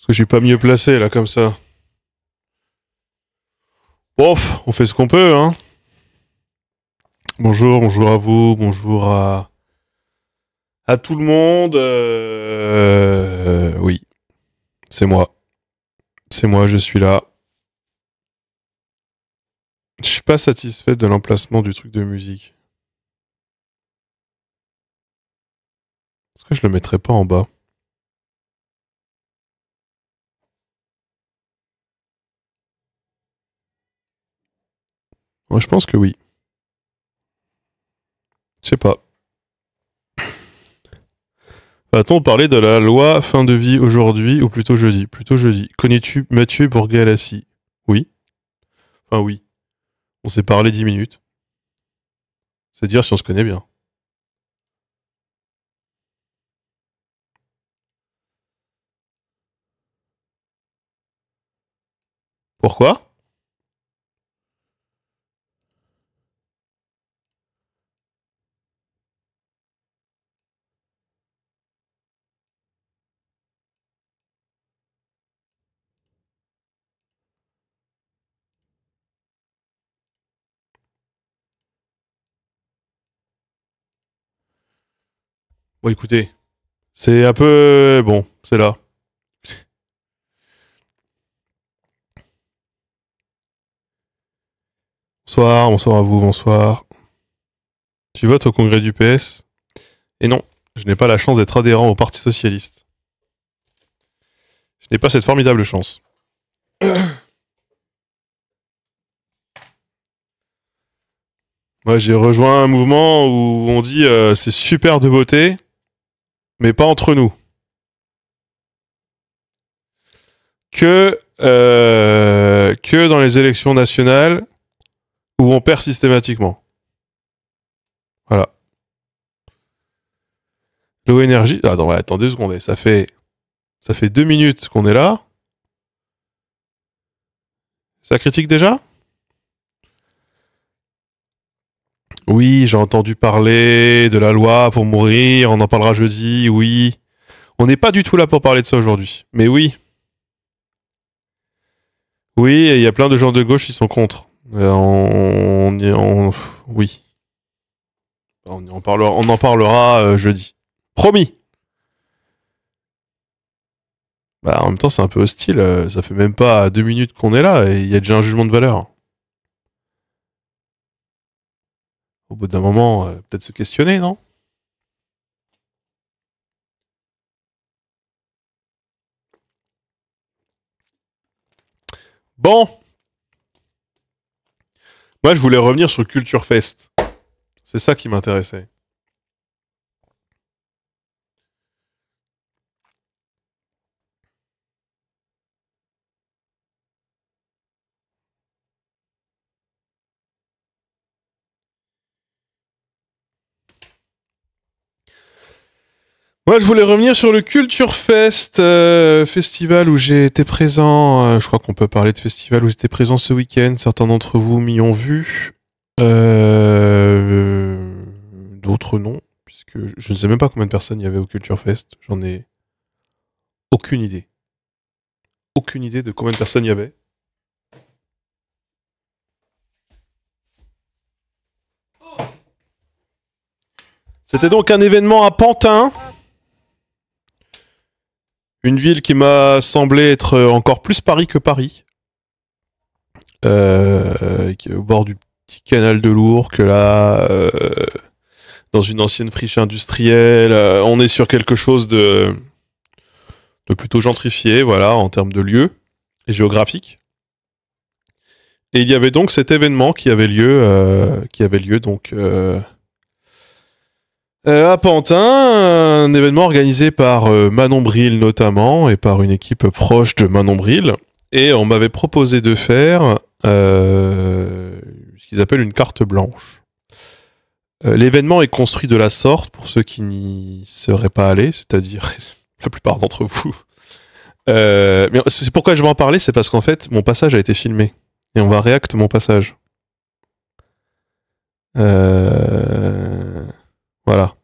Parce que je suis pas mieux placé là comme ça. Bof, on fait ce qu'on peut, hein. Bonjour, bonjour à vous, bonjour à tout le monde. Oui, c'est moi. C'est moi, je suis là. Je suis pas satisfait de l'emplacement du truc de musique. Est-ce que je le mettrais pas en bas? Ouais, je pense que oui. Je sais pas. Va-t-on parler de la loi fin de vie aujourd'hui ou plutôt jeudi? Plutôt jeudi. Connais-tu Mathieu Bourgalassi? Oui. Enfin oui. On s'est parlé 10 minutes. C'est dire si on se connaît bien. Pourquoi? Bon, écoutez. C'est un peu... Bon, c'est là. Bonsoir, bonsoir à vous, bonsoir. Tu votes au congrès du PS? Et non, je n'ai pas la chance d'être adhérent au Parti Socialiste. Je n'ai pas cette formidable chance. Moi, j'ai rejoint un mouvement où on dit c'est super de voter, mais pas entre nous. Que dans les élections nationales où on perd systématiquement. Voilà. L'eau énergie. Attends, ouais, attends 2 secondes. Ça fait 2 minutes qu'on est là. Ça critique déjà? Oui, j'ai entendu parler de la loi pour mourir. On en parlera jeudi. Oui. On n'est pas du tout là pour parler de ça aujourd'hui. Mais oui. Oui, il y a plein de gens de gauche qui sont contre. Oui. On en parlera jeudi. Promis. Bah, en même temps, c'est un peu hostile. Ça fait même pas 2 minutes qu'on est là et il y a déjà un jugement de valeur. Au bout d'un moment, peut-être se questionner, non? Bon. Moi, je voulais revenir sur Culture Fest. C'est ça qui m'intéressait. Moi, je voulais revenir sur le Culture Fest, festival où j'ai été présent. Je crois qu'on peut parler de festival où j'étais présent ce week-end. Certains d'entre vous m'y ont vu. D'autres non, puisque je ne sais même pas combien de personnes il y avait au Culture Fest. J'en ai aucune idée. Aucune idée de combien de personnes il y avait. C'était donc un événement à Pantin. Une ville qui m'a semblé être encore plus Paris que Paris. Qui est au bord du petit canal de Lourdes, que là, dans une ancienne friche industrielle, on est sur quelque chose de plutôt gentrifié, voilà, en termes de lieu et géographique. Et il y avait donc cet événement qui avait lieu donc à Pantin, un événement organisé par Manon Bril notamment et par une équipe proche de Manon Bril. Et on m'avait proposé de faire ce qu'ils appellent une carte blanche. L'événement est construit de la sorte pour ceux qui n'y seraient pas allés, c'est-à-dire la plupart d'entre vous. Mais c'est pourquoi je vais en parler, c'est parce qu'en fait, mon passage a été filmé. Et on va réacte mon passage. Voilà.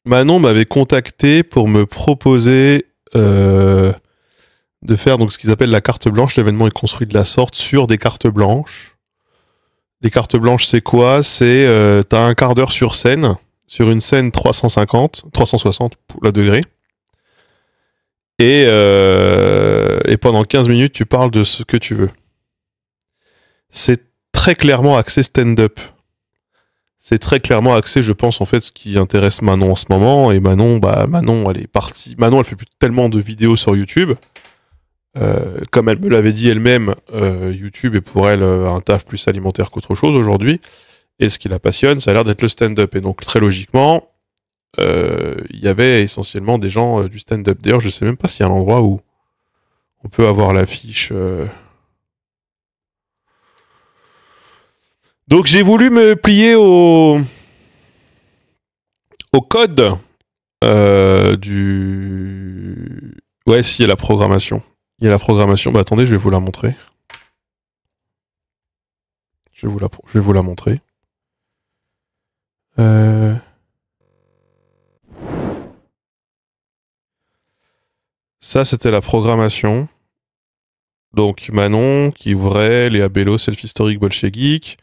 Manon m'avait contacté pour me proposer de faire donc ce qu'ils appellent la carte blanche. L'événement est construit de la sorte sur des cartes blanches. Les cartes blanches, c'est quoi? C'est t'as un quart d'heure sur scène, sur une scène 360 pour la degré. Et pendant 15 minutes, tu parles de ce que tu veux. C'est très clairement axé stand-up. C'est très clairement axé, je pense, en fait, ce qui intéresse Manon en ce moment. Et Manon, elle est partie. Manon, elle fait plus tellement de vidéos sur YouTube. Comme elle me l'avait dit elle-même, YouTube est pour elle un taf plus alimentaire qu'autre chose aujourd'hui. Et ce qui la passionne, ça a l'air d'être le stand-up. Et donc, très logiquement, il y avait essentiellement des gens du stand-up. D'ailleurs, je sais même pas s'il y a un endroit où on peut avoir l'affiche. Donc, j'ai voulu me plier au code du... Ouais, si, il y a la programmation. Il y a la programmation. Bah, attendez, je vais vous la montrer. Je vais vous la montrer. Ça, c'était la programmation. Donc, Manon, qui ouvrait, Léa Bello, Selfie Historique, Bolche Geek,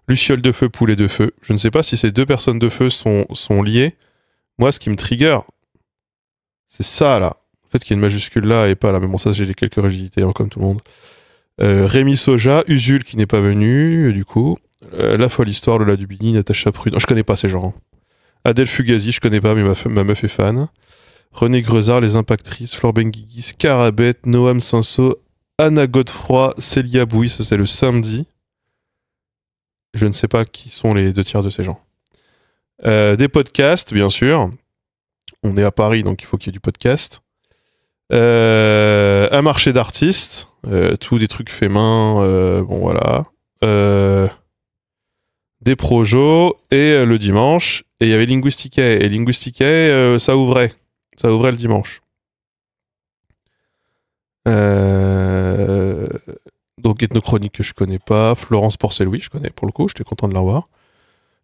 Luciole de Feu, Poulet de Feu. Je ne sais pas si ces deux personnes de feu sont liées. Moi, ce qui me trigger, c'est ça, là. En fait, qu'il y a une majuscule là et pas là. Mais bon, ça, j'ai quelques rigidités, hein, comme tout le monde. Rémi Soja, Usul, qui n'est pas venu, du coup. La Folle Histoire, Lola Dubini, Natacha Prudent. Je connais pas ces gens. Hein. Adèle Fugazi, je connais pas, mais ma meuf est fan. René Grezard, Les Impactrices, Flore Benguigui, Scarabette, Noam Cinso, Anna Godefroy, Célia Bouy, ça c'est le samedi. Je ne sais pas qui sont les deux tiers de ces gens. Des podcasts, bien sûr. On est à Paris, donc il faut qu'il y ait du podcast. Un marché d'artistes. Tout des trucs faits main. Bon, voilà. Des projos. Et le dimanche. Et il y avait Linguisticae. Et Linguisticae, ça ouvrait. Ça ouvrait le dimanche. Donc Ethnochronique que je connais pas. Florence Porcel-Louis, je connais pour le coup, j'étais content de la voir.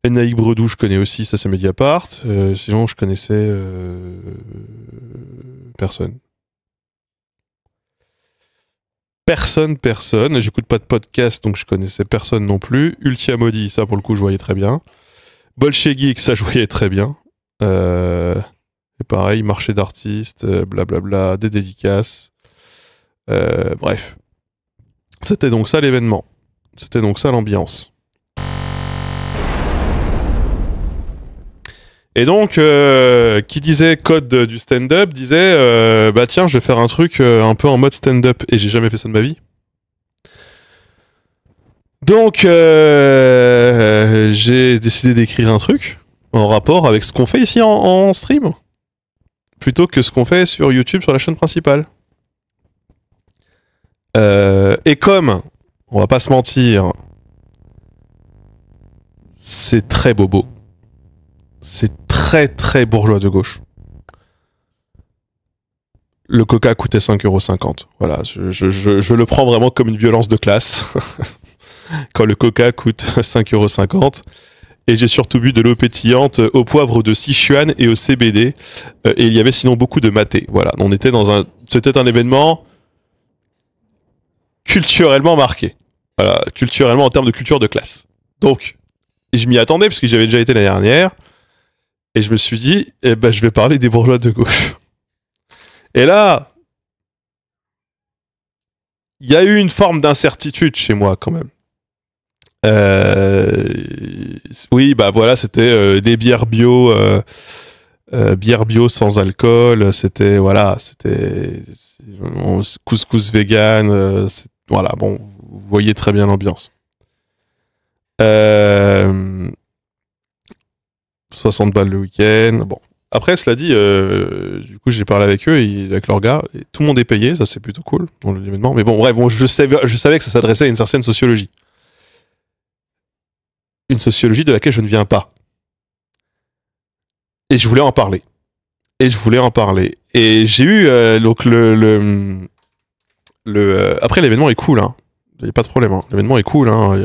Naïk Bredou, je connais aussi, ça c'est Mediapart. Sinon, je connaissais personne. Personne. J'écoute pas de podcast, donc je connaissais personne non plus. Ultia Modi, ça pour le coup, je voyais très bien. Bolche Geek, ça je voyais très bien. Et pareil, marché d'artistes, blablabla, des dédicaces. Bref. C'était donc ça l'événement. C'était donc ça l'ambiance. Et donc, qui disait code du stand-up disait bah tiens, je vais faire un truc un peu en mode stand-up. Et j'ai jamais fait ça de ma vie. Donc, j'ai décidé d'écrire un truc en rapport avec ce qu'on fait ici en stream. Plutôt que ce qu'on fait sur YouTube sur la chaîne principale. Et comme, on va pas se mentir, c'est très bobo. C'est très très bourgeois de gauche. Le coca coûtait 5,50 €. Voilà, je le prends vraiment comme une violence de classe. Quand le coca coûte 5,50 €. Et j'ai surtout bu de l'eau pétillante au poivre de Sichuan et au CBD. Et il y avait sinon beaucoup de maté. Voilà, on était c'était un événement culturellement marqué. Voilà, culturellement en termes de culture de classe. Donc, je m'y attendais parce que j'avais déjà été l'année dernière. Et je me suis dit, eh ben, je vais parler des bourgeois de gauche. Et là, il y a eu une forme d'incertitude chez moi quand même. Oui, bah voilà, c'était des bières bio sans alcool. C'était couscous vegan. Voilà, bon, vous voyez très bien l'ambiance. 60 balles le week-end. Bon. Après, cela dit, du coup, j'ai parlé avec eux, avec leurs gars, et tout le monde est payé, ça c'est plutôt cool dans l'événement. Mais bon, bref, je savais que ça s'adressait à une certaine sociologie. Une sociologie de laquelle je ne viens pas. Et je voulais en parler. Et j'ai eu donc après l'événement est cool, hein. Il n'y a pas de problème. Hein. L'événement est cool, hein.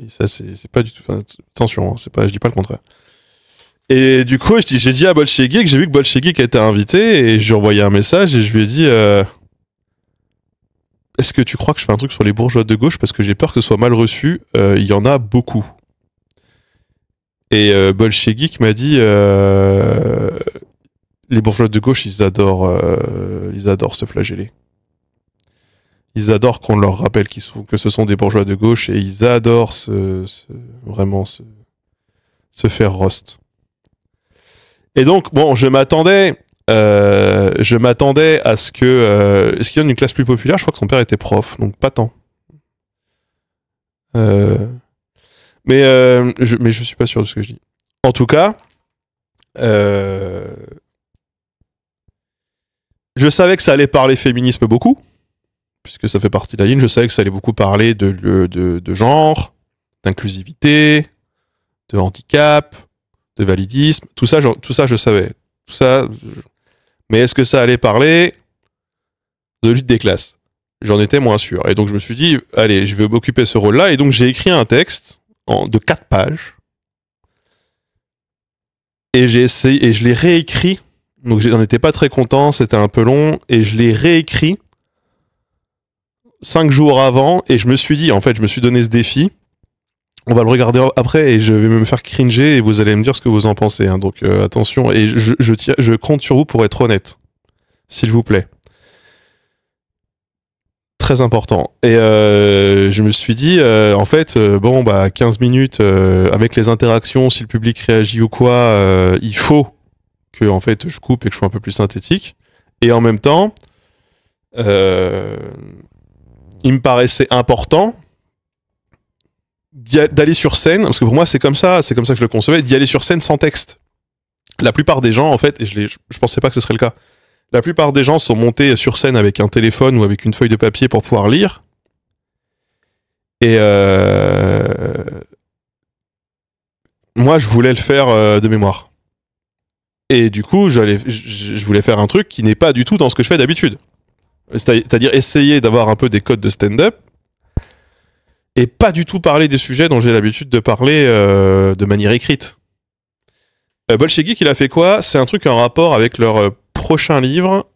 Ça c'est pas du tout. Attention, hein. Je dis pas le contraire. Et du coup, j'ai dit à Bolchegeek, j'ai vu que Bolchegeek était invité et j'ai envoyé un message et je lui ai dit est-ce que tu crois que je fais un truc sur les bourgeois de gauche parce que j'ai peur que ce soit mal reçu. Il y en a beaucoup. Et Bolchegeek m'a dit les bourgeois de gauche, ils adorent se flageller. Ils adorent qu'on leur rappelle que ce sont des bourgeois de gauche et ils adorent vraiment se faire roast. Et donc, bon, je m'attendais à ce que... est-ce qu'il y a une classe plus populaire? Je crois que son père était prof, donc pas tant. Mais je suis pas sûr de ce que je dis. En tout cas, je savais que ça allait parler féminisme beaucoup, puisque ça fait partie de la ligne. Je savais que ça allait beaucoup parler de genre, d'inclusivité, de handicap, de validisme. Tout ça, je savais. Tout ça, mais est-ce que ça allait parler de lutte des classes? J'en étais moins sûr. Et donc je me suis dit, allez, je vais m'occuper de ce rôle-là. Et donc j'ai écrit un texte de 4 pages. Et j'ai essayé, et je l'ai réécrit. Donc j'en étais pas très content, c'était un peu long. Et je l'ai réécrit 5 jours avant. Et je me suis dit, en fait, je me suis donné ce défi. On va le regarder après et je vais me faire cringer et vous allez me dire ce que vous en pensez. Hein. Donc attention. Et je compte sur vous pour être honnête. S'il vous plaît. Très important. Et je me suis dit, en fait, 15 minutes avec les interactions, si le public réagit ou quoi, il faut que en fait je coupe et que je sois un peu plus synthétique. Et en même temps, il me paraissait important d'aller sur scène, parce que pour moi c'est comme ça que je le concevais, d'y aller sur scène sans texte. La plupart des gens, en fait, et je pensais pas que ce serait le cas. La plupart des gens sont montés sur scène avec un téléphone ou avec une feuille de papier pour pouvoir lire. Et moi, je voulais le faire de mémoire. Et du coup, je voulais faire un truc qui n'est pas du tout dans ce que je fais d'habitude. C'est-à-dire essayer d'avoir un peu des codes de stand-up et pas du tout parler des sujets dont j'ai l'habitude de parler de manière écrite. Bolchegeek, il a fait quoi? C'est un truc en rapport avec leur prochain livre.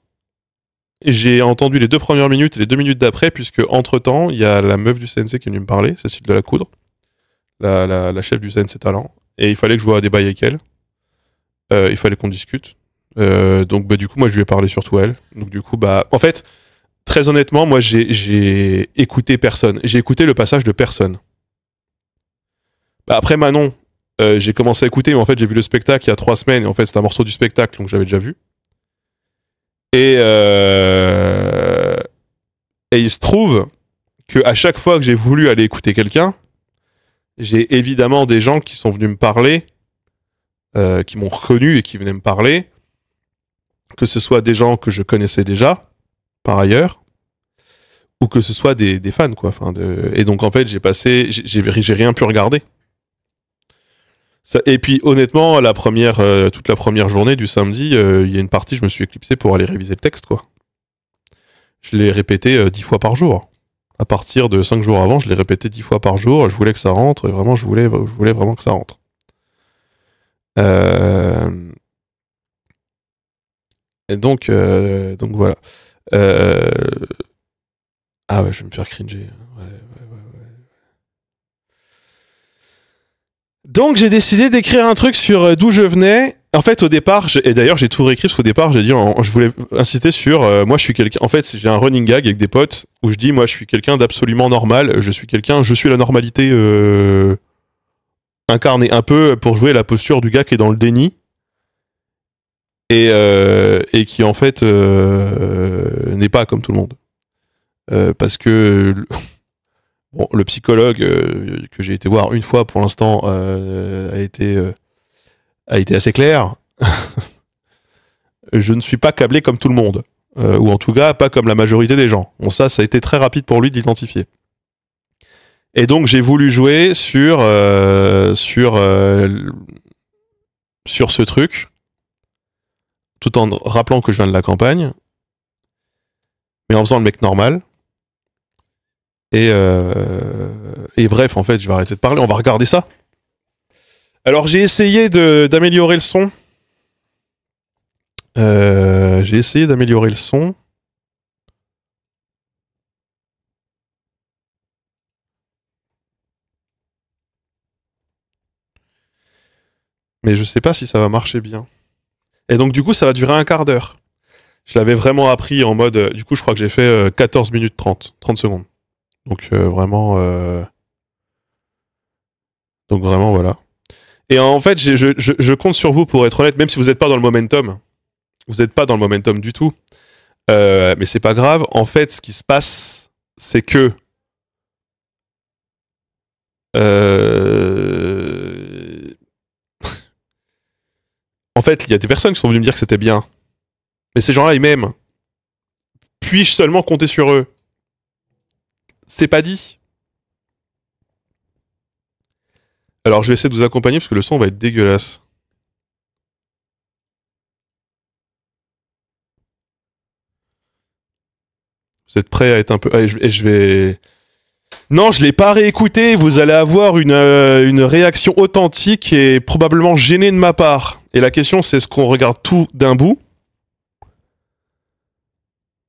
J'ai entendu les 2 premières minutes et les 2 minutes d'après, puisque entre-temps, il y a la meuf du CNC qui est venue me parler, Cécile de la Coudre, la chef du CNC Talent, et il fallait que je voie des bails avec elle. Il fallait qu'on discute. Donc du coup, moi, je lui ai parlé surtout à elle. Donc du coup, en fait, très honnêtement, moi, j'ai écouté personne. J'ai écouté le passage de personne. Après Manon, j'ai commencé à écouter, mais en fait, j'ai vu le spectacle il y a 3 semaines, et en fait, c'est un morceau du spectacle, donc j'avais déjà vu. Et il se trouve qu'à chaque fois que j'ai voulu aller écouter quelqu'un, j'ai évidemment des gens qui sont venus me parler, qui m'ont reconnu et qui venaient me parler, que ce soit des gens que je connaissais déjà, par ailleurs, ou que ce soit des fans, quoi. Et donc, en fait, j'ai rien pu regarder. Et puis, honnêtement, toute la première journée du samedi, il y a une partie, je me suis éclippé pour aller réviser le texte, quoi. Je l'ai répété 10 fois par jour. À partir de 5 jours avant, je l'ai répété 10 fois par jour. Je voulais que ça rentre. Vraiment, je voulais vraiment que ça rentre. Et donc voilà. Ah ouais, je vais me faire cringer. Ouais. Donc j'ai décidé d'écrire un truc sur d'où je venais. En fait, au départ, et d'ailleurs j'ai tout réécrit parce qu'au départ, j'ai dit, je voulais insister sur, moi je suis quelqu'un. En fait, j'ai un running gag avec des potes où je dis, moi je suis quelqu'un d'absolument normal. Je suis la normalité incarnée un peu pour jouer la posture du gars qui est dans le déni et qui en fait n'est pas comme tout le monde. Parce que bon, le psychologue que j'ai été voir une fois pour l'instant a été assez clair. Je ne suis pas câblé comme tout le monde. Ou en tout cas, pas comme la majorité des gens. Bon, ça a été très rapide pour lui de l'identifier. Et donc, j'ai voulu jouer sur ce truc, tout en rappelant que je viens de la campagne, mais en faisant le mec normal. Et bref, en fait, je vais arrêter de parler. On va regarder ça. Alors j'ai essayé d'améliorer le son. J'ai essayé d'améliorer le son. Mais je sais pas si ça va marcher bien. Et donc du coup ça va durer un quart d'heure. Je l'avais vraiment appris en mode... du coup je crois que j'ai fait 14 minutes 30 secondes. Donc donc vraiment voilà. Et en fait je compte sur vous pour être honnête, même si vous n'êtes pas dans le momentum. Vous n'êtes pas dans le momentum du tout. Mais c'est pas grave. En fait ce qui se passe, c'est que... En fait, il y a des personnes qui sont venues me dire que c'était bien. Mais ces gens-là, ils m'aiment. Puis-je seulement compter sur eux? C'est pas dit. Alors, je vais essayer de vous accompagner parce que le son va être dégueulasse. Vous êtes prêts à être un peu... Allez, je vais... Non, je l'ai pas réécouté. Vous allez avoir une réaction authentique et probablement gênée de ma part. Et la question, c'est est-ce qu'on regarde tout d'un bout?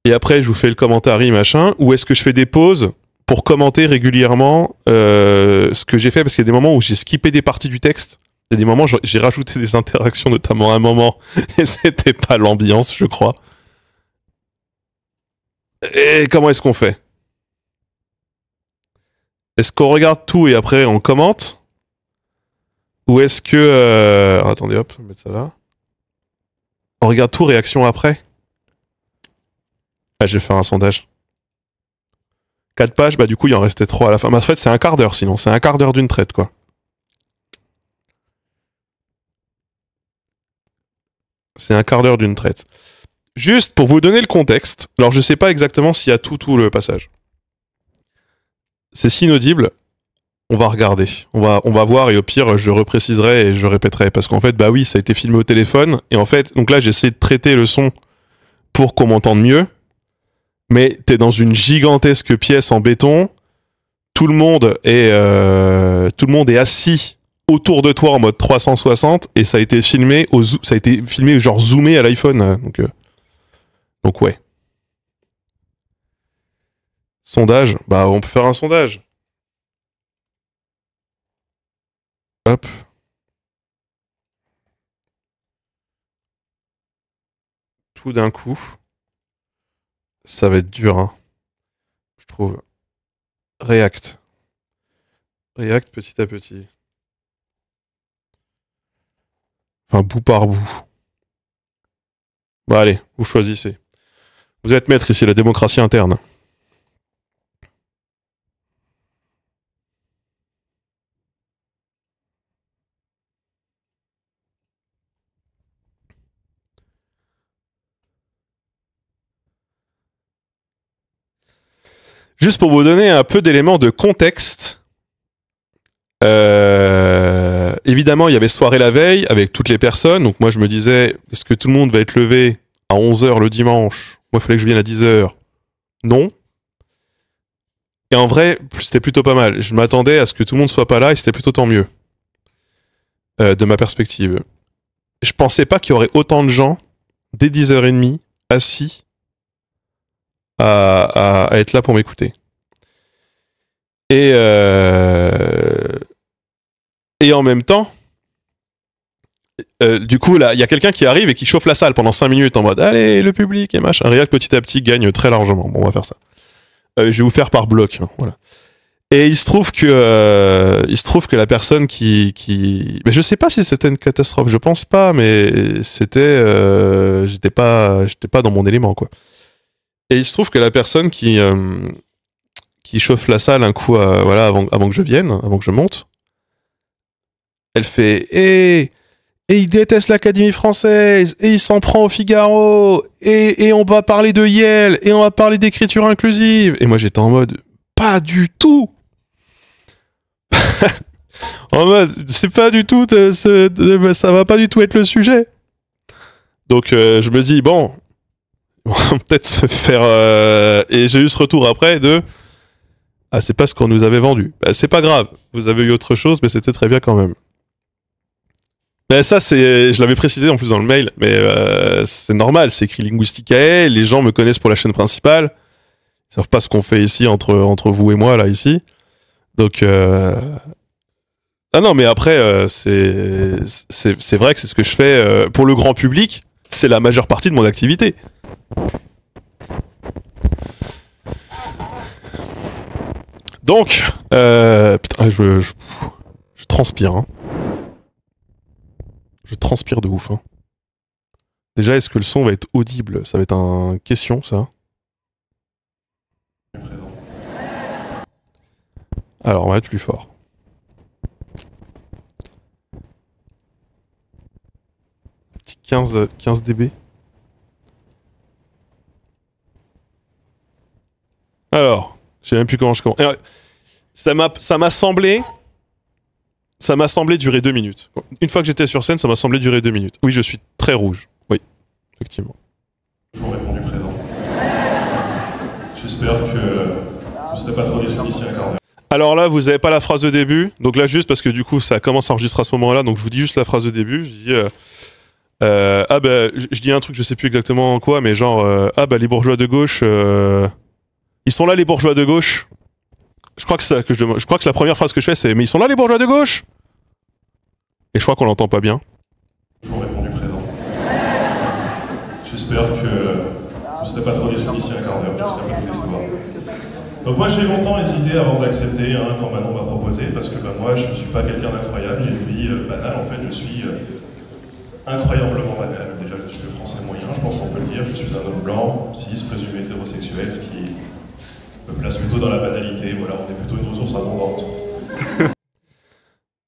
Et après, je vous fais le commentaire, machin. Ou est-ce que je fais des pauses pour commenter régulièrement ce que j'ai fait? Parce qu'il y a des moments où j'ai skippé des parties du texte. Il y a des moments où j'ai rajouté des interactions, notamment à un moment. Et c'était pas l'ambiance, je crois. Et comment est-ce qu'on fait? Est-ce qu'on regarde tout et après on commente? Ou est-ce que... attendez, hop, on va mettre ça là. On regarde tout, réaction après? Ah, je vais faire un sondage. 4 pages, bah du coup il en restait 3 à la fin. Mais en fait c'est un quart d'heure sinon, c'est un quart d'heure d'une traite quoi. C'est un quart d'heure d'une traite. Juste pour vous donner le contexte, alors je sais pas exactement s'il y a tout le passage. C'est si inaudible, on va regarder. On va voir et au pire je repréciserai et je répéterai. Parce qu'en fait, bah oui, ça a été filmé au téléphone. Et en fait, donc là j'essaie de traiter le son pour qu'on m'entende mieux. Mais t'es dans une gigantesque pièce en béton. Tout le monde est assis autour de toi en mode 360 et ça a été filmé genre zoomé à l'iPhone. Donc ouais. Sondage, bah on peut faire un sondage. Hop. Tout d'un coup. Ça va être dur, hein. Je trouve. React. React petit à petit. Enfin, bout par bout. Bah allez, vous choisissez. Vous êtes maître ici, la démocratie interne. Juste pour vous donner un peu d'éléments de contexte. Évidemment, il y avait soirée la veille avec toutes les personnes. Donc moi, je me disais, est-ce que tout le monde va être levé à 11h le dimanche? Moi, il fallait que je vienne à 10h. Non. Et en vrai, c'était plutôt pas mal. Je m'attendais à ce que tout le monde soit pas là et c'était plutôt tant mieux. De ma perspective. Je pensais pas qu'il y aurait autant de gens dès 10h30 assis à être là pour m'écouter. Et en même temps, du coup, là, il y a quelqu'un qui arrive et qui chauffe la salle pendant 5 minutes en mode allez, le public et machin. React petit à petit gagne très largement. Bon, on va faire ça. Je vais vous faire par bloc. Hein, voilà. Et il se trouve que la personne mais je sais pas si c'était une catastrophe. Je pense pas, mais c'était j'étais pas dans mon élément quoi. Et il se trouve que la personne qui chauffe la salle un coup voilà avant que je vienne, avant que je monte, elle fait et il déteste l'Académie française, et il s'en prend au Figaro, et on va parler de Yale, et on va parler d'écriture inclusive. Et moi j'étais en mode, pas du tout. En mode, c'est pas du tout, ça va pas du tout être le sujet. Donc je me dis, bon, on va peut-être se faire... Et j'ai eu ce retour après de... Ah, c'est pas ce qu'on nous avait vendu. Bah, c'est pas grave, vous avez eu autre chose, mais c'était très bien quand même. Ben ça, je l'avais précisé en plus dans le mail, mais c'est normal, c'est écrit Linguisticae, les gens me connaissent pour la chaîne principale, ils savent pas ce qu'on fait ici entre vous et moi, là, ici. Donc, ah non, mais après, c'est vrai que c'est ce que je fais pour le grand public, c'est la majeure partie de mon activité. Donc, putain, je transpire, hein. Je transpire de ouf, hein. Déjà, est-ce que le son va être audible? Ça va être une question, ça. Alors, on va être plus fort. Petit 15 dB. Alors, je sais même plus comment je commence. Ça m'a semblé durer 2 minutes. Une fois que j'étais sur scène, ça m'a semblé durer 2 minutes. Oui, je suis très rouge. Oui, effectivement. Je vous répondu présent. J'espère que vous ne serez pas trop déçus d'ici un quart d'heure. Alors là, vous n'avez pas la phrase de début. Donc là, juste parce que du coup, ça commence à enregistrer à ce moment-là. Donc je vous dis juste la phrase de début. Je dis... ah bah, je dis un truc, je sais plus exactement quoi, mais genre... ah bah, les bourgeois de gauche... Ils sont là, les bourgeois de gauche. Je crois que c'est ça que je demande. Je crois que la première phrase que je fais, c'est « Mais ils sont là, les bourgeois de gauche ?» Et je crois qu'on l'entend pas bien. Je vous répondu présent. J'espère que vous ne serez pas trop déçus d'ici un quart d'heure. J'espère pas trop décevoir. Donc moi, j'ai longtemps hésité avant d'accepter quand Manon m'a proposé, parce que moi, je ne suis pas quelqu'un d'incroyable. J'ai une vie banale. En fait, je suis incroyablement banal. Déjà, je suis le français moyen, je pense qu'on peut le dire. Je suis un homme blanc, cis, présumé hétérosexuel, ce qui me place plutôt dans la banalité. Voilà, on est plutôt une ressource abondante.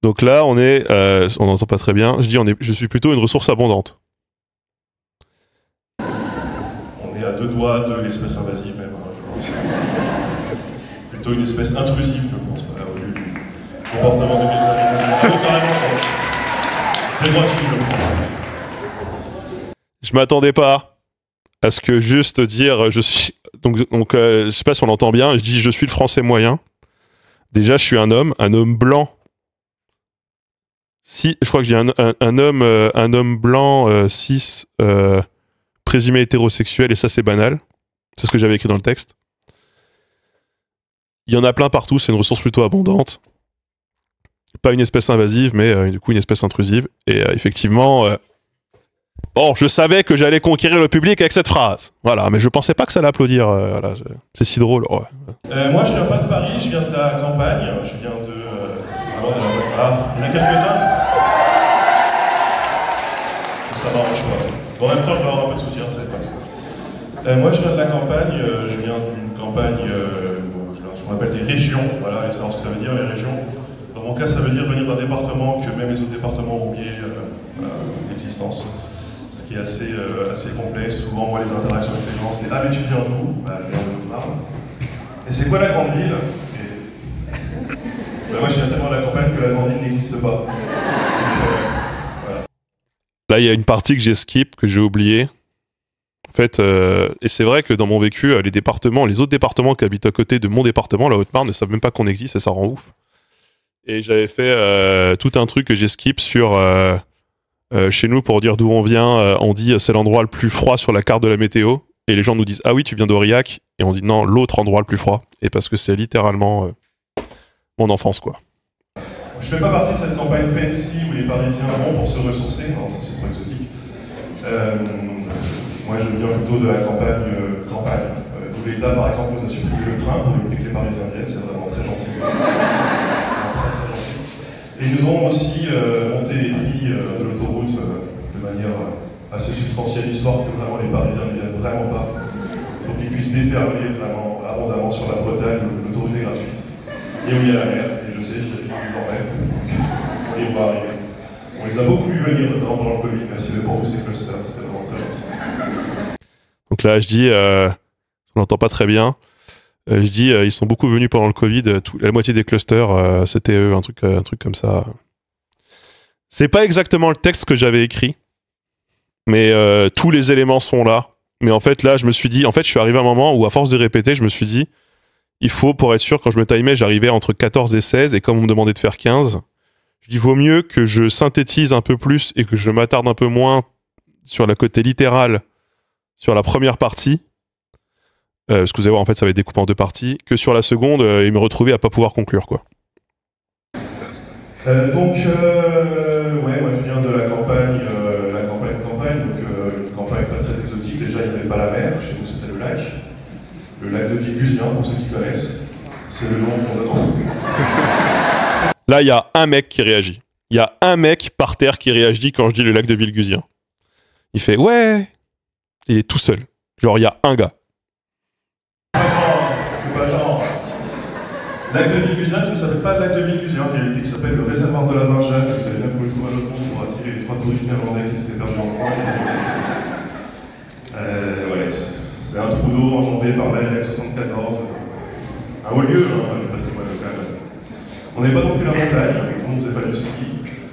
Donc là, on n'entend pas très bien. Je dis, je suis plutôt une ressource abondante. On est à 2 doigts de l'espèce invasive même, hein, je pense. Plutôt une espèce intrusive, je pense, voilà, au vu du comportement de quelqu'un. C'est le droit dessus, je pense. Je m'attendais pas à ce que juste dire je suis. Donc je sais pas si on l'entend bien. Je dis je suis le français moyen. Déjà, je suis un homme blanc. Si, je crois que j'ai un homme blanc, cis, présumé hétérosexuel, et ça c'est banal. C'est ce que j'avais écrit dans le texte. Il y en a plein partout, c'est une ressource plutôt abondante. Pas une espèce invasive, mais du coup une espèce intrusive. Et effectivement, bon, je savais que j'allais conquérir le public avec cette phrase. Voilà, mais je pensais pas que ça allait applaudir. Voilà, c'est si drôle. Ouais. Moi, je viens pas de Paris, je viens de la campagne. Je viens de... Ah, il y en a quelques-uns. Ça m'arrange pas. Bon, en même temps, je vais avoir un peu de soutien, c'est pas. Moi, je viens de la campagne. Je viens d'une campagne, ce qu'on appelle des régions. Voilà, et savoir ce que ça veut dire, les régions. Dans mon cas, ça veut dire venir d'un département que même les autres départements ont oublié l'existence. Ce qui est assez complexe. Souvent, moi, les interactions avec les gens, c'est « Ah, mais tu viens d'où ?» Bah, je viens de Haute-Marne. Et c'est quoi la grande ville? Moi, je viens tellement de la campagne que la grande ville n'existe pas. Donc, voilà. Là, il y a une partie que j'ai skip, que j'ai oubliée. En fait, et c'est vrai que dans mon vécu, les autres départements qui habitent à côté de mon département, la Haute-Marne, ne savent même pas qu'on existe et ça rend ouf. Et j'avais fait tout un truc que j'ai skip sur chez nous pour dire d'où on vient. On dit c'est l'endroit le plus froid sur la carte de la météo. Et les gens nous disent ah oui, tu viens d'Aurillac. Et on dit non, l'autre endroit le plus froid. Et parce que c'est littéralement mon enfance, quoi. Je fais pas partie de cette campagne fancy où les Parisiens vont pour se ressourcer. Non, ça c'est trop exotique. Moi, je viens plutôt de la campagne, où l'État, par exemple, nous a supprimé le train pour éviter que les Parisiens viennent. C'est vraiment très gentil. Très, très gentil. Et ils nous ont aussi monté les prix de l'autoroute de manière assez substantielle, histoire que vraiment les Parisiens ne viennent vraiment pas. Donc qu'ils puissent déferler vraiment abondamment sur la Bretagne, où l'autoroute est gratuite. Et où il y a la mer, et je sais, j'y habite désormais. Donc on les voit arriver. On les a beaucoup vu venir, notamment pendant le Covid. Merci pour tous ces clusters, c'était vraiment très gentil. Donc là, je dis, on n'entend pas très bien. Je dis, ils sont beaucoup venus pendant le Covid. La moitié des clusters, c'était eux, un truc comme ça. C'est pas exactement le texte que j'avais écrit, mais tous les éléments sont là. Mais en fait, là, je me suis dit, je suis arrivé à un moment où, à force de répéter, je me suis dit, il faut, pour être sûr, quand je me timais, j'arrivais entre 14 et 16, et comme on me demandait de faire 15, Je dis vaut mieux que je synthétise un peu plus et que je m'attarde un peu moins sur la côté littérale, sur la première partie, parce que vous allez voir, en fait, ça va être découpé en deux parties, que sur la seconde, et me retrouver à pas pouvoir conclure, quoi. Ouais, moi je viens de la campagne, donc une campagne pas très exotique. Déjà, il n'y avait pas la mer, chez nous c'était le lac de Villeguisien, pour ceux qui connaissent. C'est le nom qu'on donne. Là, il y a un mec qui réagit. Il y a un mec par terre qui réagit quand je dis le lac de Villeguisien. Il fait « Ouais !» Il est tout seul. Genre, il y a un gars. C'est pas genre. Lac de Villeguisien qui ne s'appelle pas le lac de Villeguisien, en réalité, qui s'appelle le réservoir de la Vingeade. Vous avez bien pour une fois un autre nom pour attirer les 3 touristes néerlandais qui s'étaient perdus en coin. Ouais, c'est un trou d'eau engendré par la RN 74. Un haut lieu, hein, le patrimoine local. On n'avait pas non plus la montagne, on ne faisait pas du ski.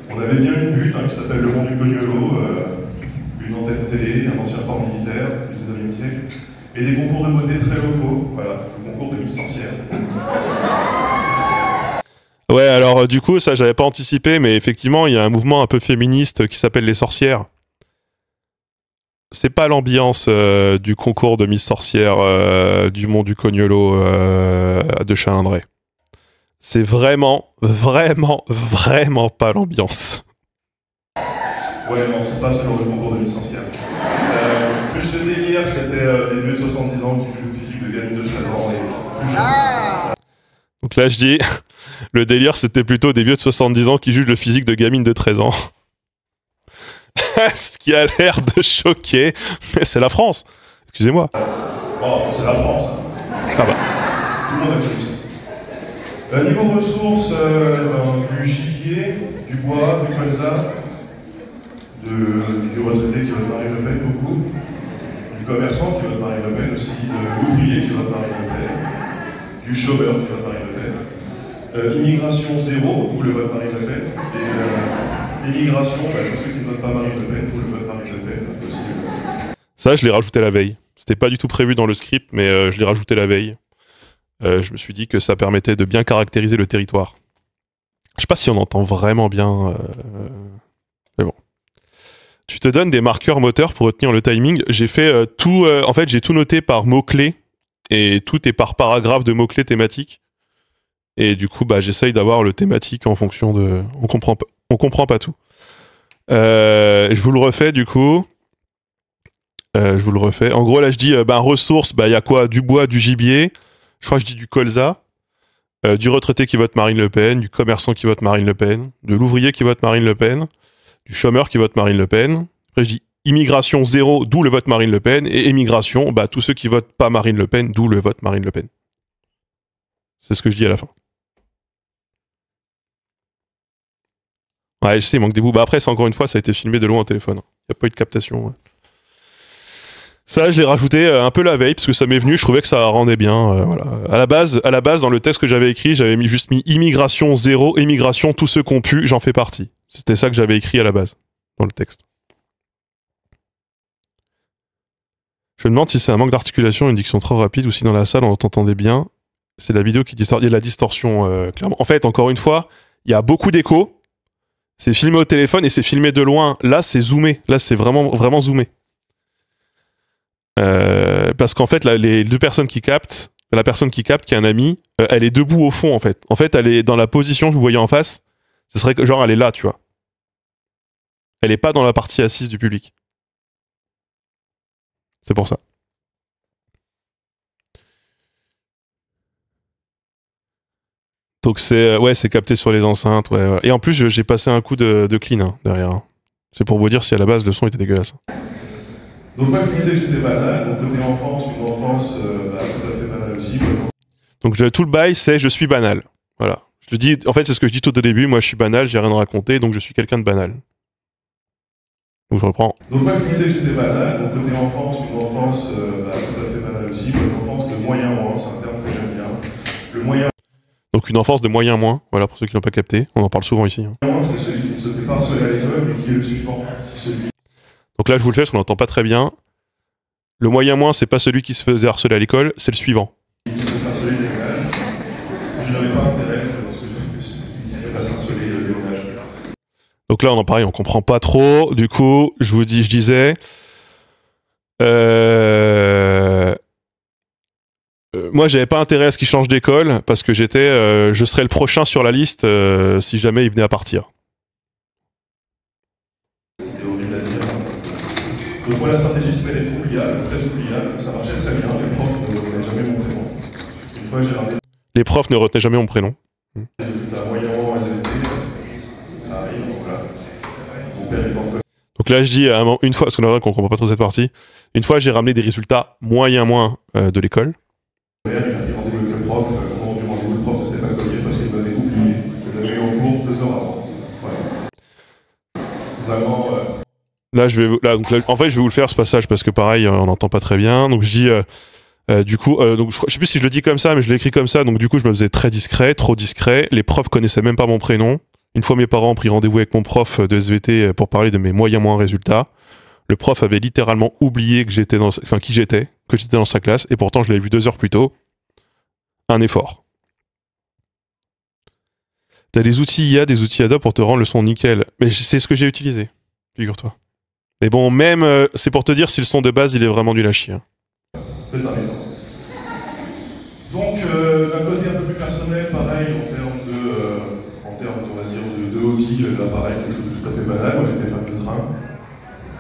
On avait bien une butte qui s'appelle le Mont du Cognolo, une antenne télé, un ancien fort militaire du 19e siècle, et des concours de beauté très locaux, voilà, le concours de Miss Sorcière. Ouais, alors du coup, ça j'avais pas anticipé, mais effectivement, il y a un mouvement un peu féministe qui s'appelle les sorcières. C'est pas l'ambiance du concours de Miss Sorcière du Mont du Cognolo de Chalindrey. C'est vraiment pas l'ambiance. Ouais, non, c'est pas ce genre de concours de Miss Sorcière. Plus le délire, c'était des vieux de 70 ans qui jouent le physique de gamine de 13 ans et plus jeune. Donc là, je dis, le délire, c'était plutôt des vieux de 70 ans qui jugent le physique de gamine de 13 ans. Ce qui a l'air de choquer, mais c'est la France. Excusez-moi. Oh, c'est la France. Ah bah. Tout le monde a connu ça. Niveau ressources, du gibier, du bois, du colza, du retraité qui vote Marine Le Pen beaucoup, du commerçant qui vote Marine Le Pen aussi, de l'ouvrier qui vote Marine Le Pen, du chômeur qui vote Marine Le Pen, immigration zéro, d'où le vote Marine Le Pen, et immigration, tous ceux qui ne votent pas Marine Le Pen, d'où le vote Marine Le Pen. Aussi, ça, je l'ai rajouté la veille. C'était pas du tout prévu dans le script, mais je l'ai rajouté la veille. Je me suis dit que ça permettait de bien caractériser le territoire. Je sais pas si on entend vraiment bien, mais bon. Tu te donnes des marqueurs moteurs pour retenir le timing. J'ai fait tout, en fait, j'ai tout noté par mots-clés et tout est par paragraphe de mots-clés thématiques. Et du coup, bah, j'essaye d'avoir le thématique en fonction de. On comprend pas tout. Je vous le refais du coup. Je vous le refais. En gros, là, je dis ressources, il y a quoi? Du bois, du gibier. Je crois que je dis du colza. Du retraité qui vote Marine Le Pen, du commerçant qui vote Marine Le Pen, de l'ouvrier qui vote Marine Le Pen, du chômeur qui vote Marine Le Pen. Après, je dis immigration zéro, d'où le vote Marine Le Pen, et émigration, tous ceux qui votent pas Marine Le Pen, d'où le vote Marine Le Pen. C'est ce que je dis à la fin. Ouais, je sais, il manque des bouts. Après, c'est encore une fois, ça a été filmé de loin au téléphone. Il n'y a pas eu de captation. Ouais. Ça, je l'ai rajouté un peu la veille, parce que ça m'est venu, je trouvais que ça rendait bien. Voilà. À la base, dans le texte que j'avais écrit, j'avais juste mis immigration zéro, émigration, tous ceux qu'on pu, j'en fais partie. C'était ça que j'avais écrit à la base, dans le texte. Je me demande si c'est un manque d'articulation, une diction trop rapide, ou si dans la salle on t'entendait bien. C'est la vidéo qui distord. Il y a de la distorsion, clairement. En fait, encore une fois, il y a beaucoup d'écho. C'est filmé au téléphone et c'est filmé de loin. Là, c'est zoomé. Là, c'est vraiment zoomé. Parce qu'en fait, là, les deux personnes qui captent, la personne qui capte, qui est un ami, elle est debout au fond, en fait. En fait, elle est dans la position que vous voyez en face. Ce serait que, genre, elle est là, tu vois. Elle est pas dans la partie assise du public. C'est pour ça. Donc c'est capté sur les enceintes, ouais. Et en plus, j'ai passé un coup de clean derrière. C'est pour vous dire si à la base le son était dégueulasse. Donc moi je disais que j'étais banal, donc côté enfance, une enfance tout à fait banale aussi. Donc tout le bail c'est je suis banal. Voilà. Je le dis, en fait c'est ce que je dis tout au début, moi je suis banal, j'ai rien à raconter, donc je suis quelqu'un de banal. Donc je reprends. Donc moi je disais que j'étais banal, donc côté enfance, une enfance tout à fait banale aussi, une enfance de moyen moins, c'est un terme que j'aime bien. Le moyen. Donc une enfance de moyen moins, voilà pour ceux qui n'ont pas capté, on en parle souvent ici. C'est celui qui ne se fait pas harceler à l'école, mais qui est le suivant. C'est celui. Donc là je vous le fais parce qu'on n'entend pas très bien. Le moyen moins c'est pas celui qui se faisait harceler à l'école, c'est le suivant. Qui se fait harceler des ménages. Je n'avais pas intérêt à se faire harceler des ménages. Donc là, on en pareil, on comprend pas trop. Du coup, je disais, moi, j'avais pas intérêt à ce qu'il change d'école parce que je serais le prochain sur la liste si jamais il venait à partir. C'était horrible à dire. Donc moi, la stratégie s'appelle être oubliable, très oubliable. Ça marchait très bien. Les profs ne retenaient jamais mon prénom. Une fois, j'ai ramené. Les profs ne retenaient jamais mon prénom. Les résultats moyennement SVT, ça arrive. Donc là, mon père étant connu. Donc là, je dis une fois, parce qu'on a qu'on comprend pas trop cette partie. Une fois, j'ai ramené des résultats moyens moins de l'école. Il a pris rendez-vous avec le prof. Au moment du rendez-vous, le prof ne s'est pas cogné parce qu'il m'avait oublié. Je l'avais eu en cours 2 heures avant. Voilà. Vraiment. Là, en fait, je vais vous le faire ce passage parce que pareil, on n'entend pas très bien. Donc je dis, du coup, donc je sais plus si je le dis comme ça, mais je l'ai écrit comme ça. Donc du coup, je me faisais très discret, trop discret. Les profs connaissaient même pas mon prénom. Une fois, mes parents ont pris rendez-vous avec mon prof de SVT pour parler de mes moyens moins résultats. Le prof avait littéralement oublié que j'étais dans sa classe, et pourtant je l'avais vu 2 heures plus tôt. Un effort. T'as des outils IA, des outils Adobe pour te rendre le son nickel. Mais c'est ce que j'ai utilisé, figure-toi. Mais bon, même, c'est pour te dire si le son de base, il est vraiment nul à chier. Faites un effort. Donc, d'un côté un peu plus personnel, pareil, en termes, on va dire, de hobby, là, pareil, quelque chose de tout à fait banal. Moi, j'étais fan de train.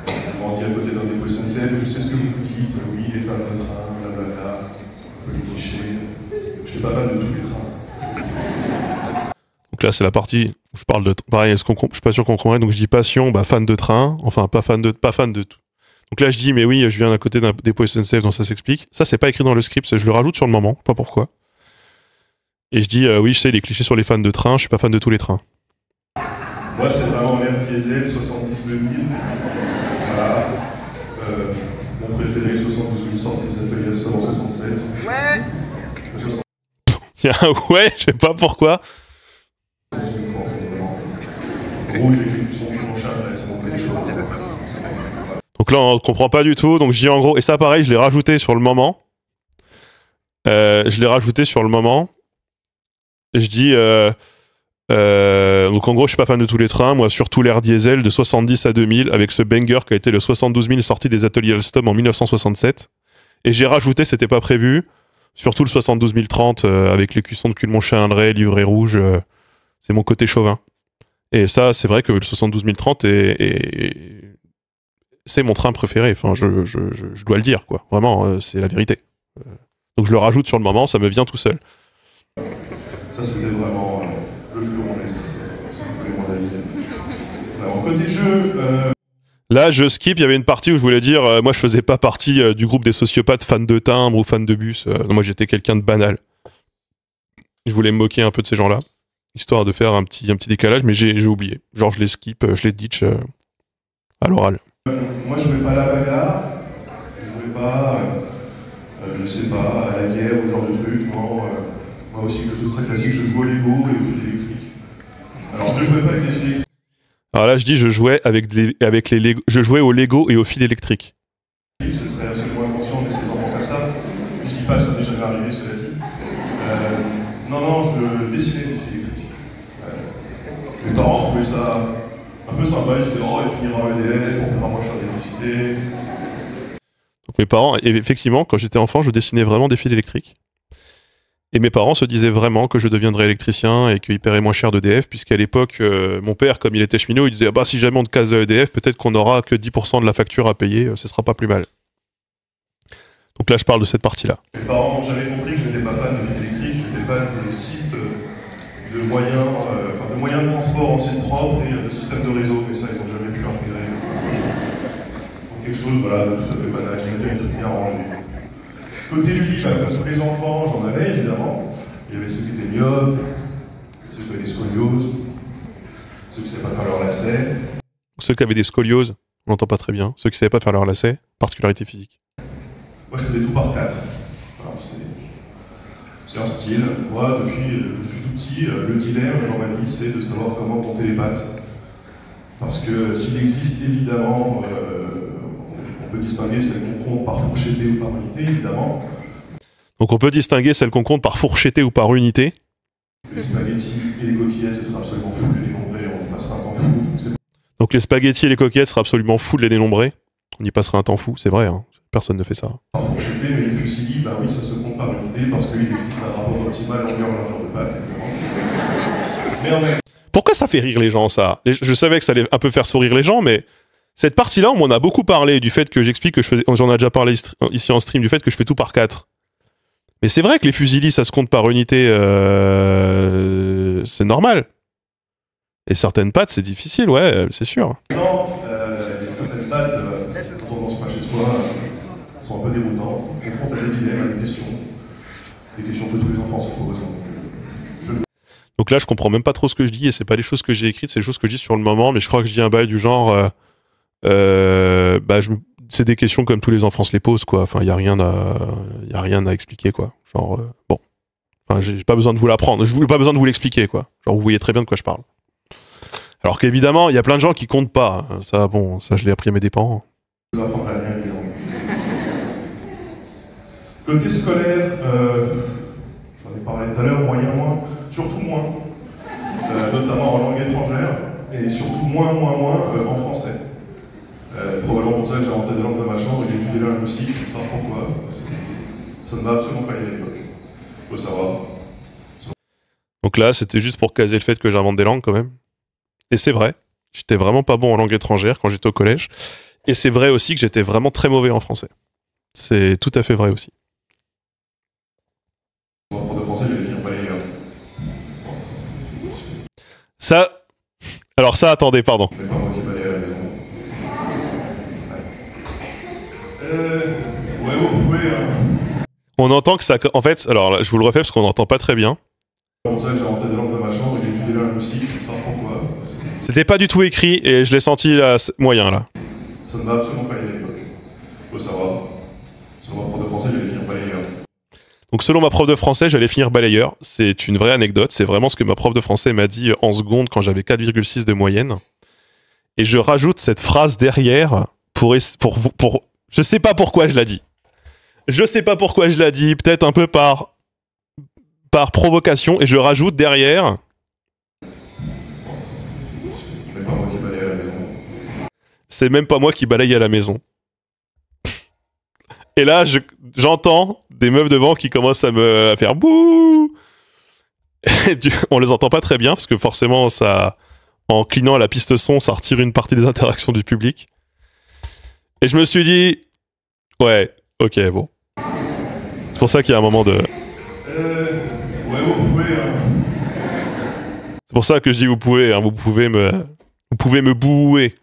J'ai grandi à côté d'un dépôt SNCF, et je sais ce que vous vous dites. Oui, les fans de train, blablabla, un peu les clichés. Je n'étais pas fan de tous les trains. Donc là, c'est la partie où je parle de... Pareil, je suis pas sûr qu'on comprendrait, donc je dis passion, bah fan de train, enfin pas fan de tout. Donc là, je dis, mais oui, je viens d'à côté d'un dépôt SNCF, donc ça s'explique. Ça, c'est pas écrit dans le script, je le rajoute sur le moment, pas pourquoi. Et je dis, oui, je sais, les clichés sur les fans de train, je suis pas fan de tous les trains. Moi, c'est vraiment un diesel, 70 000. Voilà. Mon préféré, 72 000 sorties des ateliers Alstom en 67. Ouais. Il y a un ouais, je sais pas pourquoi. Rouge avec les cuissons qui m'ont chargé, c'est mon côté chaud. Donc là, on comprend pas du tout. Donc je dis en gros, et ça pareil, je l'ai rajouté sur le moment. Je dis, donc en gros, je suis pas fan de tous les trains. Moi, surtout l'air diesel de 70 à 2000 avec ce banger qui a été le 72 000 sorti des ateliers Alstom en 1967. Et j'ai rajouté, c'était pas prévu, surtout le 72 030 avec les cuissons de cul de mon chien André, livret rouge. C'est mon côté chauvin. Et ça, c'est vrai que le 72 030 c'est mon train préféré. Enfin, je dois le dire, quoi. Vraiment, c'est la vérité. Donc je le rajoute sur le moment, ça me vient tout seul. Ça, c'était vraiment le fleuron, c'est mon avis. Alors, côté jeu... Là, je skip, il y avait une partie où je voulais dire, moi, je faisais pas partie du groupe des sociopathes fans de timbre ou fans de bus. Non, moi, j'étais quelqu'un de banal. Je voulais me moquer un peu de ces gens-là, histoire de faire un petit décalage, mais j'ai oublié. Genre, je les skip, je les ditch à l'oral. Moi, je jouais pas à la bagarre, je jouais pas, je sais pas, à la guerre ou ce genre de truc. Non, moi aussi, quelque chose de très classique, je jouais au Lego et au fil électrique. Alors, je jouais pas avec les fils électriques. Alors là, je dis, je jouais je jouais au Lego et au fil électrique. Ce serait absolument inconscient de laisser les enfants faire ça. Je dis pas que ça m'est jamais arrivé, cela dit. Non, je dessinais des fils électriques. Mes parents trouvaient ça un peu sympa, ils disaient oh, il finira en EDF, on paiera moins cher d'électricité. Donc mes parents, effectivement, quand j'étais enfant, je dessinais vraiment des fils électriques. Et mes parents se disaient vraiment que je deviendrais électricien et qu'ils paieraient moins cher d'EDF, puisqu'à l'époque, mon père, comme il était cheminot, il disait ah bah si jamais on te case EDF, peut-être qu'on n'aura que 10% de la facture à payer, ce sera pas plus mal. Donc là, je parle de cette partie-là. Mes parents n'ont jamais compris que je n'étais pas fan de fils électriques, j'étais fan des sites de moyens de transport en site propre et de systèmes de réseau, mais ça, ils n'ont jamais pu l'intégrer. Donc quelque chose voilà, de tout à fait banal, j'aime bien les trucs bien rangés. Côté ludique, pour les enfants, j'en avais évidemment. Il y avait ceux qui étaient myopes, ceux qui avaient des scolioses, ceux qui ne savaient pas faire leur lacet. Ceux qui avaient des scolioses, on n'entend pas très bien. Ceux qui ne savaient pas faire leur lacet, particularité physique. Moi, je faisais tout par 4. Voilà, c'est un style. Moi, depuis que je suis tout petit, le dilemme dans ma vie, c'est de savoir comment dompter les pattes. Parce que s'il existe évidemment, on peut distinguer celles qu'on compte par fourchetée ou par unité, évidemment. Donc on peut distinguer celles qu'on compte par fourchetée ou par unité. Les spaghettis et les coquillettes, ce sera absolument fou de les décombrer, on passera un temps fou. Donc les spaghettis et les coquillettes seraient absolument fous de les dénombrer. On y passerait un temps fou, c'est vrai, hein. Personne ne fait ça. Fourcheté, mais les fusillis, bah oui, ça se compte par unité parce qu'il existe un rapport optimal longueur-largeur de pâte, évidemment. Mais en même Pourquoi ça fait rire les gens, ça? Je savais que ça allait un peu faire sourire les gens, mais cette partie-là, on m'en a beaucoup parlé du fait que j'explique que je faisais. J'en ai déjà parlé ici en stream, du fait que je fais tout par 4. Mais c'est vrai que les fusilis, ça se compte par unité. C'est normal. Et certaines pâtes, c'est difficile, ouais, c'est sûr. temps, certaines pâtes, quand on pense pas chez soi, sont un peu déroutantes. On confronte à des dilemmes, à des questions que tous les enfants se posent. Donc là, je comprends même pas trop ce que je dis, et c'est pas les choses que j'ai écrites, c'est les choses que je dis sur le moment, mais je crois que je dis un bail du genre. C'est des questions comme tous les enfants se les posent, quoi. Enfin, y a rien à expliquer, quoi. Genre, bon. Enfin, j'ai pas besoin de vous l'apprendre, je n'ai pas besoin de vous l'expliquer, quoi. Genre, vous voyez très bien de quoi je parle. Alors qu'évidemment, il y a plein de gens qui comptent pas. Ça, bon, ça, je l'ai appris à mes dépens. Côté scolaire, j'en ai parlé tout à l'heure, moyen, moins, surtout moins, notamment en langue étrangère, et surtout moins en français. Probablement pour ça que j'ai inventé des langues de ma chambre et que j'ai étudié la linguistique, je sais pas pourquoi. Ça ne m'a absolument pas aidé à l'époque. Faut savoir. Donc là, c'était juste pour caser le fait que j'invente des langues quand même. Et c'est vrai, j'étais vraiment pas bon en langue étrangère quand j'étais au collège. Et c'est vrai aussi que j'étais vraiment très mauvais en français. C'est tout à fait vrai aussi. Mon prof de français, j'allais finir balayeur. Ça... Alors ça, attendez, pardon. Mais pas moi qui balayais à la maison. Ouais, vous pouvez... On entend que ça... En fait, alors là, je vous le refais parce qu'on n'entend pas très bien. C'est pour ça que j'ai inventé des langues de ma chambre et que j'ai étudié la linguistique, je sais pas pourquoi. C'était pas du tout écrit et je l'ai senti là, moyen là. Ça ne m'a absolument pas aidé à l'époque. Faut savoir. Sur mon prof de français, j'allais finir balayeur. Donc selon ma prof de français, j'allais finir balayeur. C'est une vraie anecdote. C'est vraiment ce que ma prof de français m'a dit en seconde quand j'avais 4,6 de moyenne. Et je rajoute cette phrase derrière pour... Je sais pas pourquoi je l'ai dit. Je sais pas pourquoi je l'ai dit. Peut-être un peu par provocation. Et je rajoute derrière... C'est même pas moi qui balaye à la maison. Et là, j'entends des meufs devant qui commencent à faire bouh. On les entend pas très bien parce que forcément, ça, en clignant à la piste son, ça retire une partie des interactions du public. Et je me suis dit, ouais, ok, bon. C'est pour ça qu'il y a un moment de. Ouais, vous pouvez. C'est pour ça que je dis vous pouvez. Hein, vous pouvez me bouer.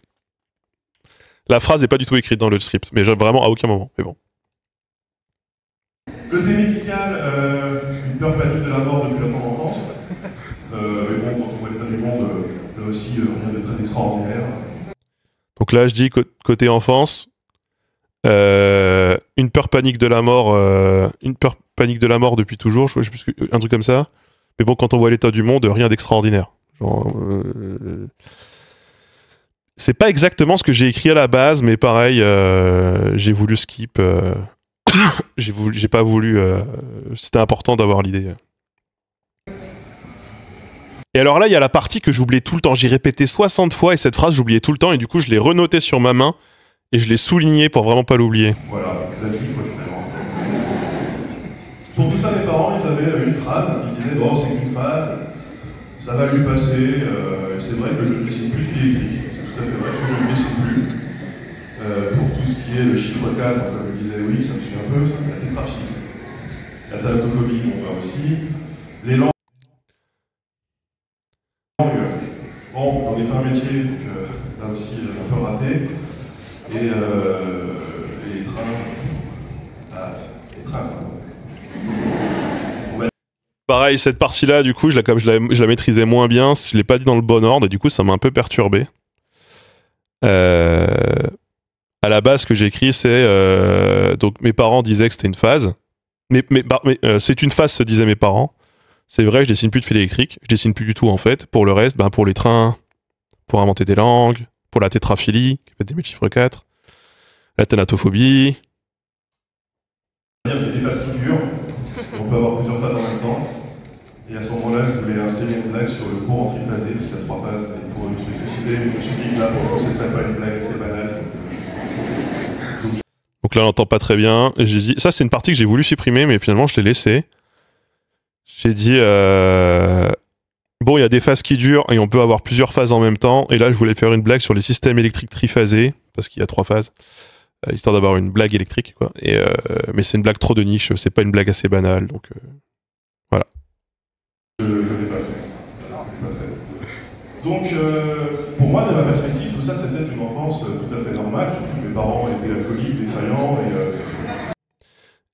La phrase n'est pas du tout écrite dans le script, mais vraiment à aucun moment. Mais bon. Côté médical, une peur panique de la mort depuis la tendre enfance. Mais bon, quand on voit l'état du monde, là aussi, rien de très extraordinaire. Donc là, je dis côté enfance, une peur panique de la mort, depuis toujours, je sais plus, un truc comme ça. Mais bon, quand on voit l'état du monde, rien d'extraordinaire. Genre, c'est pas exactement ce que j'ai écrit à la base, mais pareil, j'ai voulu skip. J'ai pas voulu. C'était important d'avoir l'idée. Et alors là, il y a la partie que j'oubliais tout le temps. J'ai répété 60 fois et cette phrase, j'oubliais tout le temps. Et du coup, je l'ai renotée sur ma main et je l'ai soulignée pour vraiment pas l'oublier. Voilà, la vie, quoi, finalement. Pour tout ça, mes parents, ils avaient une phrase. Ils disaient, bon, c'est qu'une phase, ça va lui passer. C'est vrai que je ne dessine plus de fil électrique. C'est tout à fait vrai, parce que je ne dessine plus. Pour tout ce qui est le chiffre 4, je disais oui, ça me suit un peu, la tétraphilie, la thanatophobie, bon, bah aussi. Les langues. Bon, j'en ai fait un métier, donc là aussi, un peu raté. Et les trains. Ah, les trains, quoi. Pareil, cette partie-là, du coup, comme je la maîtrisais moins bien, je l'ai pas dit dans le bon ordre, et du coup, ça m'a un peu perturbé. À la base, ce que j'ai écrit, c'est... donc, mes parents disaient que c'était une phase. Mais c'est une phase, se disaient mes parents. C'est vrai, je dessine plus de fil électrique. Je dessine plus du tout, en fait. Pour le reste, pour les trains, pour inventer des langues, pour la tétraphilie, qui fait des chiffres 4, la thanatophobie. C'est-à-dire qu'il y a des phases qui durent. On peut avoir plusieurs phases en même temps. Et à ce moment-là, je voulais insérer une blague sur le courant triphasé, parce qu'il y a 3 phases. pour une spécificité, mais je me suis dit que là, pour le coup, ce serait pas une blague assez banale. Donc là, on n'entend pas très bien. J'ai dit, ça, c'est une partie que j'ai voulu supprimer, mais finalement, je l'ai laissée. J'ai dit, bon, il y a des phases qui durent et on peut avoir plusieurs phases en même temps. Et là, je voulais faire une blague sur les systèmes électriques triphasés, parce qu'il y a 3 phases, histoire d'avoir une blague électrique, quoi. Mais c'est une blague trop de niche, c'est pas une blague assez banale, donc voilà. Je l'ai pas fait. Donc, pour moi, de ma perspective, tout ça, c'était une enfance tout à fait normale, surtout que mes parents étaient alcooliques, défaillants,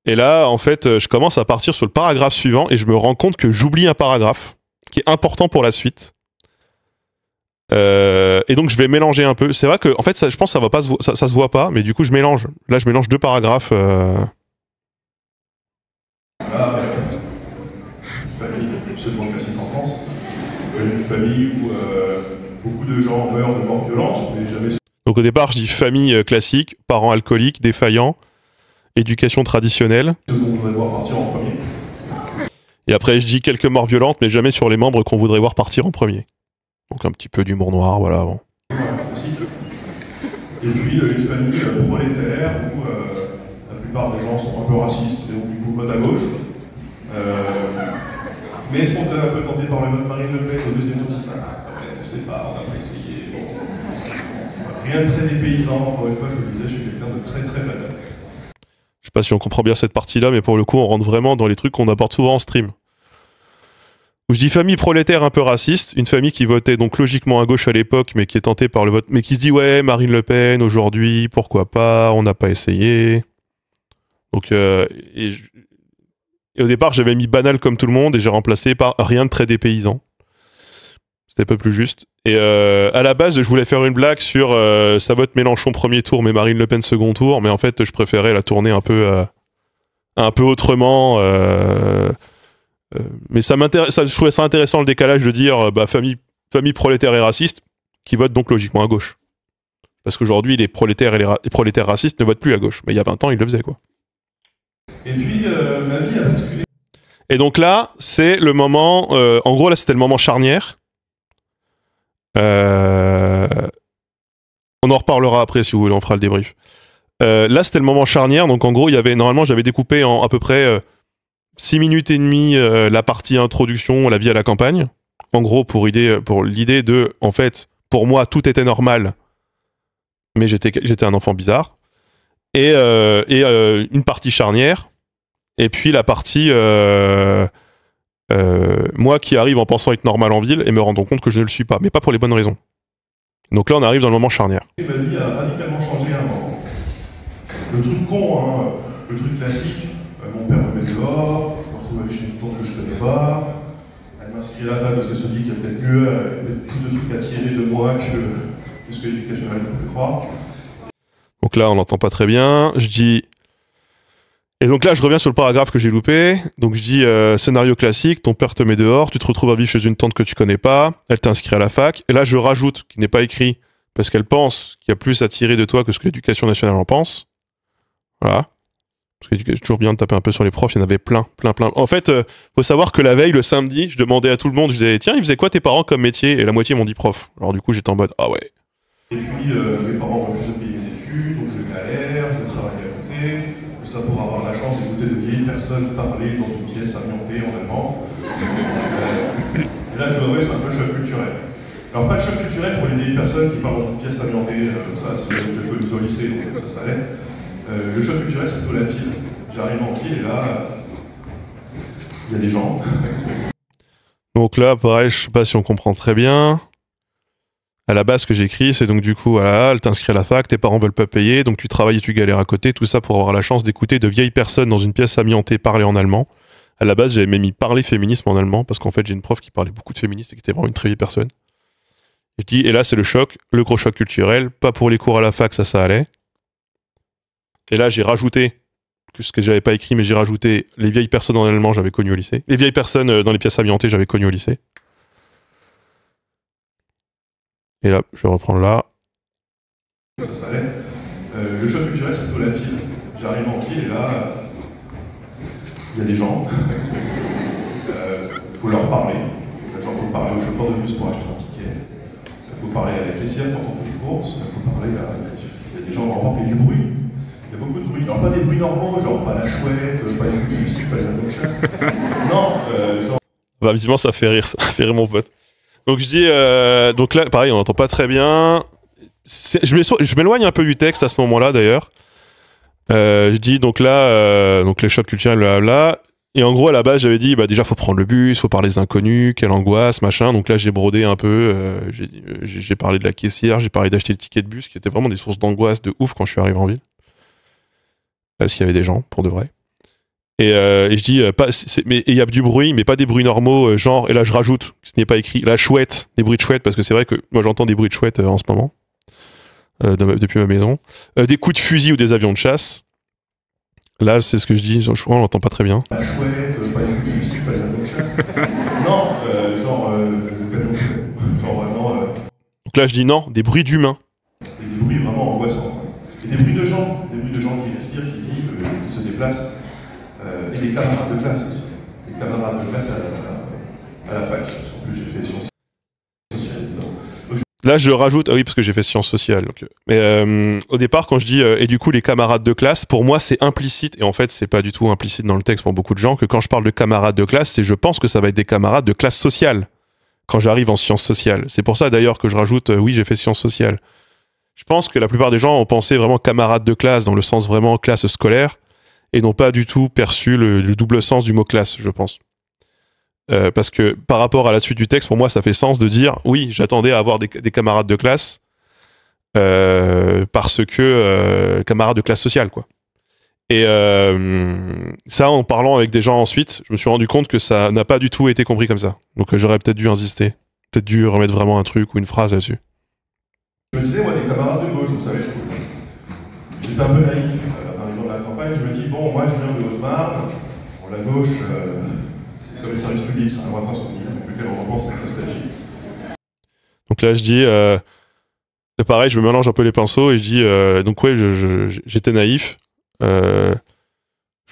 Et là, en fait, je commence à partir sur le paragraphe suivant et je me rends compte que j'oublie un paragraphe qui est important pour la suite. Et donc, je vais mélanger un peu. C'est vrai que, en fait, ça, je pense que ça va pas ça se voit pas, mais du coup, je mélange. Là, je mélange 2 paragraphes. Là, une famille absolument classique en France. Une famille où beaucoup de gens meurent de mort violente, mais jamais... Donc, au départ, je dis famille classique, parents alcooliques, défaillants, éducation traditionnelle. Ceux qu'on voudrait voir partir en premier. Et après, je dis quelques morts violentes, mais jamais sur les membres qu'on voudrait voir partir en premier. Donc un petit peu d'humour noir, voilà. Bon. Et puis une famille prolétaire où la plupart des gens sont un peu racistes et donc du coup votent à gauche. Mais sont un peu tentés par le vote Marine Le Pen au deuxième tour. C'est ça, quand même, on sait pas, on n'a pas essayé. Bon. Rien de très dépaysant, encore une fois, je vous le disais, je suis quelqu'un de très très banal. Je sais pas si on comprend bien cette partie-là, mais pour le coup, on rentre vraiment dans les trucs qu'on aborde souvent en stream. Où je dis famille prolétaire un peu raciste, une famille qui votait donc logiquement à gauche à l'époque, mais qui est tentée par le vote, mais qui se dit ouais, Marine Le Pen aujourd'hui, pourquoi pas, on n'a pas essayé. Donc, et au départ, j'avais mis banal comme tout le monde et j'ai remplacé par rien de très dépaysant. C'était un peu plus juste. Et à la base, je voulais faire une blague sur ça vote Mélenchon premier tour, mais Marine Le Pen second tour, mais en fait, je préférais la tourner un peu autrement. Mais je trouvais ça intéressant le décalage de dire famille prolétaire et raciste qui vote donc logiquement à gauche. Parce qu'aujourd'hui, les prolétaires et les prolétaires racistes ne votent plus à gauche. Mais il y a 20 ans, ils le faisaient, quoi. Et puis, ma vie a basculé. Et donc là, c'est le moment... en gros, là, c'était le moment charnière. On en reparlera après, si vous voulez, on fera le débrief. Là, c'était le moment charnière. Donc, en gros, normalement, j'avais découpé en à peu près 6 minutes et demie la partie introduction, la vie à la campagne. En gros, pour l'idée de... En fait, pour moi, tout était normal. Mais j'étais un enfant bizarre. Et une partie charnière, et puis la partie moi qui arrive en pensant être normal en ville et me rendant compte que je ne le suis pas, mais pas pour les bonnes raisons. Donc là, on arrive dans le moment charnière. Ma vie a radicalement changé à un moment. Le truc con, hein, le truc classique, mon père me met dehors, je me retrouve avec chez une tante que je connais pas, elle m'inscrit à la fac parce qu'elle se dit qu'il y a peut-être plus de trucs à tirer de moi que ce que l'éducation elle peut croire. Donc là, on n'entend pas très bien. Je dis... Et donc là, je reviens sur le paragraphe que j'ai loupé. Donc je dis scénario classique, ton père te met dehors, tu te retrouves à vivre chez une tante que tu connais pas, elle t'inscrit à la fac. Et là, je rajoute, qui n'est pas écrit, parce qu'elle pense qu'il y a plus à tirer de toi que ce que l'éducation nationale en pense. Voilà. Parce que c'est toujours bien de taper un peu sur les profs, il y en avait plein. En fait, faut savoir que la veille, le samedi, je demandais à tout le monde, je disais, tiens, ils faisaient quoi tes parents comme métier? Et la moitié m'ont dit prof. Alors du coup, j'étais en mode, ah ouais. Et puis, mes parents refusent de payer mes études, donc je galère, je travaille à côté. Tout ça pour avoir la chance d'écouter de vieilles personnes parler dans une pièce amiantée en allemand. Et là, je dois avouer, c'est un peu le choc culturel. Alors, pas le choc culturel pour les vieilles personnes qui parlent dans une pièce amiantée, comme ça, c'est j'ai connu au lycée, donc ça allait. Le choc culturel, c'est plutôt la ville. J'arrive en ville et là, il y a des gens. Donc là, pareil, je sais pas si on comprend très bien. À la base, ce que j'écris, c'est donc du coup, voilà, elle t'inscrit à la fac, tes parents veulent pas payer, donc tu travailles et tu galères à côté, tout ça pour avoir la chance d'écouter de vieilles personnes dans une pièce amiantée parler en allemand. À la base, j'avais même mis parler féminisme en allemand, parce qu'en fait, j'ai une prof qui parlait beaucoup de féministes et qui était vraiment une très vieille personne. Et je dis, et là, c'est le choc, le gros choc culturel, pas pour les cours à la fac, ça allait. Et là, j'ai rajouté, ce que j'avais pas écrit, mais j'ai rajouté les vieilles personnes en allemand, j'avais connu au lycée. Les vieilles personnes dans les pièces amiantées, j'avais connu au lycée. Et là, je vais reprendre là. Ça allait. Le choc culturel, c'est plutôt la ville. J'arrive en ville et là, il y a des gens. Il faut leur parler. Il faut parler au chauffeur de bus pour acheter un ticket. Il Il faut parler à la caissière quand on fait des courses, il faut parler à... Il y a des gens qui rencontrent du bruit. Il y a beaucoup de bruit. Alors pas des bruits normaux, genre pas la chouette, pas les coups de fusil, pas les avions de chasse. Non, genre... Bah, visiblement, ça fait rire mon pote. Donc je dis, donc là, pareil, on n'entend pas très bien. Je m'éloigne un peu du texte à ce moment-là, d'ailleurs. Je dis, donc là, donc les chocs culturels, blablabla. Et en gros, à la base, j'avais dit, bah déjà, faut prendre le bus, faut parler des inconnus, quelle angoisse, machin. Donc là, j'ai brodé un peu, j'ai parlé de la caissière, j'ai parlé d'acheter le ticket de bus, qui étaient vraiment des sources d'angoisse de ouf quand je suis arrivé en ville. Parce qu'il y avait des gens, pour de vrai. Et je dis, mais il y a du bruit, mais pas des bruits normaux, genre, et là je rajoute, ce n'est pas écrit, la chouette, des bruits de chouette, parce que c'est vrai que moi j'entends des bruits de chouette en ce moment, depuis ma maison. Des coups de fusil ou des avions de chasse. Là, c'est ce que je dis, je crois qu'on l'entend pas très bien. La chouette, pas les coups de fusil, pas les avions de chasse. Non, genre vraiment... Donc là, je dis non, des bruits d'humains. Et des bruits vraiment angoissants. Et des bruits de gens qui respirent, qui vivent, qui se déplacent. Et des camarades de classe aussi. Des camarades de classe à la fac, parce qu'en plus j'ai fait sciences sociales. Là, je rajoute, ah oui, parce que j'ai fait sciences sociales. Donc, mais au départ, quand je dis et du coup les camarades de classe, pour moi c'est implicite, et en fait c'est pas du tout implicite dans le texte pour beaucoup de gens, que quand je parle de camarades de classe, c'est je pense que ça va être des camarades de classe sociale quand j'arrive en sciences sociales. C'est pour ça d'ailleurs que je rajoute oui, j'ai fait sciences sociales. Je pense que la plupart des gens ont pensé vraiment camarades de classe dans le sens vraiment classe scolaire, et n'ont pas du tout perçu le double sens du mot classe, je pense. Parce que par rapport à la suite du texte, pour moi, ça fait sens de dire oui, j'attendais à avoir des camarades de classe parce que camarades de classe sociale, quoi. Et ça, en parlant avec des gens ensuite, je me suis rendu compte que ça n'a pas du tout été compris comme ça. Donc j'aurais peut-être dû insister, peut-être dû remettre vraiment un truc ou une phrase là-dessus. Je me disais, moi, des camarades de gauche, vous savez. J'étais un peu naïf dans les jours de la campagne. Je me dis, bon, moi, je viens de Haute-Marne. Bon, la gauche, c'est comme les services publics, c'est un lointain souvenir, vu qu'elle en repense avec nostalgie. Donc là, je dis, pareil, je me mélange un peu les pinceaux et je dis, donc ouais, j'étais naïf. Je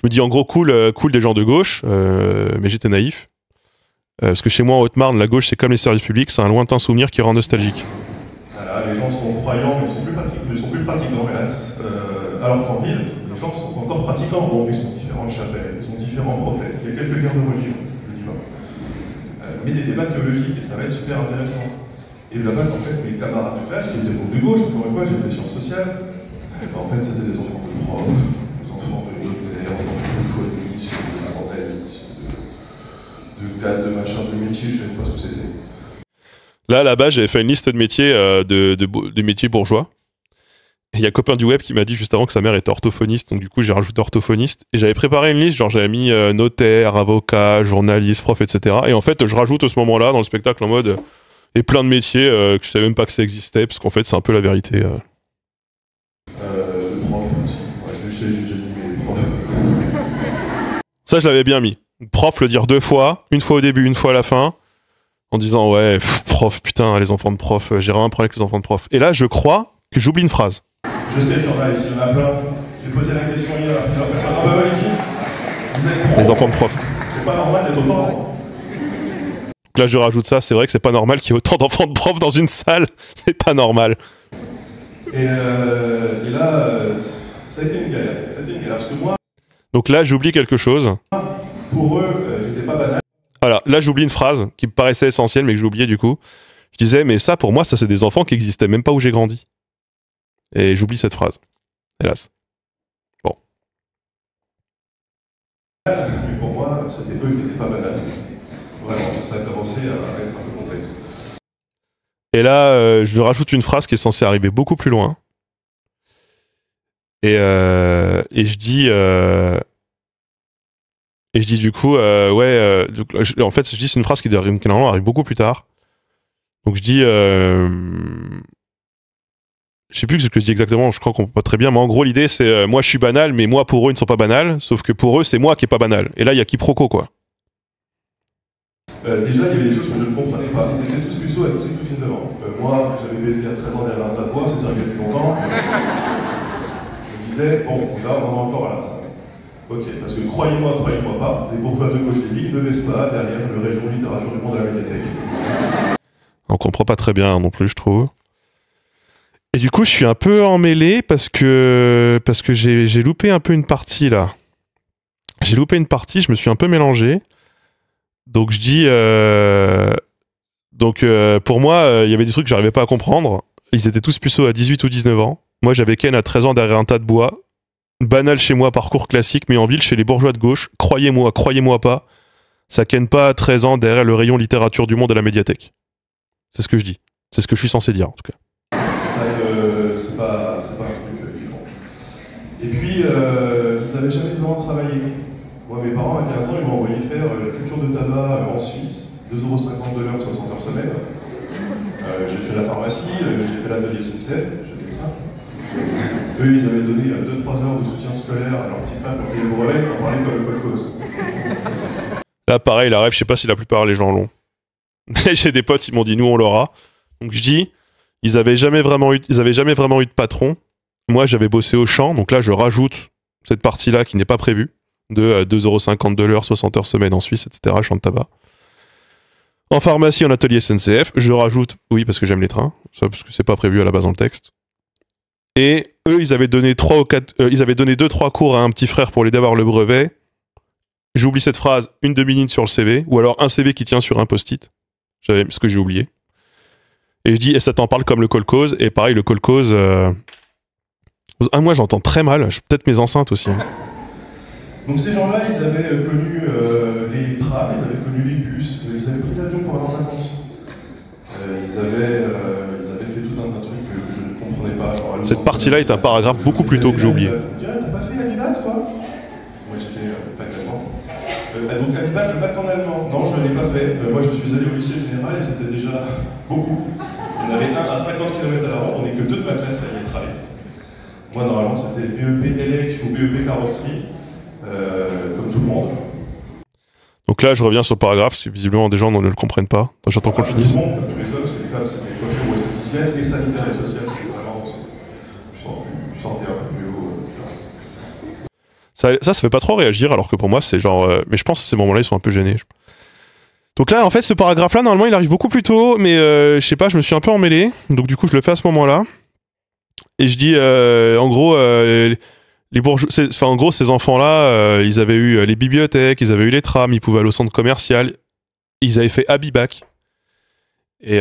me dis en gros cool des gens de gauche, mais j'étais naïf. Parce que chez moi en Haute-Marne, la gauche, c'est comme les services publics, c'est un lointain souvenir qui rend nostalgique. Voilà, les gens sont croyants, mais ils sont plus pratiquants, hélas. Alors qu'en ville, les gens sont encore pratiquants. Bon, ils ont différentes chapelles, ils ont différents prophètes. Il y a quelques guerres de religion, je dis pas. Mais des débats théologiques, et ça va être super intéressant. Et là-bas, en fait, mes camarades de classe, qui étaient de gauche, encore une fois, j'ai fait sciences sociales, en fait, c'était des enfants de profs, des enfants de notaires, d'orthophonistes, de vandalistes, de cadres, de machin, de métiers, je ne savais pas ce que c'était. Là, là-bas, j'avais fait une liste de métiers, de métiers bourgeois. Et il y a un copain du web qui m'a dit juste avant que sa mère était orthophoniste, donc du coup, j'ai rajouté orthophoniste. Et j'avais préparé une liste, genre j'avais mis notaire, avocat, journaliste, prof, etc. Et en fait, je rajoute à ce moment-là, dans le spectacle, en mode... et plein de métiers que je savais même pas que ça existait, parce qu'en fait, c'est un peu la vérité. Le prof aussi. Moi, j'ai déjà dit, mais prof... Ça, je l'avais bien mis. Prof, le dire 2 fois, une fois au début, une fois à la fin, en disant ouais, prof, putain, les enfants de prof, j'ai vraiment un problème avec les enfants de prof. Et là, je crois que j'oublie une phrase. Je sais qu'il y en a ici, il y en a plein. J'ai posé la question hier à plusieurs personnes. Ah bah allez-y, vous êtes prof. Les enfants de prof. C'est pas normal d'être autant. Donc là, je rajoute ça, c'est vrai que c'est pas normal qu'il y ait autant d'enfants de prof dans une salle, c'est pas normal. Et là, ça a été une galère. Ça a été une galère, parce que moi... Donc là, j'oublie quelque chose. Pour eux, j'étais pas banal. Voilà, là, j'oublie une phrase qui me paraissait essentielle, mais que j'ai oubliée du coup. Je disais, mais ça, pour moi, ça, c'est des enfants qui existaient même pas où j'ai grandi. Et j'oublie cette phrase. Hélas. Bon. Mais pour moi, c'était eux qui n'étaient pas banal. Vraiment, ça a commencé à être un peu complexe. Et là, je rajoute une phrase qui est censée arriver beaucoup plus loin. Et je dis... Et je dis du coup, ouais... en fait, je dis c'est une phrase qui normalement arrive beaucoup plus tard. Donc je dis... je sais plus ce que je dis exactement, je crois qu'on peut pas très bien, mais en gros l'idée c'est moi je suis banal, mais moi pour eux ils ne sont pas banals, sauf que pour eux c'est moi qui est pas banal. Et là il y a quiproquo quoi. Déjà il y avait des choses que je ne comprenais pas, ils étaient tous puceaux et tous 19 ans. Moi j'avais baisé à 13 ans derrière un tas de bois, c'est-à-dire qu'il y a plus longtemps. Je me disais, bon là on en est encore là. Ça. Ok, parce que croyez-moi pas, les bourgeois de gauche des villes ne baissent pas derrière le rayon littérature du monde à la médiathèque. Donc comprend pas très bien non plus, je trouve. Et du coup, je suis un peu emmêlé parce que j'ai loupé un peu une partie là. J'ai loupé une partie, je me suis un peu mélangé. Donc je dis... pour moi, il y avait des trucs que j'arrivais pas à comprendre. Ils étaient tous puceaux à 18 ou 19 ans. Moi, j'avais Ken à 13 ans derrière un tas de bois. Banal chez moi, parcours classique, mais en ville, chez les bourgeois de gauche. Croyez-moi pas, ça Ken pas à 13 ans derrière le rayon littérature du monde à la médiathèque. C'est ce que je dis. C'est ce que je suis censé dire, en tout cas. Ça, c'est pas un truc vivant. Et puis, ils avaient jamais vraiment travaillé. Moi, mes parents, à 15 ans, ils m'ont envoyé faire la culture de tabac en Suisse, 2,50 € de l'heure, 60 heures semaine. J'ai fait la pharmacie, j'ai fait l'atelier SNCF, j'ai des trains. Eux, ils avaient donné 2-3 heures de soutien scolaire à leur petit frère pour qu'il le brevet, t'en parlais comme le cause. Là, pareil, la rêve, je sais pas si la plupart des gens l'ont. Mais j'ai des potes, ils m'ont dit, nous, on l'aura. Donc je dis, ils avaient jamais vraiment eu de patron. Moi, j'avais bossé au champ, donc là, je rajoute cette partie-là qui n'est pas prévue, de 2,50 € de l'heure, 60 heures semaine en Suisse, etc., champ de tabac. En pharmacie, en atelier SNCF, je rajoute, oui, parce que j'aime les trains, ça, parce que c'est pas prévu à la base dans le texte. Et eux, ils avaient donné 2-3 cours à un petit frère pour l'aider à avoir le brevet. J'oublie cette phrase, une demi-ligne sur le CV, ou alors un CV qui tient sur un post-it. J'avais ce que j'ai oublié. Et je dis, et ça t'en parle comme le kolkhoz, et pareil, le kolkhoz... moi, j'entends très mal, peut-être mes enceintes aussi. Hein. Donc ces gens-là, ils avaient connu les trams, ils avaient connu les bus, ils avaient pris l'avion pour aller en vacances. Ils avaient fait tout un truc que je ne comprenais pas. Genre, cette partie-là est un paragraphe beaucoup plus tôt que j'ai oublié. T'as pas fait la BIBAC, toi? Moi, j'ai fait fac allemand. Donc la BIBAC, le bac en allemand. Non, je ne l'ai pas fait. Moi, je suis allé au lycée général et c'était déjà beaucoup. Il y en avait un à 50 km à la ronde, on n'est que 2 de ma classe à y être allé. Moi, normalement, c'était BEP ELEC ou BEP carrosserie. Comme tout le monde. Donc là, je reviens sur le paragraphe, parce que visiblement des gens ne le comprennent pas. J'attends qu'on le finisse. Tout le monde, comme tous les hommes, parce que les femmes, c'était coiffure ou esthéticienne, et sanitaire et sociale, c'était vraiment... Tu sortais un peu plus haut, etc. Ça fait pas trop réagir, alors que pour moi, c'est genre... mais je pense que ces moments-là, ils sont un peu gênés. Donc là, en fait, ce paragraphe-là, normalement, il arrive beaucoup plus tôt, mais je sais pas, je me suis un peu emmêlé. Donc du coup, je le fais à ce moment-là. Et je dis, en gros... en gros, ces enfants-là, ils avaient eu les bibliothèques, ils avaient eu les trams, ils pouvaient aller au centre commercial, ils avaient fait Abibac. Et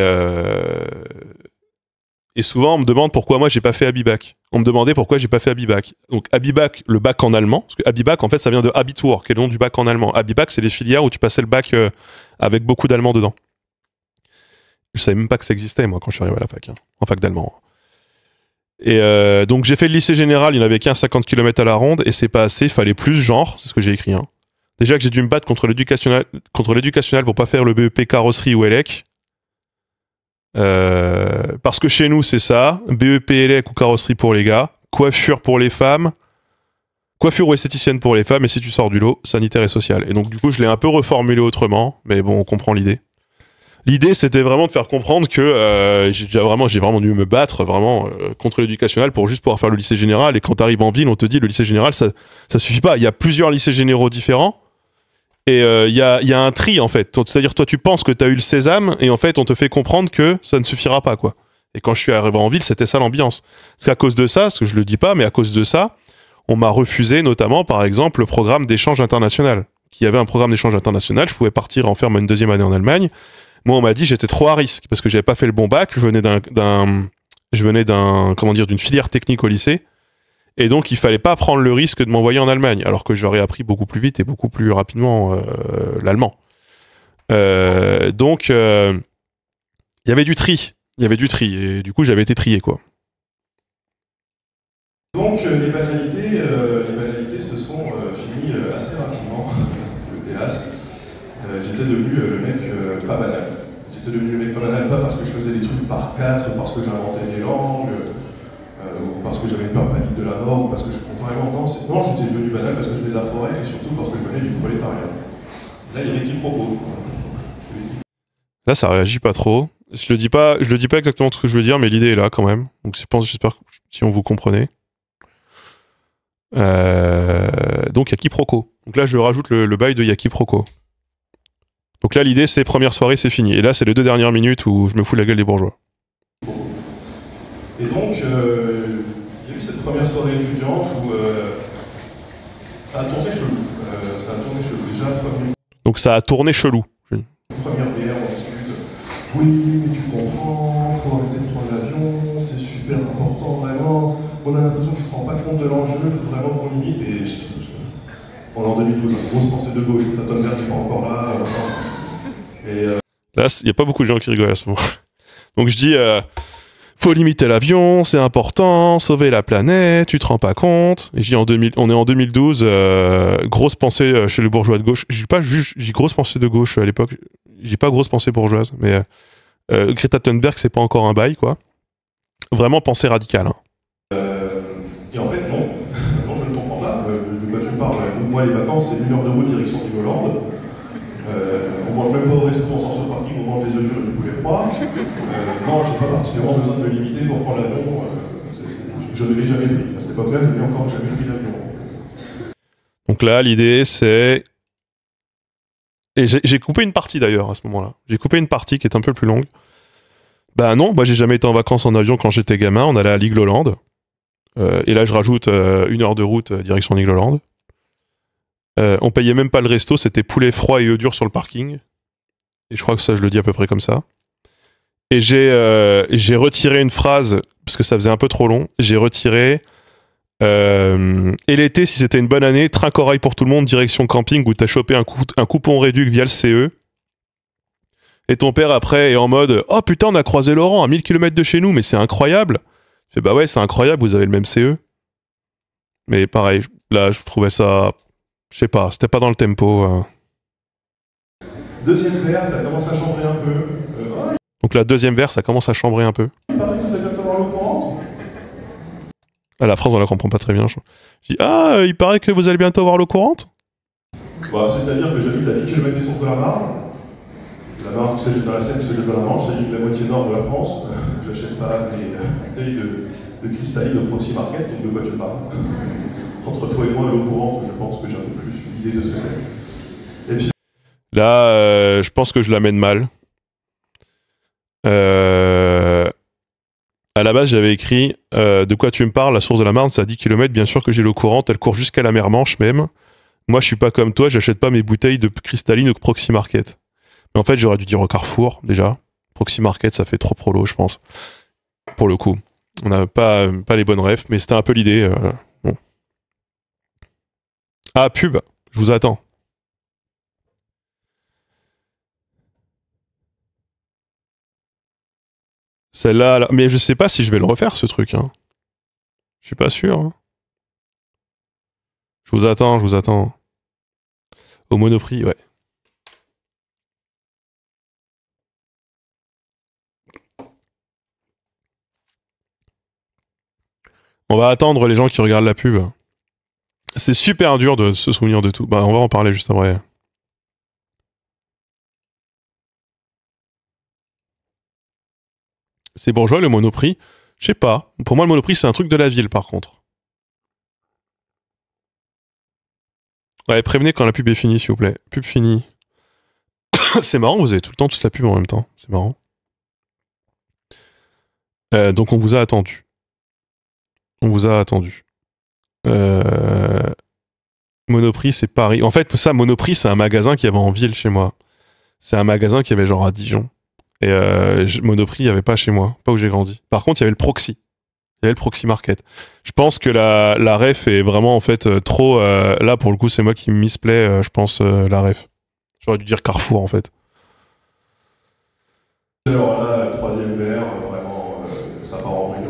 souvent, on me demande pourquoi moi j'ai pas fait Abibac. On me demandait pourquoi j'ai pas fait Abibac. Donc Abibac, le bac en allemand, parce que Abibac, en fait, ça vient de Abitur, qui est le nom du bac en allemand. Abibac, c'est les filières où tu passais le bac avec beaucoup d'allemand dedans. Je savais même pas que ça existait, moi, quand je suis arrivé à la fac, en fac d'allemand. Et donc j'ai fait le lycée général, il n'y en avait qu'un 50 km à la ronde, et c'est pas assez, il fallait plus, genre, c'est ce que j'ai écrit. Hein. Déjà que j'ai dû me battre contre l'éducationnel pour pas faire le BEP carrosserie ou ELEC. Parce que chez nous, c'est ça, BEP, ELEC ou carrosserie pour les gars, coiffure pour les femmes, coiffure ou esthéticienne pour les femmes, et si tu sors du lot, sanitaire et social. Et donc du coup, je l'ai un peu reformulé autrement, mais bon, on comprend l'idée. L'idée, c'était vraiment de faire comprendre que j'ai vraiment dû me battre vraiment contre l'éducationnel pour juste pouvoir faire le lycée général. Et quand tu arrives en ville, on te dit le lycée général, ça suffit pas. Il y a plusieurs lycées généraux différents et il y a un tri en fait. C'est-à-dire toi, tu penses que tu as eu le sésame et en fait, on te fait comprendre que ça ne suffira pas quoi. Et quand je suis arrivé en ville, c'était ça l'ambiance. C'est qu'à cause de ça, parce que je le dis pas, mais à cause de ça, on m'a refusé notamment, par exemple, le programme d'échange international. Qui avait un programme d'échange international, je pouvais partir en faire une deuxième année en Allemagne. Moi, on m'a dit que j'étais trop à risque parce que j'avais pas fait le bon bac. Je venais d'une filière technique au lycée, et donc il fallait pas prendre le risque de m'envoyer en Allemagne, alors que j'aurais appris beaucoup plus vite et beaucoup plus rapidement l'allemand. Donc, il y avait du tri, et du coup, j'avais été trié quoi. Donc, les banalités se sont finies assez rapidement, hélas. J'étais devenu le mec pas banal. J'étais devenu le mec pas banal, pas parce que je faisais des trucs par 4, parce que j'inventais des langues, ou parce que j'avais une peur panique de la mort, ou parce que je vraiment. Non, j'étais devenu banal parce que je venais de la forêt et surtout parce que je venais du prolétariat. Là, il y a des quiproquos. Là, ça réagit pas trop. Je le dis pas exactement ce que je veux dire, mais l'idée est là quand même. Donc, j'espère que si on vous comprenez. Donc, il y a quiproquo. Donc là, je rajoute le bail de il y a quiproquo. Donc là, l'idée, c'est première soirée, c'est fini. Et là, c'est les 2 dernières minutes où je me fous la gueule des bourgeois. Et donc, il y a eu cette première soirée étudiante où ça a tourné chelou. Déjà, donc ça a tourné chelou. Première bière, on discute. Oui, mais tu comprends, faut arrêter de prendre l'avion, c'est super important, vraiment. On a l'impression que tu ne te rends pas compte de l'enjeu, il faut vraiment qu'on limite. Et on est en 2012, grosse pensée de gauche, Greta Thunberg n'est pas encore là. Là, il n'y a pas beaucoup de gens qui rigolent à ce moment. Donc je dis, faut limiter l'avion, c'est important, sauver la planète, tu te rends pas compte. Et je dis, on est en 2012, grosse pensée chez les bourgeois de gauche. Je dis grosse pensée de gauche à l'époque. Je dis pas grosse pensée bourgeoise, mais Greta Thunberg, c'est pas encore un bail, quoi. Vraiment pensée radicale. Hein. Et en fait, non. Non, je ne comprends pas. De quoi tu me parles? Moi, les vacances, c'est 1 heure de route direction du Hollande. On mange même pas au resto, on sort sur le parking, on mange des œufs durs et du poulet froid. Non, j'ai pas particulièrement besoin de me limiter pour prendre l'avion. Je ne l'ai jamais pris. À cette époque-là, je n'ai encore jamais pris l'avion. Donc là, l'idée, c'est... Et j'ai coupé une partie d'ailleurs à ce moment-là. J'ai coupé une partie qui est un peu plus longue. Bah non, moi j'ai jamais été en vacances en avion quand j'étais gamin, on allait à Ligloland. Et là je rajoute 1 heure de route direction Ligloland. On payait même pas le resto, c'était poulet froid et œufs durs sur le parking. Et je crois que ça je le dis à peu près comme ça. Et j'ai retiré une phrase, parce que ça faisait un peu trop long, j'ai retiré... et l'été, si c'était une bonne année, train corail pour tout le monde, direction camping où t'as chopé un coupon réduit via le CE. Et ton père après est en mode oh putain, on a croisé Laurent à 1000 km de chez nous, mais c'est incroyable. Je fais bah ouais, c'est incroyable, vous avez le même CE. Mais pareil, là je trouvais ça, je sais pas, c'était pas dans le tempo. Deuxième verre, ça commence à chambrer un peu. Donc la deuxième verre, ça commence à chambrer un peu. Il paraît que vous allez bientôt voir l'eau courante. Ah, la phrase, on la comprend pas très bien. Je dis ah, il paraît que vous allez bientôt voir l'eau courante. Bah, c'est-à-dire que j'habite à 10 km des centres de la Marne. La Marne se jette dans la Seine, se jette dans la Manche, c'est la moitié nord de la France. J'achète pas des bouteilles de cristalline de Proxy Market, donc de quoi tu parles. Entre toi et moi, l'eau courante, je pense que j'ai un peu plus une idée de ce que c'est. Et puis... Là, je pense que je l'amène mal. À la base, j'avais écrit de quoi tu me parles, la source de la Marne, c'est à 10 km, bien sûr que j'ai l'eau courante, elle court jusqu'à la mer Manche même. Moi, je suis pas comme toi, j'achète pas mes bouteilles de cristalline au Proxy Market. Mais en fait, j'aurais dû dire au Carrefour, déjà. Proxy Market, ça fait trop prolo, je pense. Pour le coup. On n'a pas les bonnes refs, mais c'était un peu l'idée. Bon. Ah, pub, je vous attends. Celle-là, mais je sais pas si je vais le refaire, ce truc. Hein. Je suis pas sûr. Hein. Je vous attends, je vous attends. Au Monoprix, ouais. On va attendre les gens qui regardent la pub. C'est super dur de se souvenir de tout. Bah, on va en parler juste après. C'est bourgeois le Monoprix? Je sais pas. Pour moi, le Monoprix, c'est un truc de la ville, par contre. Ouais, prévenez quand la pub est finie, s'il vous plaît. Pub finie. C'est marrant, vous avez tout le temps tous la pub en même temps. C'est marrant. Donc, on vous a attendu. On vous a attendu. Monoprix, c'est Paris. En fait, ça, Monoprix, c'est un magasin qui avait en ville chez moi. C'est un magasin qui avait genre à Dijon. Et Monoprix, il n'y avait pas chez moi, pas où j'ai grandi. Par contre, il y avait le Proxy. Il y avait le Proxy Market. Je pense que la ref est vraiment en fait trop... là, pour le coup, c'est moi qui misplay, je pense, la ref. J'aurais dû dire Carrefour, en fait. Alors là, troisième verre, vraiment, ça part en vrille.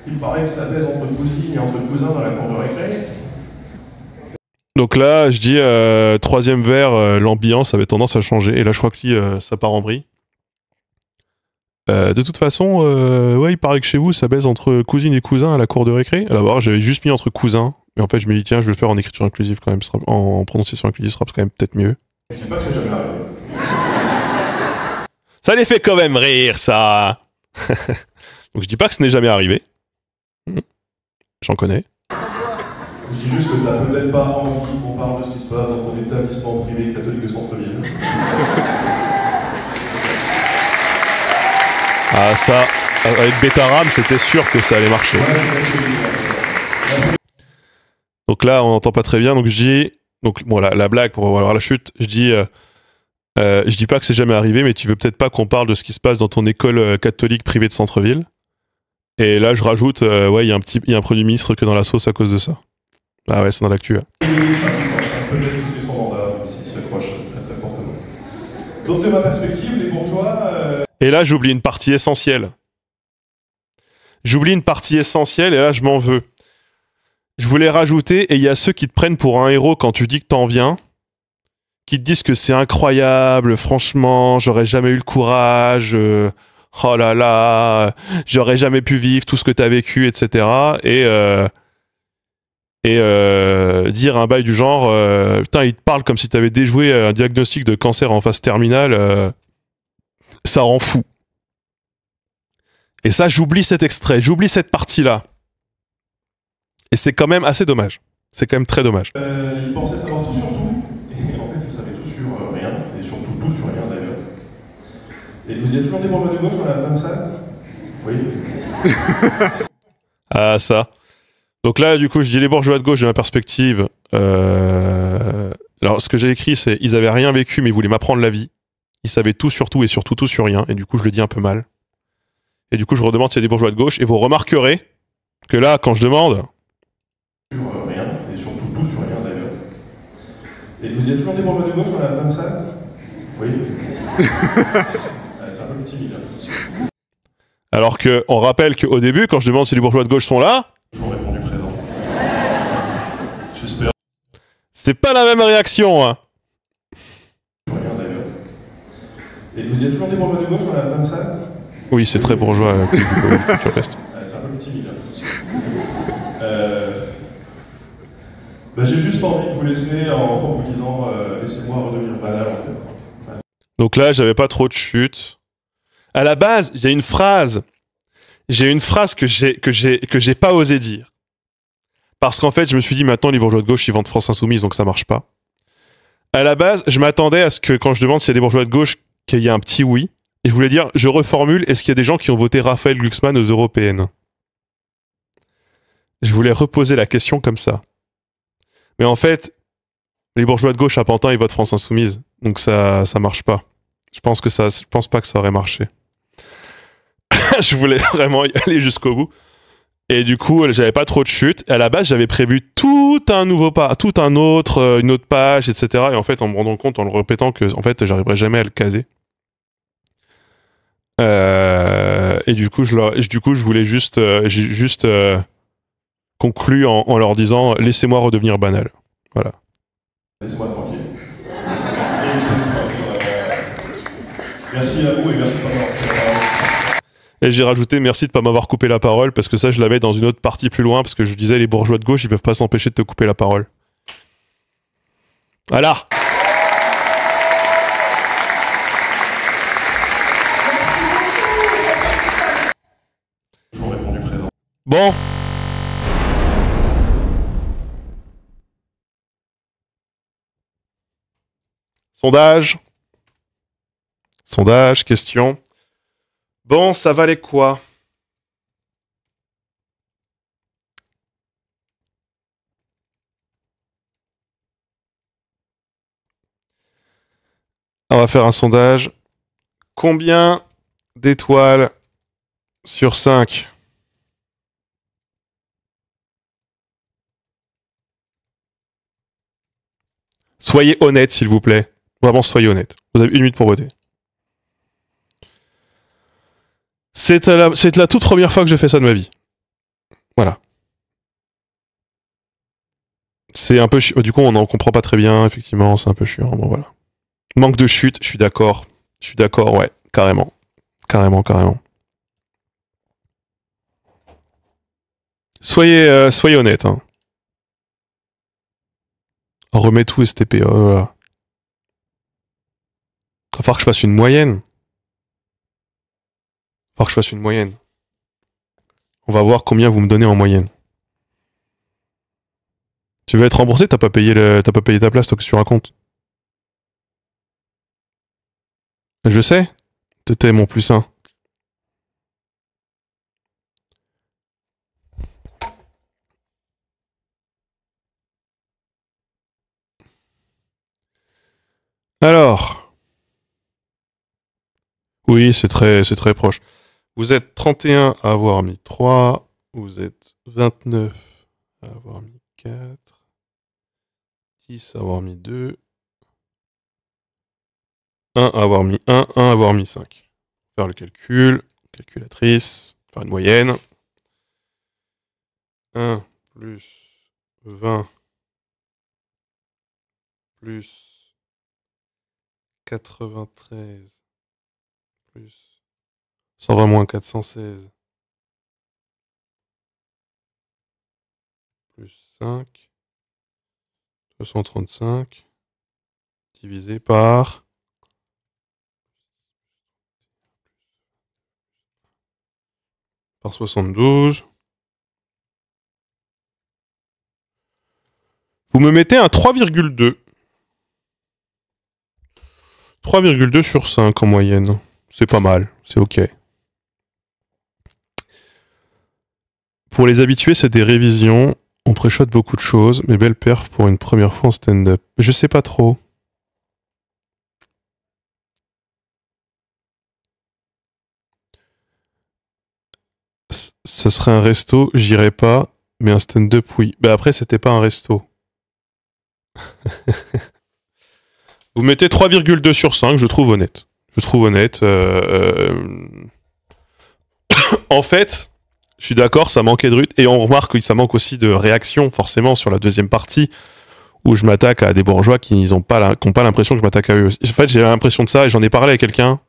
Il paraît que ça baise entre cousines et entre cousins dans la cour de récré. Donc là, je dis troisième verre, l'ambiance avait tendance à changer. Et là, je crois que ça part en vrille. De toute façon, ouais, il paraît que chez vous, ça baise entre cousines et cousins à la cour de récré. Alors, j'avais juste mis entre cousins. Mais en fait, je me dis, tiens, je vais le faire en écriture inclusive quand même. En prononciation inclusive, ce sera quand même peut-être mieux. Je dis pas que c'est jamais arrivé. Ça les fait quand même rire, ça. Donc, je dis pas que ce n'est jamais arrivé. J'en connais. Je dis juste que t'as peut-être pas envie qu'on parle de ce qui se passe dans ton établissement privé catholique de centre-ville. Ah ça, avec Betaram, c'était sûr que ça allait marcher. Donc là, on n'entend pas très bien, donc je dis... Donc bon, la blague, pour avoir la chute, je dis pas que c'est jamais arrivé, mais tu veux peut-être pas qu'on parle de ce qui se passe dans ton école catholique privée de centre-ville. Et là, je rajoute, ouais, il y a un Premier ministre qui est dans la sauce à cause de ça. Ah ouais, c'est dans l'actu. Là. Peut-être écouter son mandat, même s'il se accroche très très fortement. Donc de ma perspective, les bourgeois... Et là, j'oublie une partie essentielle. Et là, je m'en veux. Je voulais rajouter, et il y a ceux qui te prennent pour un héros quand tu dis que t'en viens, qui te disent que c'est incroyable, franchement, j'aurais jamais eu le courage, oh là là, j'aurais jamais pu vivre tout ce que t'as vécu, etc. Et dire un bail du genre, putain, il te parle comme si t'avais déjoué un diagnostic de cancer en phase terminale, ça rend fou. Et ça, j'oublie cet extrait, j'oublie cette partie-là. Et c'est quand même assez dommage. C'est quand même très dommage. Ils pensaient savoir tout sur tout, et en fait ils savaient tout sur rien, et surtout tout sur rien d'ailleurs. Et il y a toujours des bourgeois de gauche dans la même salle. Oui. Ah ça. Donc là, du coup, je dis les bourgeois de gauche de ma perspective. Alors, ce que j'ai écrit, c'est ils avaient rien vécu, mais ils voulaient m'apprendre la vie. Ils savaient tout sur tout et surtout tout sur rien. Et du coup, je le dis un peu mal. Et du coup, je redemande s'il y a des bourgeois de gauche. Et vous remarquerez que là, quand je demande... Sur rien, et surtout tout sur rien d'ailleurs. Et il y a toujours des bourgeois de gauche dans la même salle. Oui. C'est un peu timide. Alors que, on rappelle qu'au début, quand je demande si les bourgeois de gauche sont là... Toujours répondu présent. J'espère. C'est pas la même réaction, hein. Sur rien d'ailleurs. Et il y a toujours des bourgeois de gauche dans la même salle. Oui, c'est très bourgeois, du Fest. C'est un peu timide. J'ai juste envie de vous laisser en vous disant laissez-moi redevenir banal en fait. Donc là, j'avais pas trop de chute. À la base, j'ai une phrase que j'ai pas osé dire. Parce qu'en fait, je me suis dit maintenant les bourgeois de gauche ils vendent France Insoumise, donc ça marche pas. À la base, je m'attendais à ce que quand je demande s'il y a des bourgeois de gauche, qu'il y ait un petit oui. Et je voulais dire, je reformule, est-ce qu'il y a des gens qui ont voté Raphaël Glucksmann aux européennes? Je voulais reposer la question comme ça. Mais en fait, les bourgeois de gauche à Pantin, ils votent France Insoumise. Donc ça marche pas. Je pense pas que ça aurait marché. Je voulais vraiment y aller jusqu'au bout. Et du coup, j'avais pas trop de chute. À la base, j'avais prévu une autre page, etc. Et en fait, en me rendant compte, en le répétant que, en fait, j'arriverais jamais à le caser. Et du coup, je voulais juste conclure en leur disant laissez-moi redevenir banal. Voilà. Laissez-moi tranquille. Merci à vous et merci de m'avoir coupé la parole. Et j'ai rajouté merci de pas m'avoir coupé la parole parce que ça, je l'avais dans une autre partie plus loin parce que je disais les bourgeois de gauche, ils peuvent pas s'empêcher de te couper la parole. Voilà. Toujours répondu présent. Bon. Sondage, question. Bon, ça valait quoi? On va faire un sondage. Combien d'étoiles sur 5? Soyez honnête, s'il vous plaît. Vraiment, soyez honnête. Vous avez 1 minute pour voter. C'est la toute première fois que je fais ça de ma vie. Voilà. C'est un peu chiant. Du coup, on n'en comprend pas très bien, effectivement, c'est un peu chiant. Bon, voilà. Manque de chute, je suis d'accord. Ouais, carrément. Carrément. Soyez honnête, hein. Remets tout STP, oh là là. Il va falloir que je fasse une moyenne. On va voir combien vous me donnez en moyenne. Tu veux être remboursé, t'as pas payé ta place, toi, que tu racontes. Je sais, t'étais mon plus un. Alors, oui, c'est très proche. Vous êtes 31 à avoir mis 3, vous êtes 29 à avoir mis 4, 10 à avoir mis 2, 1 à avoir mis 1, 1 à avoir mis 5. Faire le calcul, calculatrice, faire une moyenne. 1 plus 20 plus 93 plus 120 moins 416 plus 5 235 divisé par 72. Vous me mettez un 3,2. 3,2 sur 5 en moyenne. C'est pas mal, c'est ok. Pour les habitués, c'est des révisions. On préchote beaucoup de choses, mais belle perf pour une première fois en stand-up. Je sais pas trop. Ça serait un resto, j'irais pas, mais un stand-up, oui. Bah après, c'était pas un resto. Vous mettez 3,2 sur 5, je trouve honnête. Je trouve honnête. En fait, je suis d'accord, ça manquait de rut. Et on remarque que ça manque aussi de réaction, forcément, sur la deuxième partie, où je m'attaque à des bourgeois qui n'ont pas l'impression que je m'attaque à eux. En fait, j'ai l'impression de ça, et j'en ai parlé à quelqu'un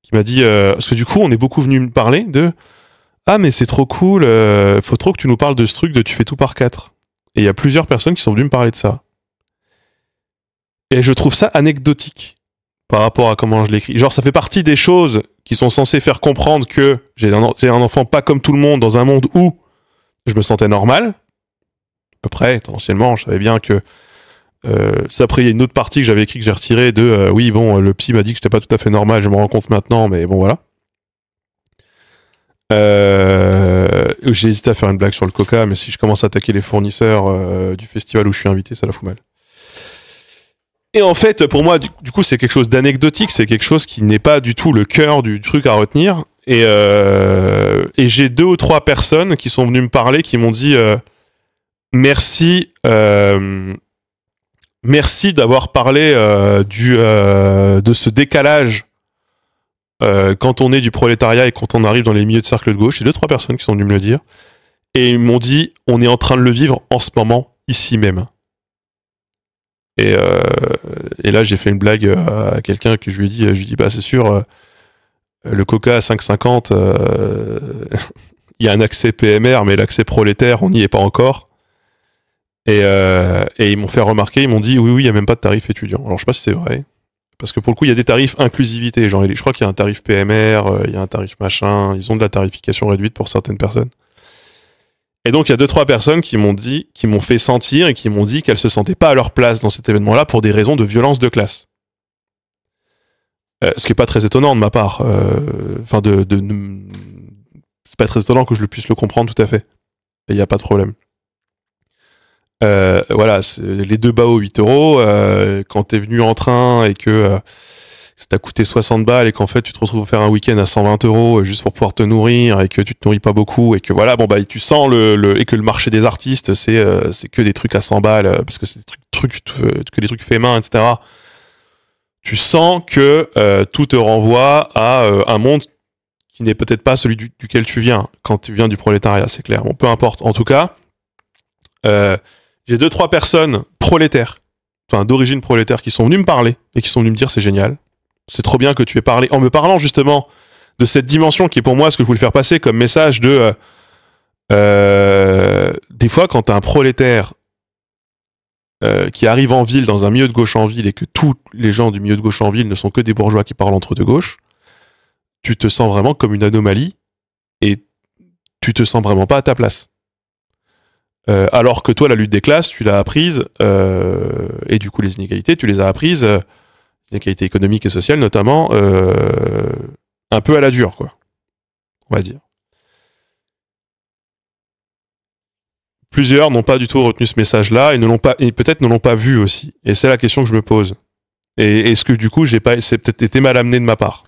qui m'a dit... parce que du coup, on est beaucoup venu me parler de... Ah, mais c'est trop cool, faut trop que tu nous parles de ce truc de tu fais tout par 4. Et il y a plusieurs personnes qui sont venues me parler de ça. Et je trouve ça anecdotique par rapport à comment je l'écris. Genre, ça fait partie des choses qui sont censées faire comprendre que j'ai un enfant pas comme tout le monde dans un monde où je me sentais normal. À peu près, potentiellement, je savais bien que... après, il y a une autre partie que j'avais écrit que j'ai retirée de oui, bon, le psy m'a dit que j'étais pas tout à fait normal, je me rends compte maintenant, mais bon, voilà. J'ai hésité à faire une blague sur le coca, mais si je commence à attaquer les fournisseurs du festival où je suis invité, ça la fout mal. Et en fait, pour moi, du coup, c'est quelque chose d'anecdotique, c'est quelque chose qui n'est pas du tout le cœur du truc à retenir. Et j'ai 2 ou 3 personnes qui sont venues me parler, qui m'ont dit merci, merci d'avoir parlé de ce décalage quand on est du prolétariat et quand on arrive dans les milieux de cercle de gauche. Il y a 2-3 personnes qui sont venues me le dire. Et ils m'ont dit, on est en train de le vivre en ce moment, ici même. Et là, j'ai fait une blague à quelqu'un que je lui ai dit, bah c'est sûr, le coca à 5,50, il y a un accès PMR, mais l'accès prolétaire, on n'y est pas encore. Et ils m'ont fait remarquer, ils m'ont dit, oui, il n'y a même pas de tarif étudiant. Alors, je sais pas si c'est vrai. Parce que pour le coup, il y a des tarifs inclusivité. Genre, je crois qu'il y a un tarif PMR, il y a un tarif machin. Ils ont de la tarification réduite pour certaines personnes. Et donc, il y a 2-3 personnes qui m'ont dit, qui m'ont fait sentir et qui m'ont dit qu'elles se sentaient pas à leur place dans cet événement-là pour des raisons de violence de classe. Ce qui est pas très étonnant de ma part. Enfin, c'est pas très étonnant que je puisse le comprendre tout à fait. Il n'y a pas de problème. Voilà, les 2 bao 8 €. Quand t'es venu en train et que ça t'a coûté 60 balles et qu'en fait tu te retrouves à faire un week-end à 120 € juste pour pouvoir te nourrir et que tu te nourris pas beaucoup et que voilà, bon bah tu sens et que le marché des artistes c'est que des trucs à 100 balles parce que c'est des que des trucs faits main, etc. Tu sens que tout te renvoie à un monde qui n'est peut-être pas celui duquel tu viens quand tu viens du prolétariat, c'est clair. Bon, peu importe. En tout cas, j'ai 2-3 personnes prolétaires, enfin d'origine prolétaire, qui sont venues me parler et qui sont venues me dire c'est génial. C'est trop bien que tu aies parlé, en me parlant justement de cette dimension qui est pour moi ce que je voulais faire passer comme message de... des fois, quand t'as un prolétaire qui arrive en ville, dans un milieu de gauche en ville, et que tous les gens du milieu de gauche en ville ne sont que des bourgeois qui parlent entre de gauche, tu te sens vraiment comme une anomalie et tu te sens vraiment pas à ta place. Alors que toi, la lutte des classes, tu l'as apprise, et du coup les inégalités, tu les as apprises, inégalités économiques et sociales notamment, un peu à la dure, quoi, on va dire. Plusieurs n'ont pas du tout retenu ce message-là et peut-être ne l'ont pas vu aussi. Et c'est la question que je me pose. Et est-ce que du coup, c'est peut-être été mal amené de ma part.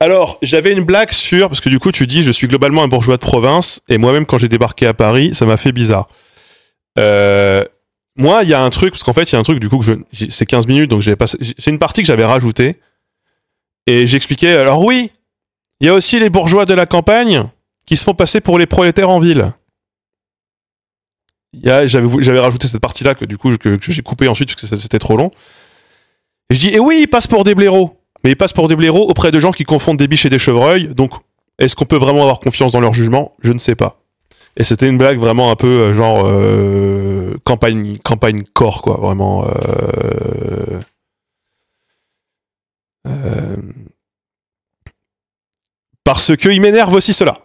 Alors, j'avais une blague parce que du coup, tu dis, je suis globalement un bourgeois de province, et moi-même, quand j'ai débarqué à Paris, ça m'a fait bizarre. Moi, il y a un truc, parce qu'en fait, il y a un truc, du coup, c'est 15 minutes, donc c'est une partie que j'avais rajoutée, et j'expliquais, alors oui, il y a aussi les bourgeois de la campagne qui se font passer pour les prolétaires en ville. J'avais rajouté cette partie-là que du coup que j'ai coupé ensuite parce que c'était trop long. Et je dis, et oui, ils passent pour des blaireaux. Mais ils passent pour des blaireaux auprès de gens qui confondent des biches et des chevreuils. Donc, est-ce qu'on peut vraiment avoir confiance dans leur jugement? Je ne sais pas. Et c'était une blague vraiment un peu genre campagne corps, quoi. Vraiment. Parce que il m'énerve aussi cela.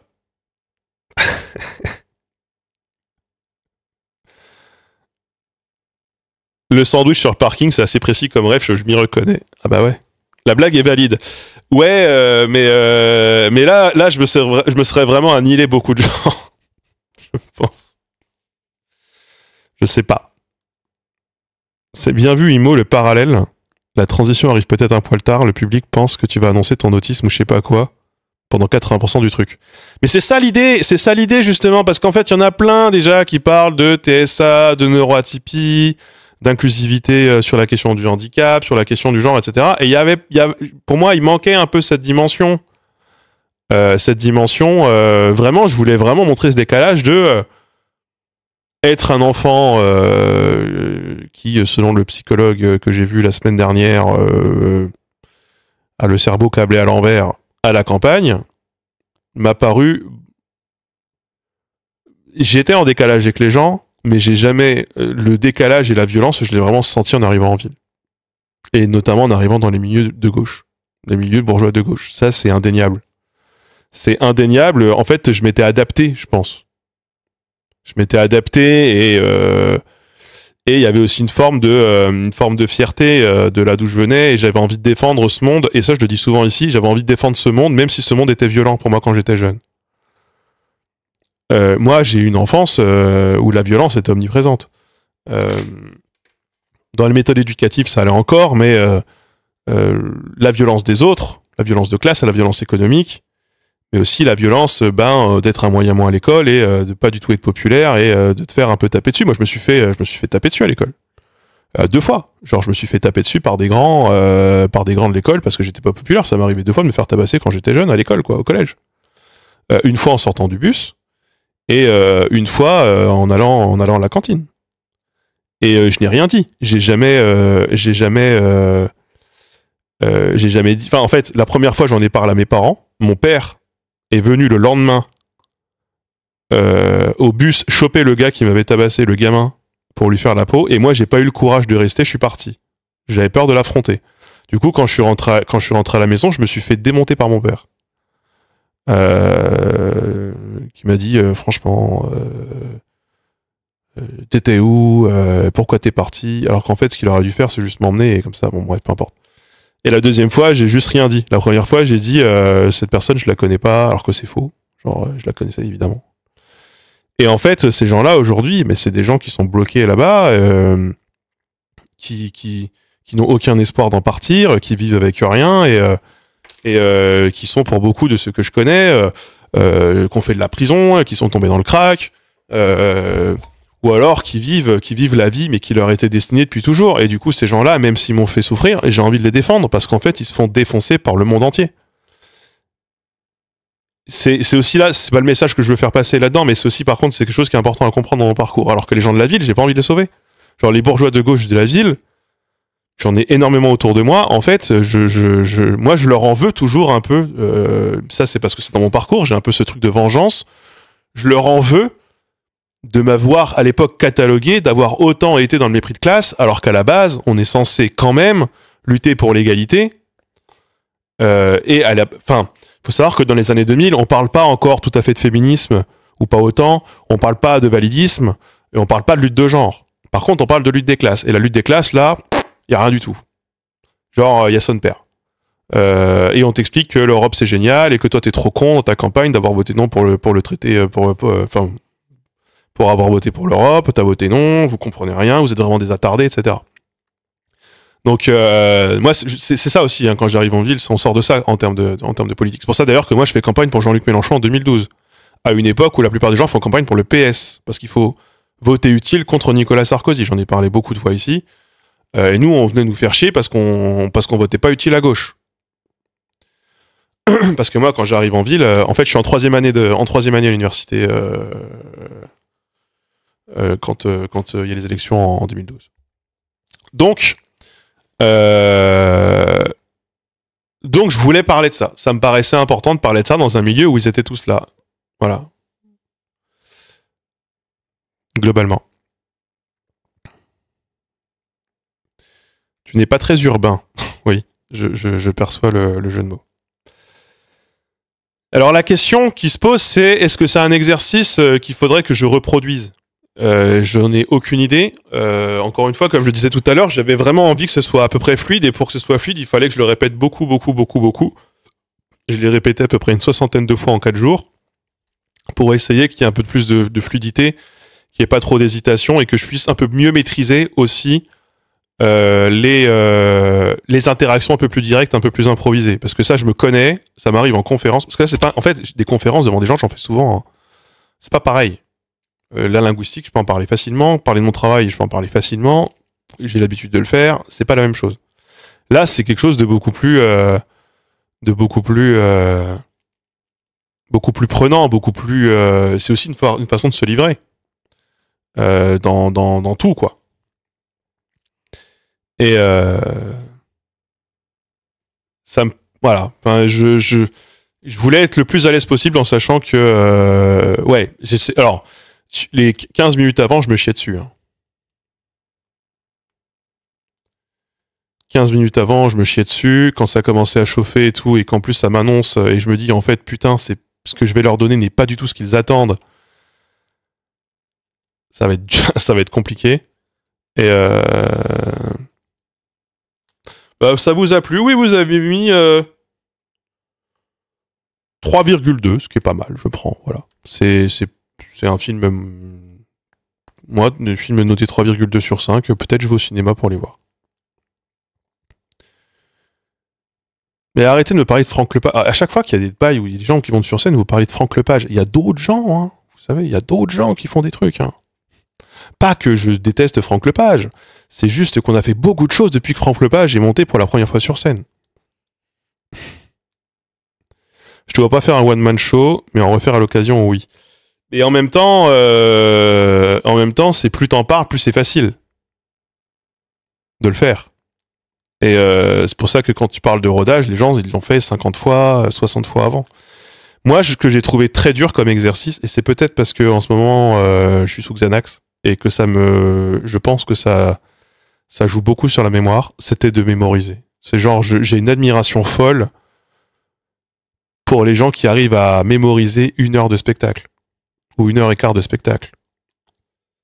Le sandwich sur le parking, c'est assez précis comme rêve, je m'y reconnais. Ah bah ouais. La blague est valide. Ouais, mais là, je me serais vraiment annihilé beaucoup de gens. Je pense. Je sais pas. C'est bien vu, Imo, le parallèle. La transition arrive peut-être un poil tard. Le public pense que tu vas annoncer ton autisme ou je sais pas quoi pendant 80% du truc. Mais c'est ça l'idée justement, parce qu'en fait, il y en a plein déjà qui parlent de TSA, de neuroatypie, d'inclusivité sur la question du handicap, sur la question du genre, etc. Et pour moi, il manquait un peu cette dimension. Vraiment, je voulais vraiment montrer ce décalage de être un enfant qui, selon le psychologue que j'ai vu la semaine dernière, a le cerveau câblé à l'envers à la campagne, m'a paru... J'étais en décalage avec les gens, mais j'ai jamais... le décalage et la violence, je l'ai vraiment senti en arrivant en ville. Et notamment en arrivant dans les milieux de gauche. Les milieux bourgeois de gauche. Ça, c'est indéniable. C'est indéniable. En fait, je m'étais adapté, je pense. Je m'étais adapté et il y avait aussi une forme de fierté de là d'où je venais et j'avais envie de défendre ce monde. Et ça, je le dis souvent ici, j'avais envie de défendre ce monde, même si ce monde était violent pour moi quand j'étais jeune. Moi, j'ai eu une enfance où la violence était omniprésente. Dans les méthodes éducatives, ça allait encore, mais la violence des autres, la violence de classe, la violence économique, mais aussi la violence d'être un moyen moins à l'école et de pas du tout être populaire et de te faire un peu taper dessus. Moi, je me suis fait taper dessus à l'école. 2 fois. Genre, je me suis fait taper dessus par des grands de l'école parce que j'étais pas populaire. Ça m'est arrivé 2 fois de me faire tabasser quand j'étais jeune à l'école, quoi, au collège. Une fois en sortant du bus et une fois en allant à la cantine. Et je n'ai rien dit. J'ai jamais dit. Enfin, en fait, la première fois, j'en ai parlé à mes parents. Mon père est venu le lendemain au bus choper le gars qui m'avait tabassé, le gamin, pour lui faire la peau. Et moi, j'ai pas eu le courage de rester. Je suis parti. J'avais peur de l'affronter. Du coup, quand je suis rentré à la maison, je me suis fait démonter par mon père, qui m'a dit franchement. T'étais où, pourquoi t'es parti, alors qu'en fait ce qu'il aurait dû faire c'est juste m'emmener et comme ça, bon bref, peu importe. Et la deuxième fois j'ai juste rien dit. La première fois j'ai dit cette personne je la connais pas, alors que c'est faux, genre je la connaissais évidemment. Et en fait ces gens-là aujourd'hui, mais c'est des gens qui sont bloqués là-bas, qui n'ont aucun espoir d'en partir, qui vivent avec rien et qui sont pour beaucoup de ceux que je connais qu'on fait de la prison, qui sont tombés dans le crack, ou alors qui vivent la vie mais qui leur était destinée depuis toujours. Et du coup ces gens-là, même s'ils m'ont fait souffrir, j'ai envie de les défendre parce qu'en fait ils se font défoncer par le monde entier. C'est aussi là, c'est pas le message que je veux faire passer là-dedans, mais c'est aussi par contre c'est quelque chose qui est important à comprendre dans mon parcours. Alors que les gens de la ville, j'ai pas envie de les sauver. Genre les bourgeois de gauche de la ville, j'en ai énormément autour de moi. En fait, moi je leur en veux toujours un peu. Ça c'est parce que c'est dans mon parcours, j'ai un peu ce truc de vengeance. Je leur en veux de m'avoir à l'époque catalogué, d'avoir autant été dans le mépris de classe, alors qu'à la base, on est censé quand même lutter pour l'égalité. Enfin, faut savoir que dans les années 2000, on parle pas encore tout à fait de féminisme ou pas autant. On parle pas de validisme et on parle pas de lutte de genre. Par contre, on parle de lutte des classes. Et la lutte des classes, là, il y a rien du tout. Genre, il y a son père. Et on t'explique que l'Europe c'est génial et que toi t'es trop con dans ta campagne d'avoir voté non pour le traité, pour avoir voté pour l'Europe, t'as voté non, vous comprenez rien, vous êtes vraiment des attardés, etc. Donc moi c'est ça aussi hein, quand j'arrive en ville, on sort de ça en termes de politique. C'est pour ça d'ailleurs que moi je fais campagne pour Jean-Luc Mélenchon en 2012, à une époque où la plupart des gens font campagne pour le PS parce qu'il faut voter utile contre Nicolas Sarkozy. J'en ai parlé beaucoup de fois ici. Et nous on venait nous faire chier parce qu'on votait pas utile à gauche. Parce que moi, quand j'arrive en ville, en fait, je suis en troisième année à l'université quand il y a les élections en 2012. Donc, je voulais parler de ça. Ça me paraissait important de parler de ça dans un milieu où ils étaient tous là. Voilà. Globalement. Tu n'es pas très urbain. Oui, je perçois le jeu de mots. Alors la question qui se pose, c'est est-ce que c'est un exercice qu'il faudrait que je reproduise ? Je n'en ai aucune idée. Encore une fois, comme je disais tout à l'heure, j'avais vraiment envie que ce soit à peu près fluide, et pour que ce soit fluide, il fallait que je le répète beaucoup. Je l'ai répété à peu près une 60aine de fois en 4 jours, pour essayer qu'il y ait un peu plus de fluidité, qu'il n'y ait pas trop d'hésitation, et que je puisse un peu mieux maîtriser aussi les interactions un peu plus directes, un peu plus improvisées. Parce que ça, je me connais, ça m'arrive en conférence. Parce que là, c'est pas, en fait, des conférences devant des gens, j'en fais souvent. Hein. C'est pas pareil. La linguistique, je peux en parler facilement. Parler de mon travail, je peux en parler facilement. J'ai l'habitude de le faire. C'est pas la même chose. Là, c'est quelque chose de beaucoup plus prenant, beaucoup plus. C'est aussi une façon de se livrer dans tout, quoi. Et ça me voilà. Enfin, je voulais être le plus à l'aise possible en sachant que ouais. Alors les 15 minutes avant, je me chiais dessus. Hein. 15 minutes avant, je me chiais dessus. Quand ça commençait à chauffer et tout, et qu'en plus ça m'annonce, et je me dis en fait, putain, c'est ce que je vais leur donner n'est pas du tout ce qu'ils attendent. Ça va être compliqué. Et bah, ça vous a plu ? Oui, vous avez mis 3,2, ce qui est pas mal, je prends. Voilà. C'est un film. Moi, un film noté 3,2 sur 5. Peut-être je vais au cinéma pour les voir. Mais arrêtez de me parler de Franck Lepage. À chaque fois qu'il y a des bails où il y a des gens qui montent sur scène, vous parlez de Franck Lepage. Il y a d'autres gens, hein. Vous savez, il y a d'autres gens qui font des trucs. Hein. Pas que je déteste Franck Lepage. C'est juste qu'on a fait beaucoup de choses depuis que Franck Lepage est monté pour la première fois sur scène. Je ne dois pas faire un one-man show, mais en refaire à l'occasion, oui. Et en même temps, c'est plus t'en parles, plus c'est facile de le faire. Et c'est pour ça que quand tu parles de rodage, les gens, ils l'ont fait 50 fois, 60 fois avant. Moi, ce que j'ai trouvé très dur comme exercice, et c'est peut-être parce que en ce moment, je suis sous Xanax, et que je pense que ça joue beaucoup sur la mémoire, c'était de mémoriser. C'est genre, j'ai une admiration folle pour les gens qui arrivent à mémoriser 1 heure de spectacle, ou 1h15 de spectacle.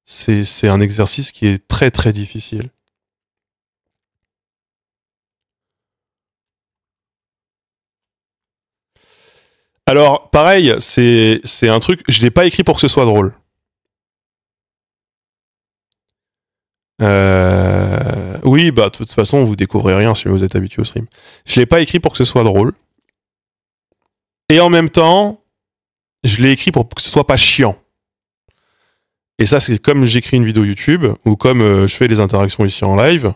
C'est un exercice qui est très très difficile. Alors, pareil, c'est un truc, je l'ai pas écrit pour que ce soit drôle. Oui, bah de toute façon, vous découvrez rien si vous êtes habitué au stream. Je l'ai pas écrit pour que ce soit drôle. Et en même temps, je l'ai écrit pour que ce soit pas chiant. Et ça, c'est comme j'écris une vidéo YouTube, ou comme je fais des interactions ici en live.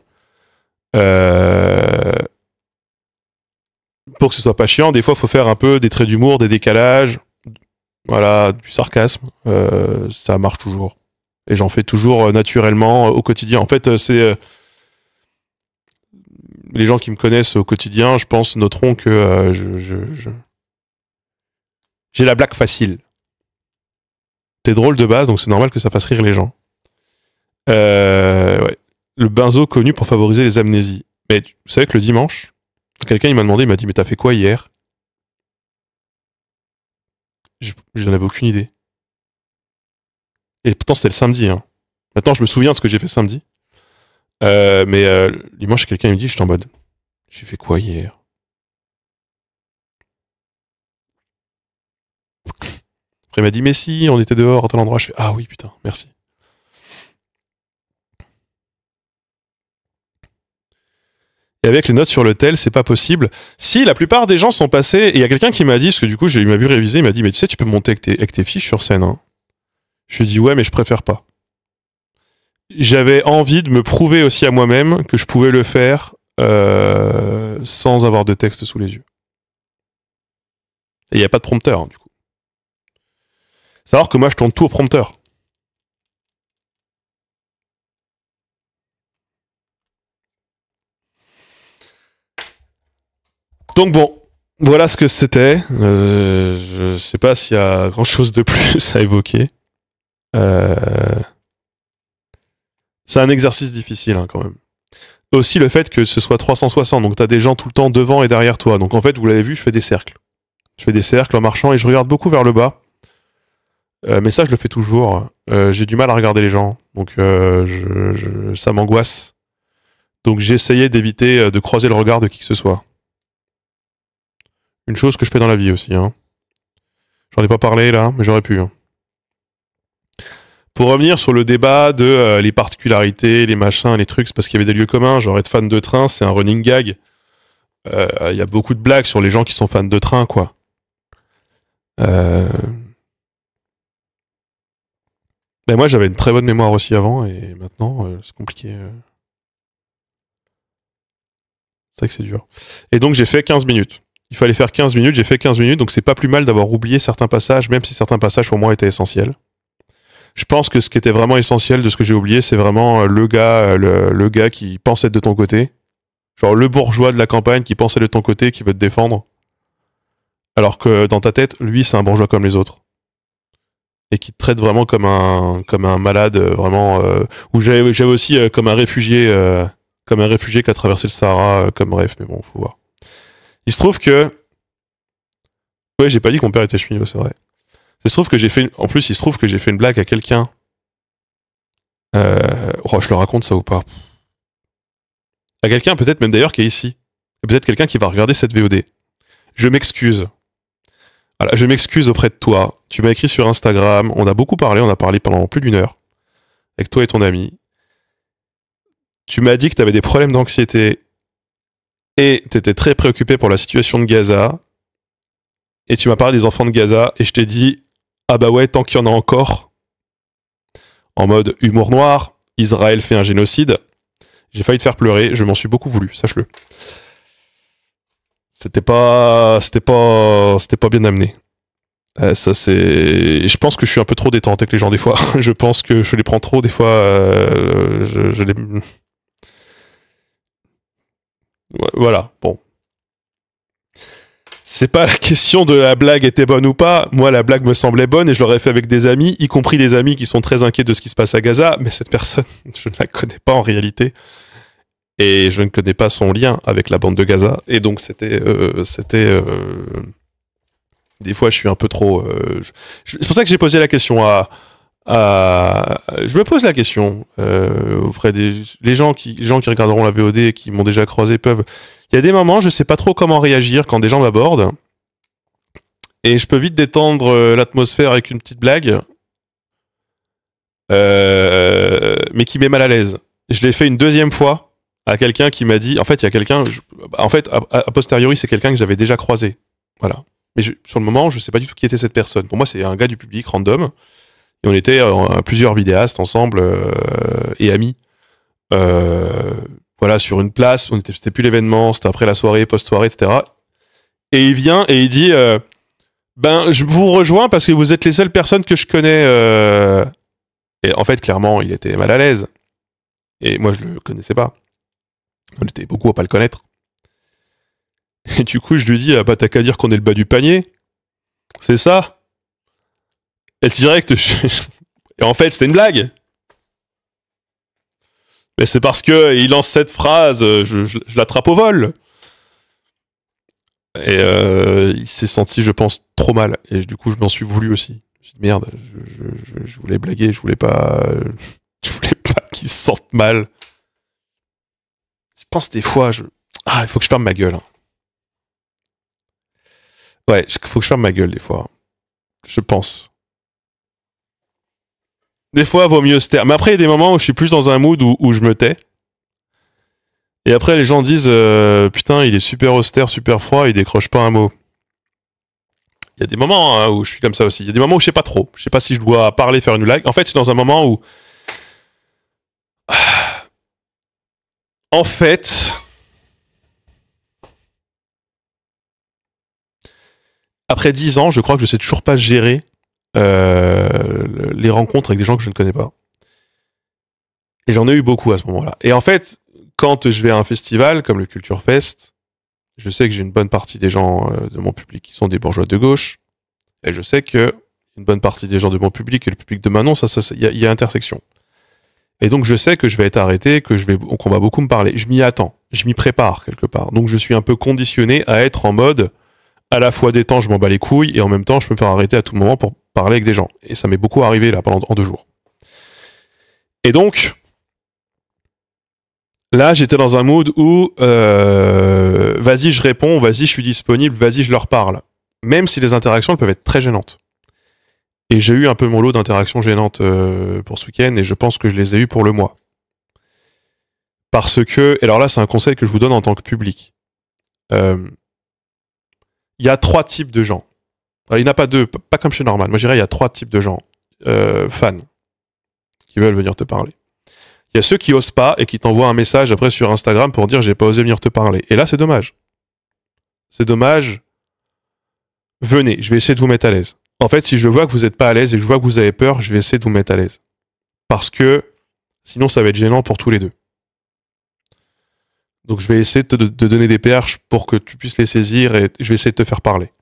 Pour que ce soit pas chiant, des fois, il faut faire un peu des traits d'humour, des décalages, voilà, du sarcasme. Ça marche toujours. Et j'en fais toujours naturellement au quotidien. En fait, c'est les gens qui me connaissent au quotidien, je pense, noteront que j'ai la blague facile. T'es drôle de base, donc c'est normal que ça fasse rire les gens. Ouais. Le benzo connu pour favoriser les amnésies. Mais vous savez que le dimanche, quelqu'un il m'a dit, mais t'as fait quoi hier ? Je n'en avais aucune idée. Et pourtant, c'était le samedi. Hein. Maintenant, je me souviens de ce que j'ai fait samedi. Dimanche, quelqu'un me dit, j'étais en mode, j'ai fait quoi hier? Après, il m'a dit, mais si, on était dehors à tel endroit. Je fais, ah oui, putain, merci. Et avec les notes sur le tel, c'est pas possible. Si, la plupart des gens sont passés, et il y a quelqu'un qui m'a dit, parce que du coup, il m'a vu réviser, il m'a dit, mais tu sais, tu peux monter avec tes fiches sur scène. Hein. Je lui ai dit, ouais, mais je préfère pas. J'avais envie de me prouver aussi à moi-même que je pouvais le faire sans avoir de texte sous les yeux. Et il n'y a pas de prompteur, hein, du coup. Savoir que moi, je tourne tout au prompteur. Donc bon, voilà ce que c'était. Je sais pas s'il y a grand chose de plus à évoquer. C'est un exercice difficile hein, quand même. Aussi le fait que ce soit 360, donc t'as des gens tout le temps devant et derrière toi. Donc en fait, vous l'avez vu, je fais des cercles. Je fais des cercles en marchant et je regarde beaucoup vers le bas. Mais ça, je le fais toujours. J'ai du mal à regarder les gens, donc ça m'angoisse. Donc j'ai essayé d'éviter de croiser le regard de qui que ce soit. Une chose que je fais dans la vie aussi. Hein. J'en ai pas parlé là, mais j'aurais pu. Hein. Pour revenir sur le débat de les particularités, les machins, les trucs, c'est parce qu'il y avait des lieux communs. Genre être fan de train, c'est un running gag. Il y a beaucoup de blagues sur les gens qui sont fans de train, quoi. Ben moi, j'avais une très bonne mémoire aussi avant, et maintenant, c'est compliqué. C'est vrai que c'est dur. Et donc, j'ai fait 15 minutes. Il fallait faire 15 minutes, j'ai fait 15 minutes, donc c'est pas plus mal d'avoir oublié certains passages, même si certains passages pour moi étaient essentiels. Je pense que ce qui était vraiment essentiel de ce que j'ai oublié, c'est vraiment le gars qui pense être de ton côté. Genre le bourgeois de la campagne qui pense être de ton côté, qui veut te défendre. Alors que dans ta tête, lui, c'est un bourgeois comme les autres. Et qui te traite vraiment comme un malade, vraiment. Ou j'avais aussi comme un réfugié qui a traversé le Sahara, comme bref, mais bon, faut voir. Il se trouve que. Ouais, j'ai pas dit que mon père était cheminot, c'est vrai. Il se trouve que j'ai fait. En plus, il se trouve que j'ai fait une blague à quelqu'un. Je le raconte ça ou pas? À quelqu'un, peut-être même d'ailleurs, qui est ici. Peut-être quelqu'un qui va regarder cette VOD. Je m'excuse. Voilà, je m'excuse auprès de toi. Tu m'as écrit sur Instagram. On a beaucoup parlé. On a parlé pendant plus d'1 heure. Avec toi et ton ami. Tu m'as dit que tu avais des problèmes d'anxiété. Et tu étais très préoccupé pour la situation de Gaza. Et tu m'as parlé des enfants de Gaza. Et je t'ai dit, ah bah ouais, tant qu'il y en a encore. En mode humour noir. Israël fait un génocide. J'ai failli te faire pleurer. Je m'en suis beaucoup voulu, sache-le. C'était pas bien amené. Ça c'est. Je pense que je suis un peu trop détente avec les gens des fois. Je pense que je les prends trop des fois. Je les. Voilà. Bon. C'est pas la question de la blague était bonne ou pas. Moi, la blague me semblait bonne et je l'aurais fait avec des amis, y compris des amis qui sont très inquiets de ce qui se passe à Gaza. Mais cette personne, je ne la connais pas en réalité. Et je ne connais pas son lien avec la bande de Gaza. Et donc, des fois, je suis un peu trop... C'est pour ça que j'ai posé la question je me pose la question auprès les gens qui regarderont la VOD et qui m'ont déjà croisé peuvent... Il y a des moments, je sais pas trop comment réagir quand des gens m'abordent. Et je peux vite détendre l'atmosphère avec une petite blague. Mais qui met mal à l'aise. Je l'ai fait une deuxième fois à quelqu'un qui m'a dit, en fait, il y a quelqu'un, a posteriori, c'est quelqu'un que j'avais déjà croisé. Voilà. Mais sur le moment, je sais pas du tout qui était cette personne. Pour moi, c'est un gars du public, random. Et on était plusieurs vidéastes ensemble et amis. Voilà, sur une place, c'était plus l'événement, c'était après la soirée, post-soirée, etc. Et il vient et il dit, je vous rejoins parce que vous êtes les seules personnes que je connais. Et en fait, clairement, il était mal à l'aise. Et moi, je le connaissais pas. On était beaucoup à pas le connaître. Et du coup, je lui dis, t'as qu'à dire qu'on est le bas du panier. C'est ça. Et direct, et en fait, c'était une blague. Mais c'est parce que il lance cette phrase, je l'attrape au vol. Et il s'est senti, je pense, trop mal. Et du coup, je m'en suis voulu aussi. Je me suis dit, merde, je voulais blaguer, je voulais pas qu'ils se sentent mal. Je pense des fois, il faut que je ferme ma gueule. Hein. Ouais, il faut que je ferme ma gueule des fois. Je pense. Des fois, vaut mieux se taire. Mais après, il y a des moments où je suis plus dans un mood où je me tais. Et après, les gens disent putain, il est super austère, super froid, il décroche pas un mot. Il y a des moments hein, où je suis comme ça aussi. Il y a des moments où je sais pas trop. Je sais pas si je dois parler, faire une blague. En fait, je suis dans un moment où. En fait. Après 10 ans, je crois que je sais toujours pas gérer les rencontres avec des gens que je ne connais pas. Et j'en ai eu beaucoup à ce moment-là. Et en fait, quand je vais à un festival comme le Culture Fest, je sais que j'ai une bonne partie des gens de mon public qui sont des bourgeois de gauche. Et je sais que une bonne partie des gens de mon public et le public de Manon, il y a intersection. Et donc je sais que je vais être arrêté, qu'on va beaucoup me parler. Je m'y attends, je m'y prépare quelque part. Donc je suis un peu conditionné à être en mode à la fois des temps je m'en bats les couilles et en même temps je peux me faire arrêter à tout moment pour parler avec des gens. Et ça m'est beaucoup arrivé là en 2 jours. Et donc là j'étais dans un mood où vas-y je réponds, vas-y je suis disponible, vas-y je leur parle. Même si les interactions elles peuvent être très gênantes. Et j'ai eu un peu mon lot d'interactions gênantes pour ce week-end et je pense que je les ai eues pour le mois. Parce que, alors là c'est un conseil que je vous donne en tant que public. Il y a 3 types de gens. Alors, il n'y en a pas 2, pas comme chez Normal. Moi je dirais il y a 3 types de gens. Fans qui veulent venir te parler. Il y a ceux qui osent pas et qui t'envoient un message après sur Instagram pour dire j'ai pas osé venir te parler. Et là c'est dommage. C'est dommage. Venez, je vais essayer de vous mettre à l'aise. En fait, si je vois que vous n'êtes pas à l'aise et que je vois que vous avez peur, je vais essayer de vous mettre à l'aise. Parce que sinon, ça va être gênant pour tous les deux. Donc, je vais essayer de te donner des perches pour que tu puisses les saisir et je vais essayer de te faire parler.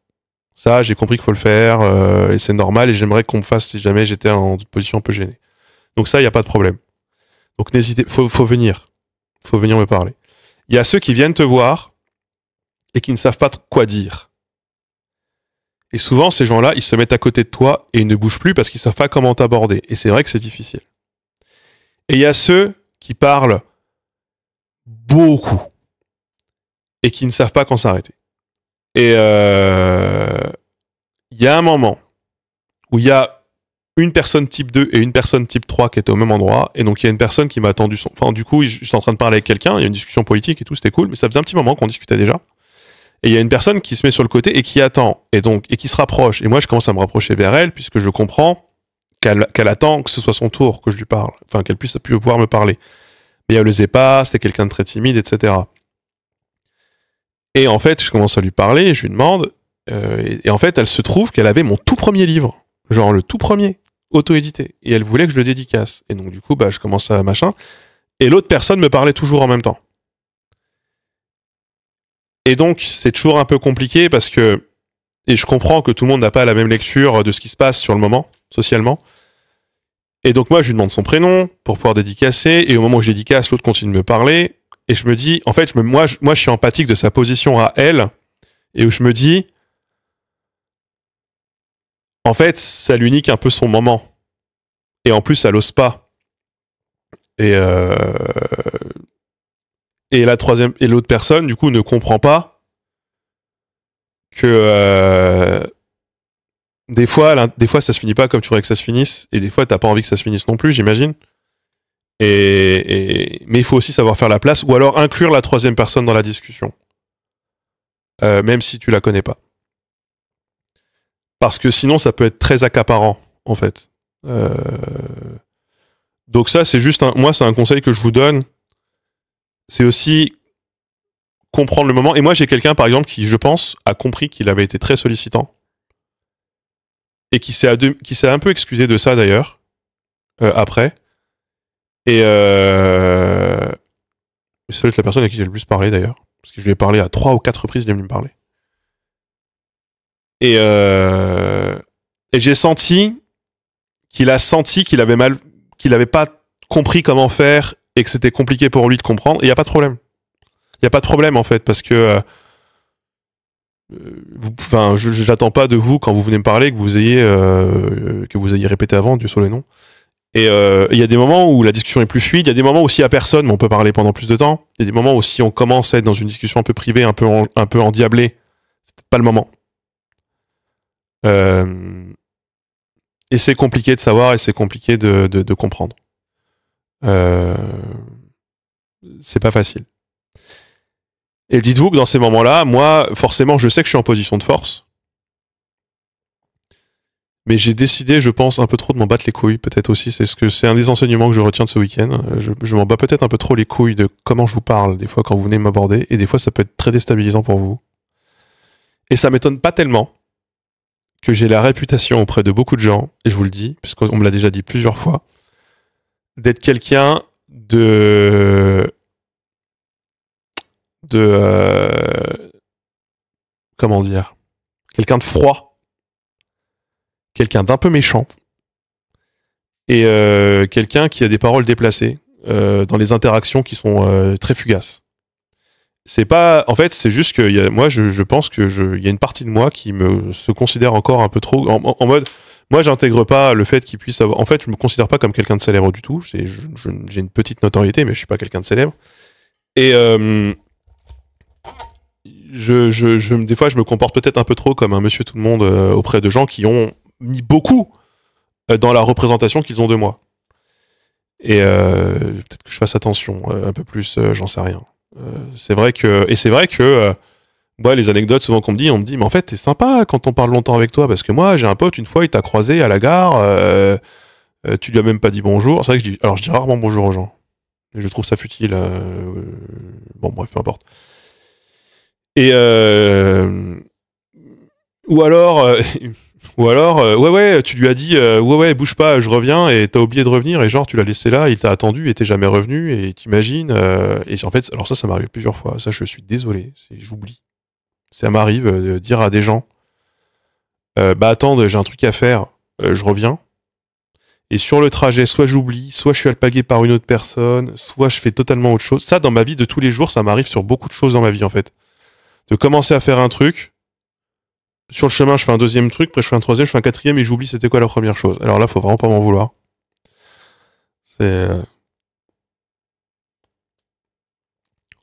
Ça, j'ai compris qu'il faut le faire et c'est normal et j'aimerais qu'on me fasse si jamais j'étais en position un peu gênée. Donc ça, il n'y a pas de problème. Donc, n'hésitez, faut venir. Faut venir me parler. Il y a ceux qui viennent te voir et qui ne savent pas quoi dire. Et souvent, ces gens-là, ils se mettent à côté de toi et ils ne bougent plus parce qu'ils ne savent pas comment t'aborder. Et c'est vrai que c'est difficile. Et il y a ceux qui parlent beaucoup et qui ne savent pas quand s'arrêter. Et il y a un moment où il y a une personne type 2 et une personne type 3 qui étaient au même endroit. Et donc, il y a une personne qui m'a attendu son... Enfin, du coup, j'étais en train de parler avec quelqu'un, il y a une discussion politique et tout, c'était cool, mais ça faisait un petit moment qu'on discutait déjà. Et il y a une personne qui se met sur le côté et qui attend, et qui se rapproche. Et moi, je commence à me rapprocher vers elle, puisque je comprends qu'elle attend que ce soit son tour, que je lui parle. Enfin, qu'elle puisse pouvoir me parler. Mais elle n'osait pas, c'était quelqu'un de très timide, etc. Et en fait, je commence à lui parler, je lui demande, et en fait, elle se trouve qu'elle avait mon tout premier livre. Genre le tout premier, auto-édité. Et elle voulait que je le dédicace. Et donc, du coup, je commence à machin. Et l'autre personne me parlait toujours en même temps. Et donc, c'est toujours un peu compliqué parce que, et je comprends que tout le monde n'a pas la même lecture de ce qui se passe sur le moment, socialement. Et donc, moi, je lui demande son prénom pour pouvoir dédicacer. Et au moment où je dédicace, l'autre continue de me parler. Et je me dis, en fait, moi, je suis empathique de sa position à elle. Et où je me dis, en fait, ça lui nique un peu son moment. Et en plus, elle ose pas. Et l'autre personne, du coup, ne comprend pas que des fois, ça se finit pas comme tu voudrais que ça se finisse, et des fois, t'as pas envie que ça se finisse non plus, j'imagine. Mais il faut aussi savoir faire la place, ou alors inclure la troisième personne dans la discussion, même si tu la connais pas. Parce que sinon, ça peut être très accaparant, en fait. Donc ça, c'est juste moi, c'est un conseil que je vous donne. C'est aussi comprendre le moment. Et moi, j'ai quelqu'un, par exemple, qui, je pense, a compris qu'il avait été très sollicitant. Et qui s'est un peu excusé de ça, d'ailleurs, après. Et c'est la personne à qui j'ai le plus parlé, d'ailleurs. Parce que je lui ai parlé à 3 ou 4 reprises, il est venu me parler. Et j'ai senti qu'il avait pas compris comment faire et que c'était compliqué pour lui de comprendre. Et il n'y a pas de problème. Il n'y a pas de problème, en fait, parce que Enfin, j'attends pas de vous quand vous venez me parler que vous ayez répété avant, Dieu soit le nom. Et il y a des moments où la discussion est plus fluide, il y a des moments où s'il y a personne, mais on peut parler pendant plus de temps. Il y a des moments où si on commence à être dans une discussion un peu privée, un peu endiablée, c'est pas le moment. Et c'est compliqué de savoir et c'est compliqué de comprendre. C'est pas facile. Et dites-vous que dans ces moments-là, moi, forcément, je sais que je suis en position de force. Mais j'ai décidé, je pense, un peu trop de m'en battre les couilles, peut-être aussi. C'est un des enseignements que je retiens de ce week-end. Je m'en bats peut-être un peu trop les couilles de comment je vous parle, des fois, quand vous venez m'aborder. Et des fois, ça peut être très déstabilisant pour vous. Et ça m'étonne pas tellement que j'ai la réputation auprès de beaucoup de gens, et je vous le dis, puisqu'on me l'a déjà dit plusieurs fois, d'être quelqu'un comment dire, quelqu'un de froid, quelqu'un d'un peu méchant, et quelqu'un qui a des paroles déplacées dans les interactions qui sont très fugaces. C'est pas, en fait, c'est juste que moi, je pense que il y a une partie de moi qui se considère encore un peu trop en mode. Moi, j'intègre pas le fait qu'il puisse avoir. En fait, je me considère pas comme quelqu'un de célèbre du tout. J'ai une petite notoriété, mais je suis pas quelqu'un de célèbre. Et des fois, je me comporte peut-être un peu trop comme un monsieur tout le monde auprès de gens qui ont mis beaucoup dans la représentation qu'ils ont de moi. Et peut-être que je fasse attention un peu plus, j'en sais rien. C'est vrai que moi, les anecdotes souvent qu'on me dit mais en fait t'es sympa quand on parle longtemps avec toi parce que moi j'ai un pote une fois il t'a croisé à la gare, tu lui as même pas dit bonjour. C'est vrai que je dis rarement bonjour aux gens et je trouve ça futile. Bon bref peu importe. Et ou alors ouais tu lui as dit ouais bouge pas je reviens et t'as oublié de revenir et genre tu l'as laissé là il t'a attendu et t'es jamais revenu et t'imagines et en fait alors ça m'arrive plusieurs fois, ça je suis désolé, j'oublie, ça m'arrive de dire à des gens bah attends j'ai un truc à faire, je reviens, et sur le trajet soit j'oublie, soit je suis alpagué par une autre personne, soit je fais totalement autre chose. Ça dans ma vie de tous les jours ça m'arrive sur beaucoup de choses dans ma vie en fait, de commencer à faire un truc. Sur le chemin, je fais un deuxième truc, après je fais un troisième, je fais un quatrième et j'oublie c'était quoi la première chose. Alors là, faut vraiment pas m'en vouloir. C'est...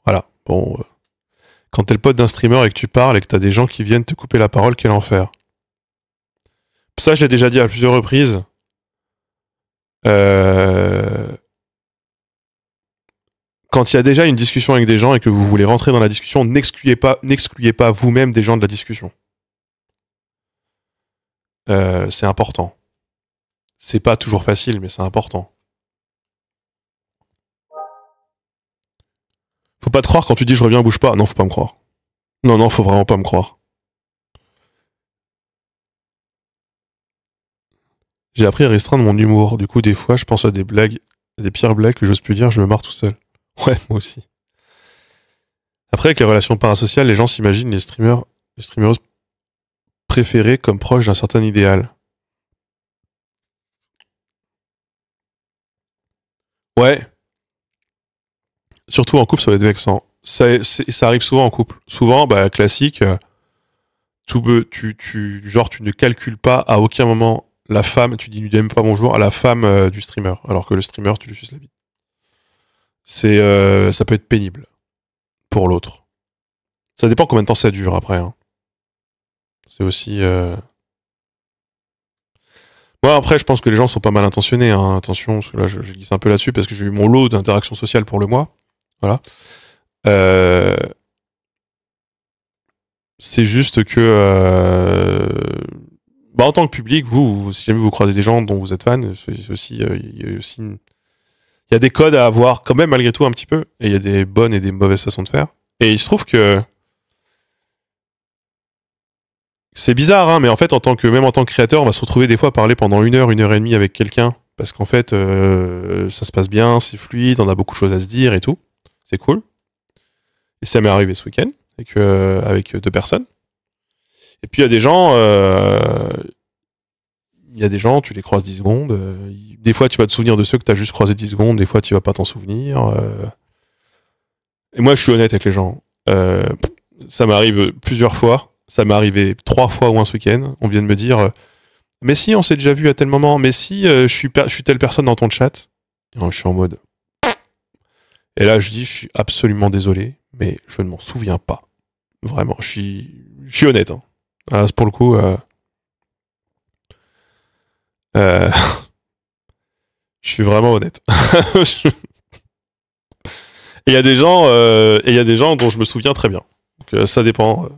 Voilà. Bon. Quand t'es le pote d'un streamer et que tu parles et que t'as des gens qui viennent te couper la parole, quel enfer. Ça, je l'ai déjà dit à plusieurs reprises. Quand il y a déjà une discussion avec des gens et que vous voulez rentrer dans la discussion, n'excluez pas vous-même des gens de la discussion. C'est important. C'est pas toujours facile, mais c'est important. Faut pas te croire quand tu dis je reviens, bouge pas. Non, faut pas me croire. Non, faut vraiment pas me croire. J'ai appris à restreindre mon humour. Du coup, des fois, je pense à des blagues, des pires blagues que j'ose plus dire, je me marre tout seul. Ouais, moi aussi. Après, avec les relations parasociales, les gens s'imaginent les streameuses préférées comme proches d'un certain idéal. Ouais. Surtout en couple, ça va être vexant. Ça arrive souvent en couple. Souvent, bah, classique, tu ne calcules pas à aucun moment la femme, tu dis même pas bonjour à la femme du streamer, alors que le streamer, tu lui suces la vie. Ça peut être pénible pour l'autre. Ça dépend combien de temps ça dure après. Hein. C'est aussi. Moi, après, je pense que les gens sont pas mal intentionnés. Hein. Attention, parce que là, je glisse un peu là-dessus parce que j'ai eu mon lot d'interactions sociales pour le mois. Voilà. C'est juste que. Bah, en tant que public, si jamais vous croisez des gens dont vous êtes fan, c'est aussi, il y a aussi il y a des codes à avoir quand même malgré tout un petit peu, et il y a des bonnes et des mauvaises façons de faire. Et il se trouve que c'est bizarre, hein, mais en fait, même en tant que créateur, on va se retrouver des fois à parler pendant 1 heure et demie avec quelqu'un, parce qu'en fait, ça se passe bien, c'est fluide, on a beaucoup de choses à se dire et tout. C'est cool. Et ça m'est arrivé ce week-end avec 2 personnes. Et puis il y a des gens, tu les croises 10 secondes. Des fois, tu vas te souvenir de ceux que tu as juste croisés 10 secondes, des fois, tu vas pas t'en souvenir. Et moi, je suis honnête avec les gens. Ça m'arrive plusieurs fois Ça m'est arrivé 3 fois ou un ce week-end. On vient de me dire mais si, on s'est déjà vu à tel moment. Mais si, je suis telle personne dans ton chat. Et je suis en mode. Et là, je dis je suis absolument désolé, mais je ne m'en souviens pas. Vraiment, je suis honnête. Hein. Alors, pour le coup. Je suis vraiment honnête. Et il y a des gens, dont je me souviens très bien. Donc ça dépend.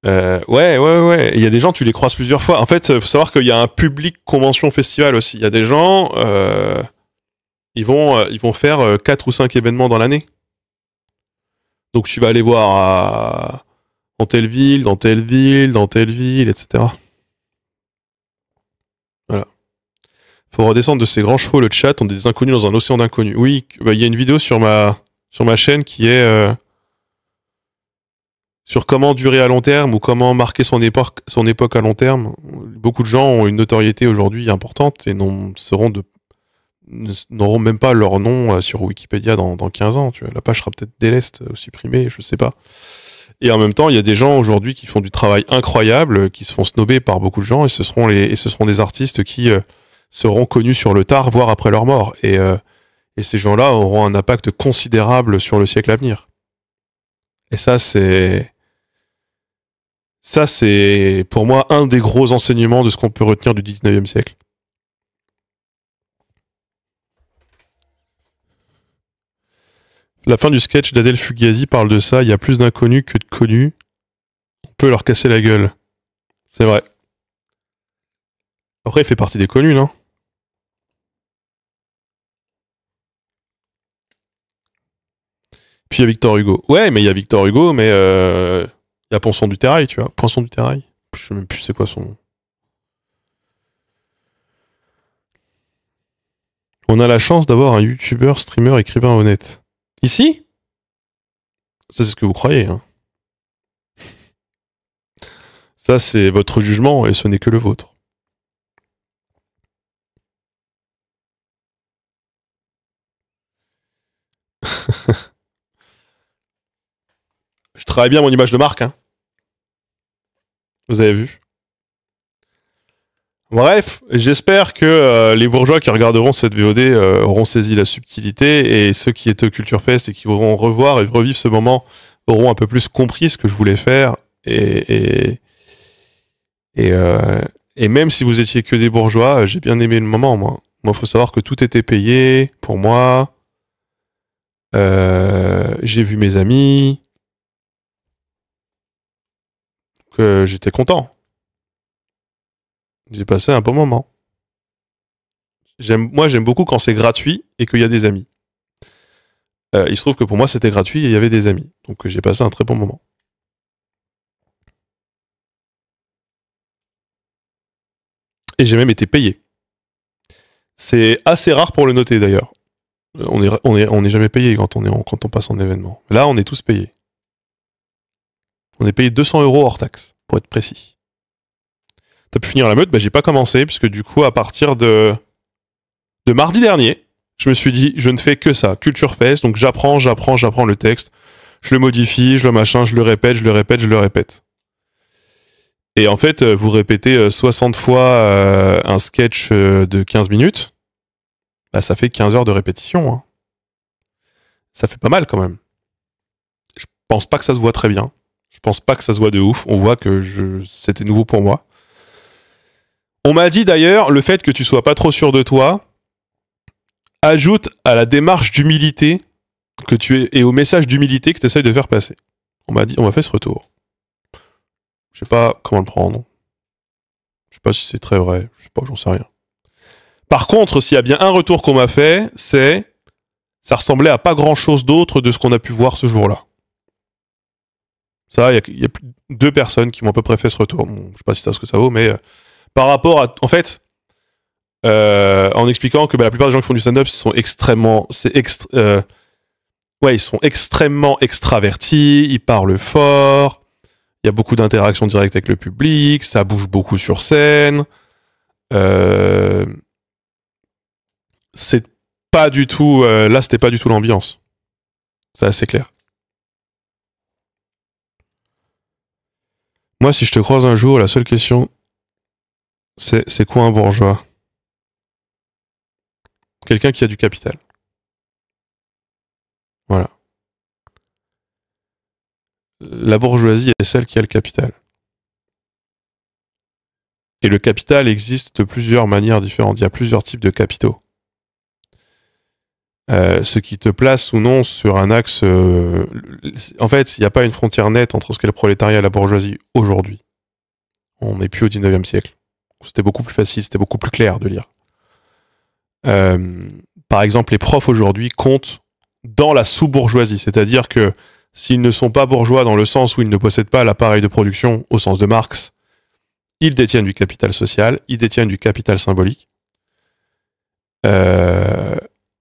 Ouais. Il y a des gens, tu les croises plusieurs fois. En fait, faut savoir qu'il y a un public convention festival aussi. Il y a des gens, ils vont faire 4 ou 5 événements dans l'année. Donc tu vas aller voir dans telle ville, dans telle ville, dans telle ville, etc. Voilà. Faut redescendre de ces grands chevaux, le chat, on est des inconnus dans un océan d'inconnus. Oui, il y a une vidéo sur ma chaîne qui est sur comment durer à long terme ou comment marquer son époque à long terme. Beaucoup de gens ont une notoriété aujourd'hui importante et n'auront même pas leur nom sur Wikipédia dans 15 ans. Tu vois. La page sera peut-être déleste, supprimée, je sais pas. Et en même temps, il y a des gens aujourd'hui qui font du travail incroyable, qui se font snober par beaucoup de gens, et ce seront des artistes qui seront connus sur le tard, voire après leur mort. Et ces gens-là auront un impact considérable sur le siècle à venir. Et ça, c'est pour moi un des gros enseignements de ce qu'on peut retenir du 19e siècle. La fin du sketch d'Adèle Fugazi parle de ça. Il y a plus d'inconnus que de connus. On peut leur casser la gueule. C'est vrai. Après, il fait partie des connus, non? Puis il y a Victor Hugo. Ouais, mais il y a Victor Hugo, mais il y a Poinçon du Terrail, tu vois. Poinçon du Terrail. Je sais même plus c'est quoi son nom. On a la chance d'avoir un youtubeur, streamer, écrivain honnête. Ici? Ça, c'est ce que vous croyez, hein. Ça, c'est votre jugement et ce n'est que le vôtre. Je travaille bien mon image de marque, hein. Vous avez vu? Bref, j'espère que les bourgeois qui regarderont cette VOD auront saisi la subtilité et ceux qui étaient au Culture Fest et qui voudront revoir et revivre ce moment auront un peu plus compris ce que je voulais faire et même si vous étiez que des bourgeois, j'ai bien aimé le moment, moi. Moi, faut savoir que tout était payé pour moi. J'ai vu mes amis. Que j'étais content. J'ai passé un bon moment. J'aime beaucoup quand c'est gratuit et qu'il y a des amis. Il se trouve que pour moi, c'était gratuit et il y avait des amis. Donc j'ai passé un très bon moment. Et j'ai même été payé. C'est assez rare pour le noter d'ailleurs. On est jamais payé quand on passe en événement. Là, on est tous payés. On est payé 200 € hors taxe, pour être précis. T'as pu finir la meute? Bah j'ai pas commencé, puisque du coup, à partir de mardi dernier, je me suis dit, je ne fais que ça, Culture Fest, donc j'apprends le texte, je le modifie, je le machin, je le répète. Et en fait, vous répétez 60 fois un sketch de 15 minutes, bah ça fait 15 heures de répétition. Hein. Ça fait pas mal quand même. Je pense pas que ça se voit très bien. Je pense pas que ça se voit de ouf. On voit que c'était nouveau pour moi. On m'a dit d'ailleurs, le fait que tu sois pas trop sûr de toi ajoute à la démarche d'humilité que tu es et au message d'humilité que tu essayes de faire passer. On m'a fait ce retour. Je sais pas comment le prendre. Je sais pas si c'est très vrai. Je sais pas, j'en sais rien. Par contre, s'il y a bien un retour qu'on m'a fait, ça ressemblait à pas grand chose d'autre de ce qu'on a pu voir ce jour-là. Ça, il y a 2 personnes qui m'ont à peu près fait ce retour. Bon, je sais pas si c'est ce que ça vaut, mais par rapport à, en fait, en expliquant que la plupart des gens qui font du stand-up sont extrêmement, ils sont extrêmement extravertis, ils parlent fort, il y a beaucoup d'interactions directes avec le public, ça bouge beaucoup sur scène. C'est pas du tout, là, c'était pas du tout l'ambiance. C'est assez clair. Moi, si je te croise un jour, la seule question, c'est quoi un bourgeois? Quelqu'un qui a du capital. Voilà. La bourgeoisie est celle qui a le capital. Et le capital existe de plusieurs manières différentes. Il y a plusieurs types de capitaux. Ce qui te place ou non sur un axe... en fait, il n'y a pas une frontière nette entre ce qu'est le prolétariat et la bourgeoisie aujourd'hui. On n'est plus au 19e siècle. C'était beaucoup plus facile, c'était beaucoup plus clair de lire. Par exemple, les profs aujourd'hui comptent dans la sous-bourgeoisie. C'est-à-dire que s'ils ne sont pas bourgeois dans le sens où ils ne possèdent pas l'appareil de production au sens de Marx, ils détiennent du capital social, ils détiennent du capital symbolique.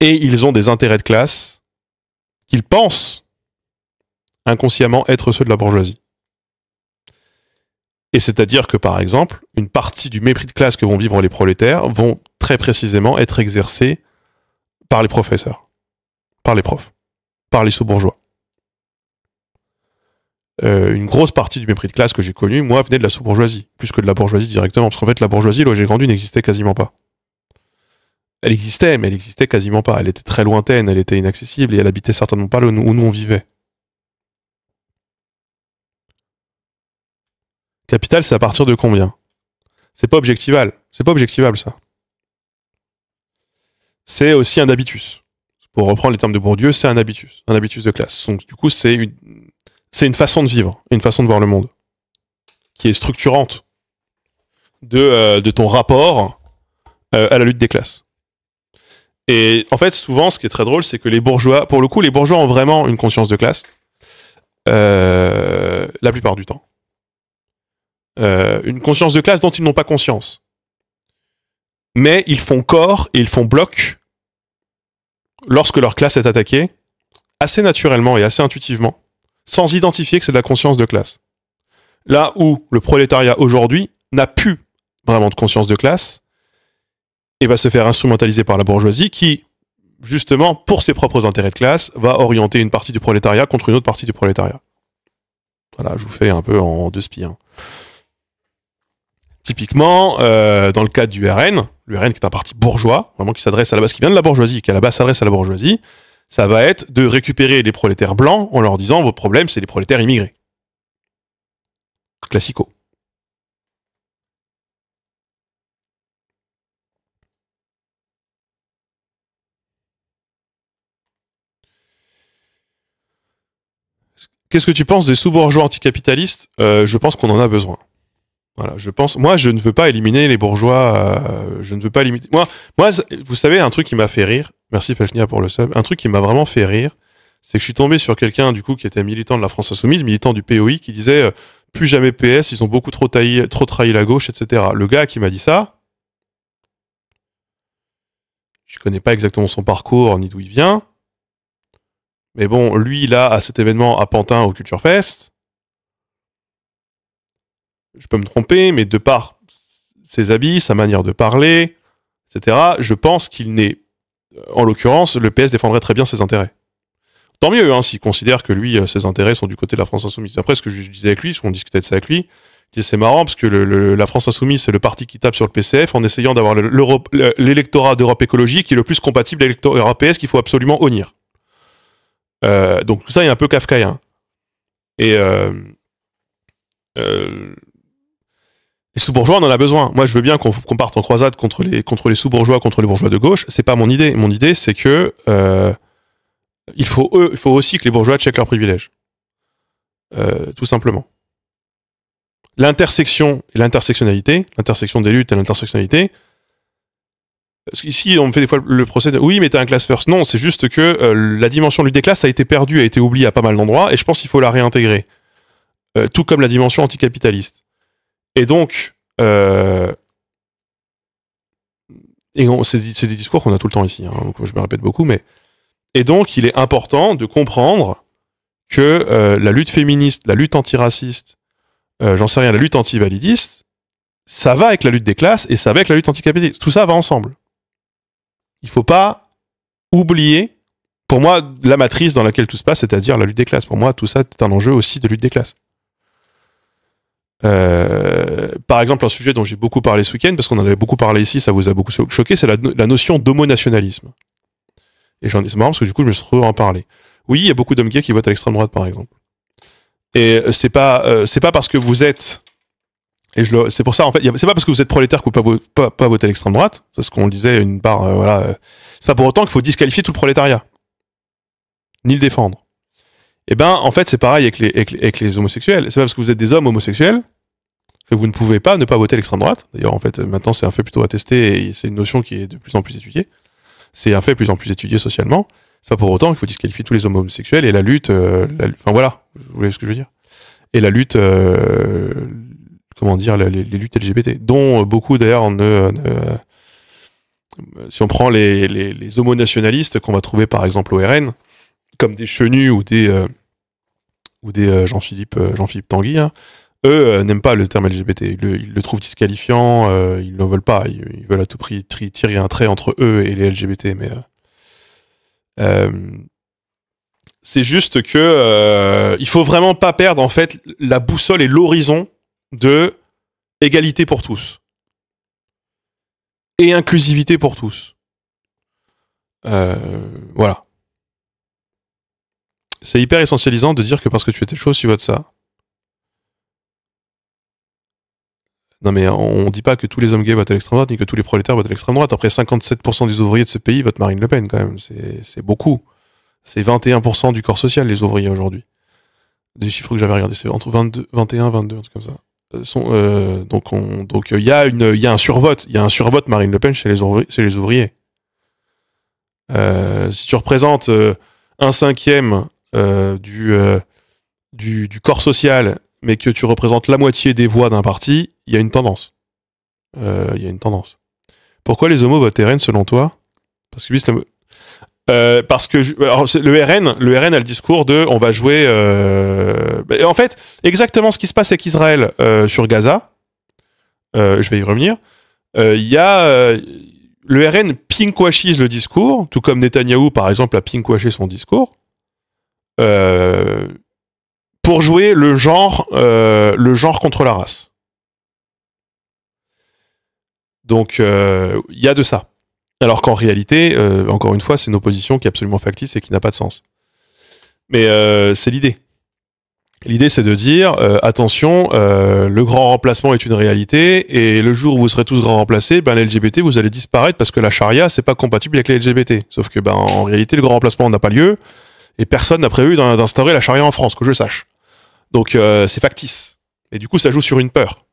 Et ils ont des intérêts de classe qu'ils pensent inconsciemment être ceux de la bourgeoisie. Et c'est-à-dire que, par exemple, une partie du mépris de classe que vont vivre les prolétaires vont très précisément être exercée par les professeurs, par les profs, par les sous-bourgeois. Une grosse partie du mépris de classe que j'ai connu, moi, venait de la sous-bourgeoisie, plus que de la bourgeoisie directement, parce qu'en fait, la bourgeoisie, là où j'ai grandi, n'existait quasiment pas. Elle existait, mais elle existait quasiment pas. Elle était très lointaine, elle était inaccessible, et elle habitait certainement pas là où nous on vivait. Capital, c'est à partir de combien? C'est pas objectivable. C'est pas objectivable, ça. C'est aussi un habitus. Pour reprendre les termes de Bourdieu, c'est un habitus de classe. Donc, du coup, c'est une façon de vivre, une façon de voir le monde, qui est structurante de ton rapport à la lutte des classes. Et en fait, souvent, ce qui est très drôle, c'est que les bourgeois, pour le coup, les bourgeois ont vraiment une conscience de classe, la plupart du temps. Une conscience de classe dont ils n'ont pas conscience. Mais ils font corps et ils font bloc lorsque leur classe est attaquée, assez naturellement et assez intuitivement, sans identifier que c'est de la conscience de classe. Là où le prolétariat aujourd'hui n'a plus vraiment de conscience de classe et va se faire instrumentaliser par la bourgeoisie qui, justement, pour ses propres intérêts de classe, va orienter une partie du prolétariat contre une autre partie du prolétariat. Voilà, je vous fais un peu en deux spies. Hein. Typiquement, dans le cadre du RN, le RN qui est un parti bourgeois, vraiment qui s'adresse à la base, qui vient de la bourgeoisie, qui à la base s'adresse à la bourgeoisie, ça va être de récupérer les prolétaires blancs en leur disant votre problème c'est les prolétaires immigrés. Classico. Qu'est-ce que tu penses des sous-bourgeois anticapitalistes? Je pense qu'on en a besoin. Voilà, moi, je ne veux pas éliminer les bourgeois. Je ne veux pas limiter. Moi, vous savez, un truc qui m'a fait rire. Merci Fachnia pour le sub. Un truc qui m'a vraiment fait rire, c'est que je suis tombé sur quelqu'un du coup qui était militant de la France Insoumise, militant du POI, qui disait plus jamais PS, ils ont beaucoup trop trahi la gauche, etc. Le gars qui m'a dit ça, je connais pas exactement son parcours ni d'où il vient, mais bon, lui là à cet événement à Pantin au Culture Fest. Je peux me tromper, mais de par ses habits, sa manière de parler, etc., je pense qu'il n'est... En l'occurrence, le PS défendrait très bien ses intérêts. Tant mieux, hein, s'il considère que lui, ses intérêts sont du côté de la France Insoumise. Après, ce que je disais avec lui, ce qu'on discutait de ça avec lui, je disais, c'est marrant, parce que la France Insoumise, c'est le parti qui tape sur le PCF en essayant d'avoir l'électorat d'Europe écologique qui est le plus compatible avec l'électorat PS qu'il faut absolument honnir. Donc tout ça est un peu kafkaïen. Et... les sous-bourgeois, on en a besoin. Moi, je veux bien qu'on parte en croisade contre les sous-bourgeois, contre les bourgeois de gauche. C'est pas mon idée. Mon idée, c'est que il faut aussi que les bourgeois checkent leurs privilèges. Tout simplement. L'intersection et l'intersectionnalité, l'intersection des luttes et l'intersectionnalité. Parce qu'ici, on me fait des fois le procès de oui, mais t'es un class first. Non, c'est juste que la dimension lutte des classes a été perdue, a été oubliée à pas mal d'endroits, et je pense qu'il faut la réintégrer. Tout comme la dimension anticapitaliste. Et donc, c'est des discours qu'on a tout le temps ici, hein, donc je me répète beaucoup, mais... Et donc, il est important de comprendre que la lutte féministe, la lutte antiraciste, j'en sais rien, la lutte antivalidiste, ça va avec la lutte des classes et ça va avec la lutte anticapitaliste. Tout ça va ensemble. Il faut pas oublier, pour moi, la matrice dans laquelle tout se passe, c'est-à-dire la lutte des classes. Pour moi, tout ça est un enjeu aussi de lutte des classes. Par exemple, un sujet dont j'ai beaucoup parlé ce week-end, parce qu'on en avait beaucoup parlé ici, ça vous a beaucoup choqué, c'est la notion d'homonationalisme. Et c'est marrant parce que du coup, je me suis retrouvé à en parler. Oui, il y a beaucoup d'hommes gays qui votent à l'extrême droite, par exemple. Et c'est pas parce que vous êtes, c'est pour ça en fait, c'est pas parce que vous êtes prolétaire que vous pouvez pas voter à l'extrême droite. C'est ce qu'on disait une part, voilà. C'est pas pour autant qu'il faut disqualifier tout le prolétariat, ni le défendre. Et ben, en fait, c'est pareil avec les homosexuels. C'est pas parce que vous êtes des hommes homosexuels que vous ne pouvez pas ne pas voter à l'extrême droite. D'ailleurs, en fait, maintenant, c'est un fait plutôt attesté et c'est une notion qui est de plus en plus étudiée. C'est un fait de plus en plus étudié socialement. C'est pas pour autant qu'il faut disqualifier tous les hommes homosexuels et la lutte, enfin voilà, vous voyez ce que je veux dire. Et la lutte, comment dire, les luttes LGBT, dont beaucoup d'ailleurs si on prend les homonationalistes qu'on va trouver par exemple au RN, comme des Chenus ou des Jean-Philippe Tanguy, hein, eux n'aiment pas le terme LGBT, ils le trouvent disqualifiant, ils ne veulent pas, ils veulent à tout prix tirer un trait entre eux et les LGBT, mais c'est juste que il faut vraiment pas perdre en fait la boussole et l'horizon de égalité pour tous et inclusivité pour tous. Voilà. C'est hyper essentialisant de dire que parce que tu fais telle chose, tu votes ça. Non mais on dit pas que tous les hommes gays votent à l'extrême droite, ni que tous les prolétaires votent à l'extrême droite. Après, 57% des ouvriers de ce pays votent Marine Le Pen quand même. C'est beaucoup. C'est 21% du corps social, les ouvriers aujourd'hui. Des chiffres que j'avais regardés, c'est entre 22, 21, 22, un truc comme ça. Donc il y a un survote. Il y a un survote Marine Le Pen chez les ouvriers. Si tu représentes un cinquième du corps social, mais que tu représentes la moitié des voix d'un parti, il y a une tendance. Pourquoi les homos votent RN selon toi? Parce que le RN a le discours de on va jouer. En fait, exactement ce qui se passe avec Israël sur Gaza. Je vais y revenir. Il y a le RN pinkwashise le discours, tout comme Netanyahou par exemple a pinkwashé son discours. Pour jouer le genre contre la race. Donc, il y a de ça. Alors qu'en réalité, encore une fois, c'est une opposition qui est absolument factice et qui n'a pas de sens. Mais c'est l'idée. L'idée, c'est de dire, attention, le grand remplacement est une réalité, et le jour où vous serez tous grand remplacés, ben, les LGBT, vous allez disparaître parce que la charia, c'est pas compatible avec les LGBT. Sauf que, ben, en réalité, le grand remplacement n'a pas lieu, et personne n'a prévu d'instaurer la charia en France, que je sache. Donc c'est factice. Et du coup, ça joue sur une peur.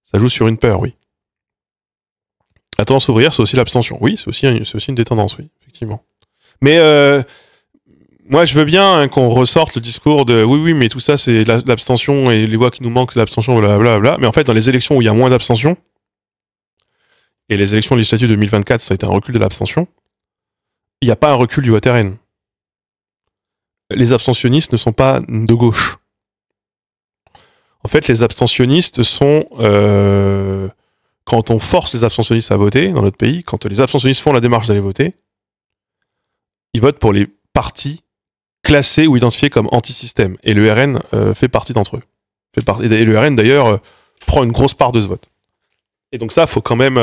Ça joue sur une peur, oui. La tendance ouvrière, c'est aussi l'abstention. Oui, c'est aussi une des tendances, oui, effectivement. Mais moi, je veux bien qu'on ressorte le discours de oui, mais tout ça, c'est l'abstention et les voix qui nous manquent, c'est l'abstention, blablabla. Mais en fait, dans les élections où il y a moins d'abstention, et les élections législatives 2024, ça a été un recul de l'abstention, il n'y a pas un recul du vote RN. Les abstentionnistes ne sont pas de gauche. En fait, les abstentionnistes sont... quand on force les abstentionnistes à voter dans notre pays, quand les abstentionnistes font la démarche d'aller voter, ils votent pour les partis classés ou identifiés comme anti-système. Et le RN fait partie d'entre eux. Et le RN, d'ailleurs, prend une grosse part de ce vote. Et donc ça, faut quand même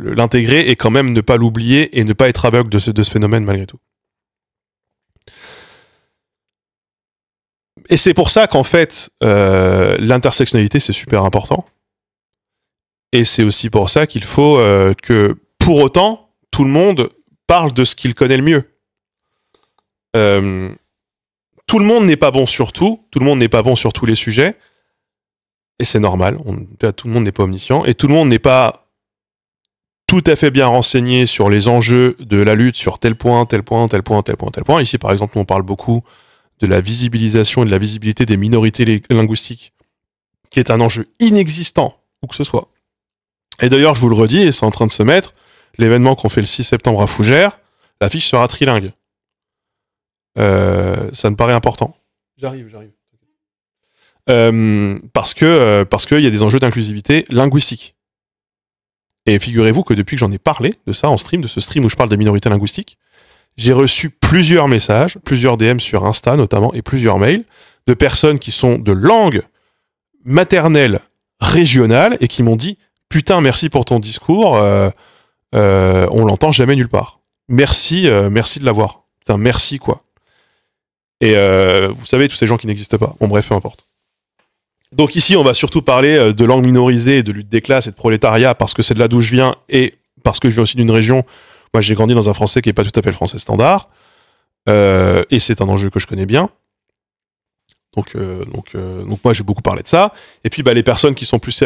l'intégrer et quand même ne pas l'oublier et ne pas être aveugle de ce phénomène malgré tout. Et c'est pour ça qu'en fait, l'intersectionnalité, c'est super important. Et c'est aussi pour ça qu'il faut que, pour autant, tout le monde parle de ce qu'il connaît le mieux. Tout le monde n'est pas bon sur tout le monde n'est pas bon sur tous les sujets, et c'est normal, tout le monde n'est pas omniscient, et tout le monde n'est pas tout à fait bien renseigné sur les enjeux de la lutte sur tel point. Ici, par exemple, on parle beaucoup de la visibilisation et de la visibilité des minorités linguistiques, qui est un enjeu inexistant, où que ce soit. Et d'ailleurs, je vous le redis, et c'est en train de se mettre, l'événement qu'on fait le 6 septembre à Fougères, l'affiche sera trilingue. Ça me paraît important. J'arrive. Parce qu'il y a des enjeux d'inclusivité linguistique. Et figurez-vous que depuis que j'en ai parlé de ça en stream, de ce stream où je parle des minorités linguistiques, j'ai reçu plusieurs messages, plusieurs DM sur Insta notamment, et plusieurs mails de personnes qui sont de langue maternelle régionale et qui m'ont dit « Putain, merci pour ton discours, on l'entend jamais nulle part. Merci, merci de l'avoir. Putain, merci, quoi. » Et vous savez, tous ces gens qui n'existent pas. Bon, bref, peu importe. Donc ici, on va surtout parler de langue minorisée, de lutte des classes et de prolétariat, parce que c'est de là d'où je viens, et parce que je viens aussi d'une région. Moi, j'ai grandi dans un français qui n'est pas tout à fait le français standard, et c'est un enjeu que je connais bien. Donc moi, j'ai beaucoup parlé de ça. Et puis, les personnes qui sont plus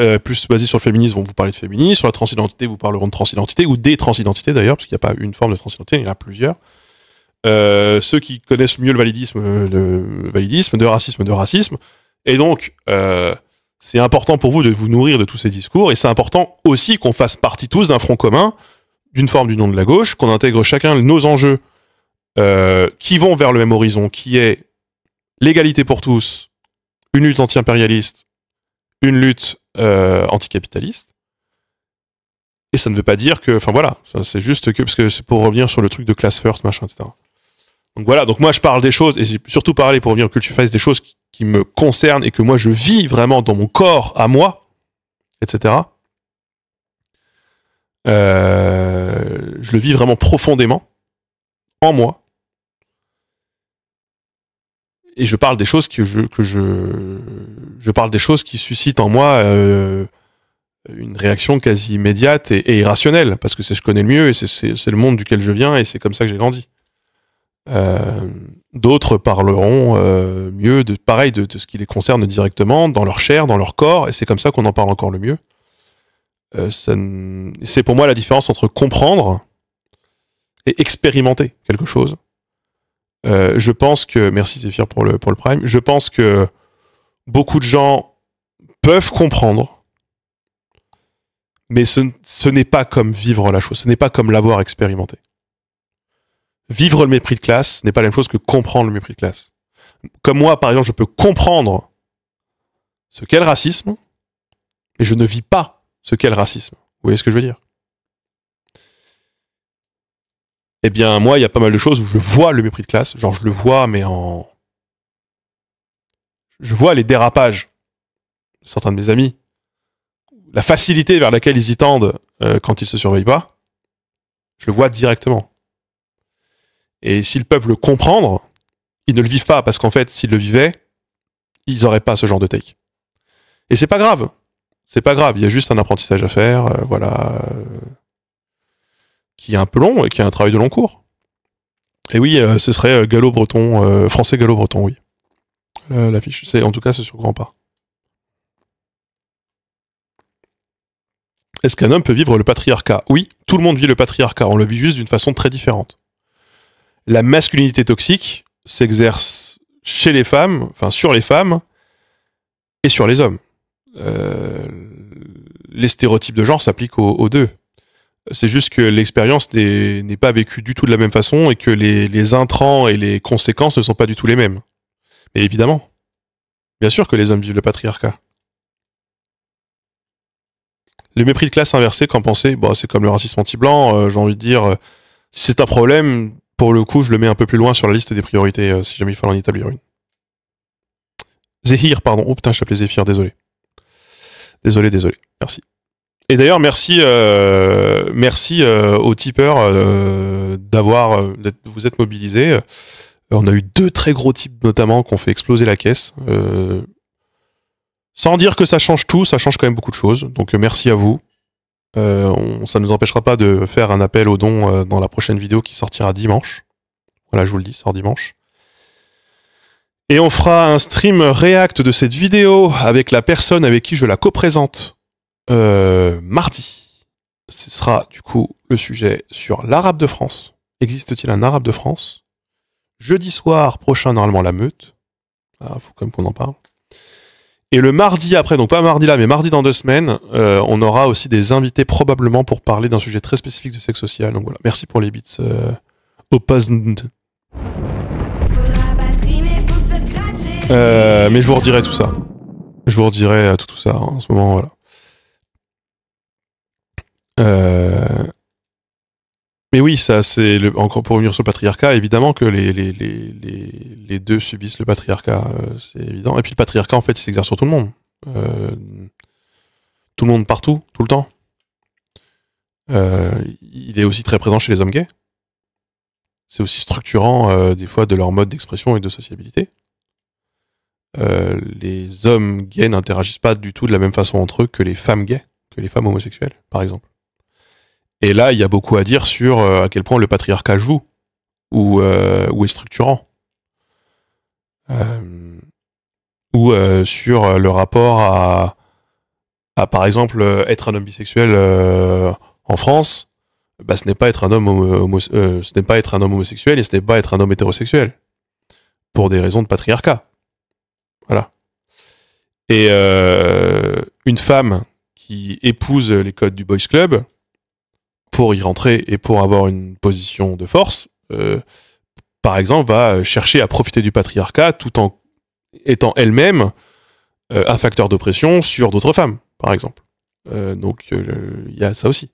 basées sur le féminisme vont vous parler de féminisme. Sur la transidentité, vous parleront de transidentité, ou des transidentités d'ailleurs, parce qu'il n'y a pas une forme de transidentité, il y en a plusieurs. Ceux qui connaissent mieux le validisme, de racisme. Et donc, c'est important pour vous de vous nourrir de tous ces discours, et c'est important aussi qu'on fasse partie tous d'un front commun, d'une forme d'union de la gauche, qu'on intègre chacun nos enjeux qui vont vers le même horizon, qui est l'égalité pour tous, une lutte anti-impérialiste, une lutte anticapitaliste. Et ça ne veut pas dire que... Enfin voilà, c'est juste que... Parce que c'est pour revenir sur le truc de class first, machin, etc. Donc voilà, donc moi je parle des choses, et j'ai surtout parlé pour revenir au Culture-Face, des choses qui me concernent et que moi je vis vraiment dans mon corps, à moi, etc. Je le vis vraiment profondément, en moi. Et je parle des choses je parle des choses qui suscitent en moi une réaction quasi immédiate et irrationnelle, parce que je connais le mieux, et c'est le monde duquel je viens, et c'est comme ça que j'ai grandi. D'autres parleront mieux de ce qui les concerne directement, dans leur chair, dans leur corps, et c'est comme ça qu'on en parle encore le mieux. C'est pour moi la différence entre comprendre et expérimenter quelque chose. Je pense que... Merci Zéphyr pour le Prime. Je pense que beaucoup de gens peuvent comprendre, mais ce n'est pas comme vivre la chose, ce n'est pas comme l'avoir expérimenté. Vivre le mépris de classe n'est pas la même chose que comprendre le mépris de classe. Comme moi, par exemple, je peux comprendre ce qu'est le racisme, mais je ne vis pas ce qu'est le racisme. Vous voyez ce que je veux dire ? Eh bien, moi, il y a pas mal de choses où je vois le mépris de classe. Genre, je le vois, mais je vois les dérapages de certains de mes amis. La facilité vers laquelle ils y tendent quand ils se surveillent pas. Je le vois directement. Et s'ils peuvent le comprendre, ils ne le vivent pas, parce qu'en fait, s'ils le vivaient, ils n'auraient pas ce genre de take. Et c'est pas grave. C'est pas grave, il y a juste un apprentissage à faire, qui est un peu long et qui est un travail de long cours. Et oui, ce serait gallo-breton, français gallo-breton, oui. L'affiche. En tout cas, c'est sur grand pas. Est-ce qu'un homme peut vivre le patriarcat ? Oui, tout le monde vit le patriarcat, on le vit juste d'une façon très différente. La masculinité toxique s'exerce chez les femmes, enfin sur les femmes, et sur les hommes. Les stéréotypes de genre s'appliquent aux deux. C'est juste que l'expérience n'est pas vécue du tout de la même façon, et que les intrants et les conséquences ne sont pas du tout les mêmes. Mais évidemment, bien sûr que les hommes vivent le patriarcat. Le mépris de classe inversé, qu'en pensez ? C'est comme le racisme anti-blanc, j'ai envie de dire, si c'est un problème, pour le coup, je le mets un peu plus loin sur la liste des priorités, si jamais il fallait en établir une. Zéhir, pardon. Oh putain, je t'appelais Zéphir, désolé. Désolé. Merci. Et d'ailleurs, merci aux tipeurs de vous être mobilisés. On a eu 2 très gros types, notamment, qui ont fait exploser la caisse. Sans dire que ça change tout, ça change quand même beaucoup de choses. Donc merci à vous. Ça ne nous empêchera pas de faire un appel aux dons dans la prochaine vidéo qui sortira dimanche. Voilà, je vous le dis, sort dimanche. Et on fera un stream react de cette vidéo avec la personne avec qui je la co-présente mardi. Ce sera du coup le sujet sur l'arabe de France. Existe-t-il un arabe de France ? Jeudi soir prochain, normalement, la meute. Faut quand même qu'on en parle. Et le mardi après, donc pas mardi là, mais mardi dans 2 semaines, on aura aussi des invités probablement pour parler d'un sujet très spécifique de sexe social. Donc voilà, merci pour les bits opposed. Mais je vous redirai tout ça. Je vous redirai tout ça en ce moment, voilà. Mais oui, ça, encore pour revenir sur le patriarcat, évidemment que les deux subissent le patriarcat, c'est évident. Et puis le patriarcat, en fait, il s'exerce sur tout le monde. Euh, Tout le monde partout, tout le temps. Il est aussi très présent chez les hommes gays. C'est aussi structurant, des fois, de leur mode d'expression et de sociabilité. Les hommes gays n'interagissent pas du tout de la même façon entre eux que les femmes gays, que les femmes homosexuelles, par exemple. Et là, il y a beaucoup à dire sur à quel point le patriarcat joue ou est structurant. Ou sur le rapport par exemple, être un homme bisexuel en France, bah, ce n'est pas être un homme ce n'est pas être un homme homosexuel et ce n'est pas être un homme hétérosexuel. Pour des raisons de patriarcat. Voilà. Et une femme qui épouse les codes du boys club, pour y rentrer et pour avoir une position de force, par exemple, va chercher à profiter du patriarcat tout en étant elle-même un facteur d'oppression sur d'autres femmes, par exemple. Donc, il y a ça aussi.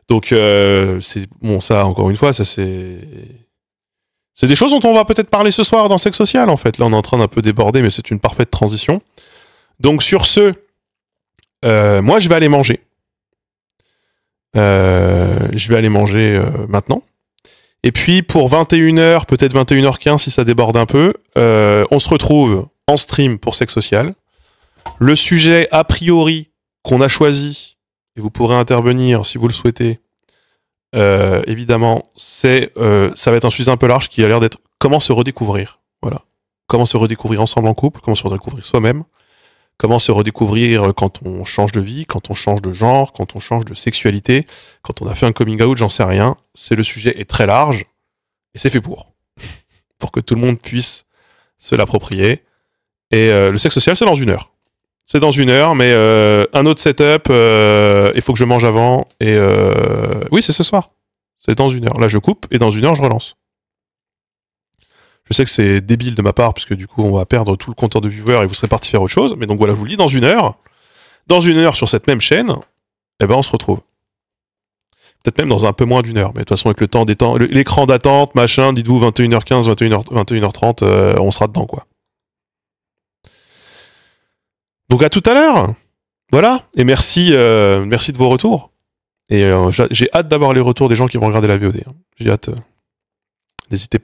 Donc, c'est bon, ça, encore une fois, ça c'est des choses dont on va peut-être parler ce soir dans Sexe Social, en fait. Là, on est en train d'un peu déborder, mais c'est une parfaite transition. Donc, sur ce, moi, je vais aller manger. Maintenant. Et puis, pour 21h, peut-être 21h15, si ça déborde un peu, on se retrouve en stream pour Sexe Social. Le sujet, a priori, qu'on a choisi, et vous pourrez intervenir si vous le souhaitez, évidemment, ça va être un sujet un peu large qui a l'air d'être comment se redécouvrir. Voilà. Comment se redécouvrir ensemble en couple, comment se redécouvrir soi-même, comment se redécouvrir quand on change de vie, quand on change de genre, quand on change de sexualité, quand on a fait un coming out, j'en sais rien. Le sujet est très large et c'est fait pour que tout le monde puisse se l'approprier. Et le Sexe Social, c'est dans 1 heure. C'est dans 1 heure, mais un autre setup, il faut que je mange avant. Et oui, c'est ce soir. C'est dans 1 heure. Là, je coupe et dans 1 heure, je relance. Je sais que c'est débile de ma part, puisque du coup, on va perdre tout le compteur de viewers et vous serez parti faire autre chose. Mais donc voilà, je vous le dis, dans 1 heure, sur cette même chaîne, eh ben, on se retrouve. Peut-être même dans un peu moins d'1 heure. Mais de toute façon, avec le temps l'écran d'attente, machin, dites-vous 21h15, 21h30, on sera dedans, quoi. Donc à tout à l'heure. Voilà. Et merci de vos retours. Et j'ai hâte d'avoir les retours des gens qui vont regarder la VOD. J'ai hâte. N'hésitez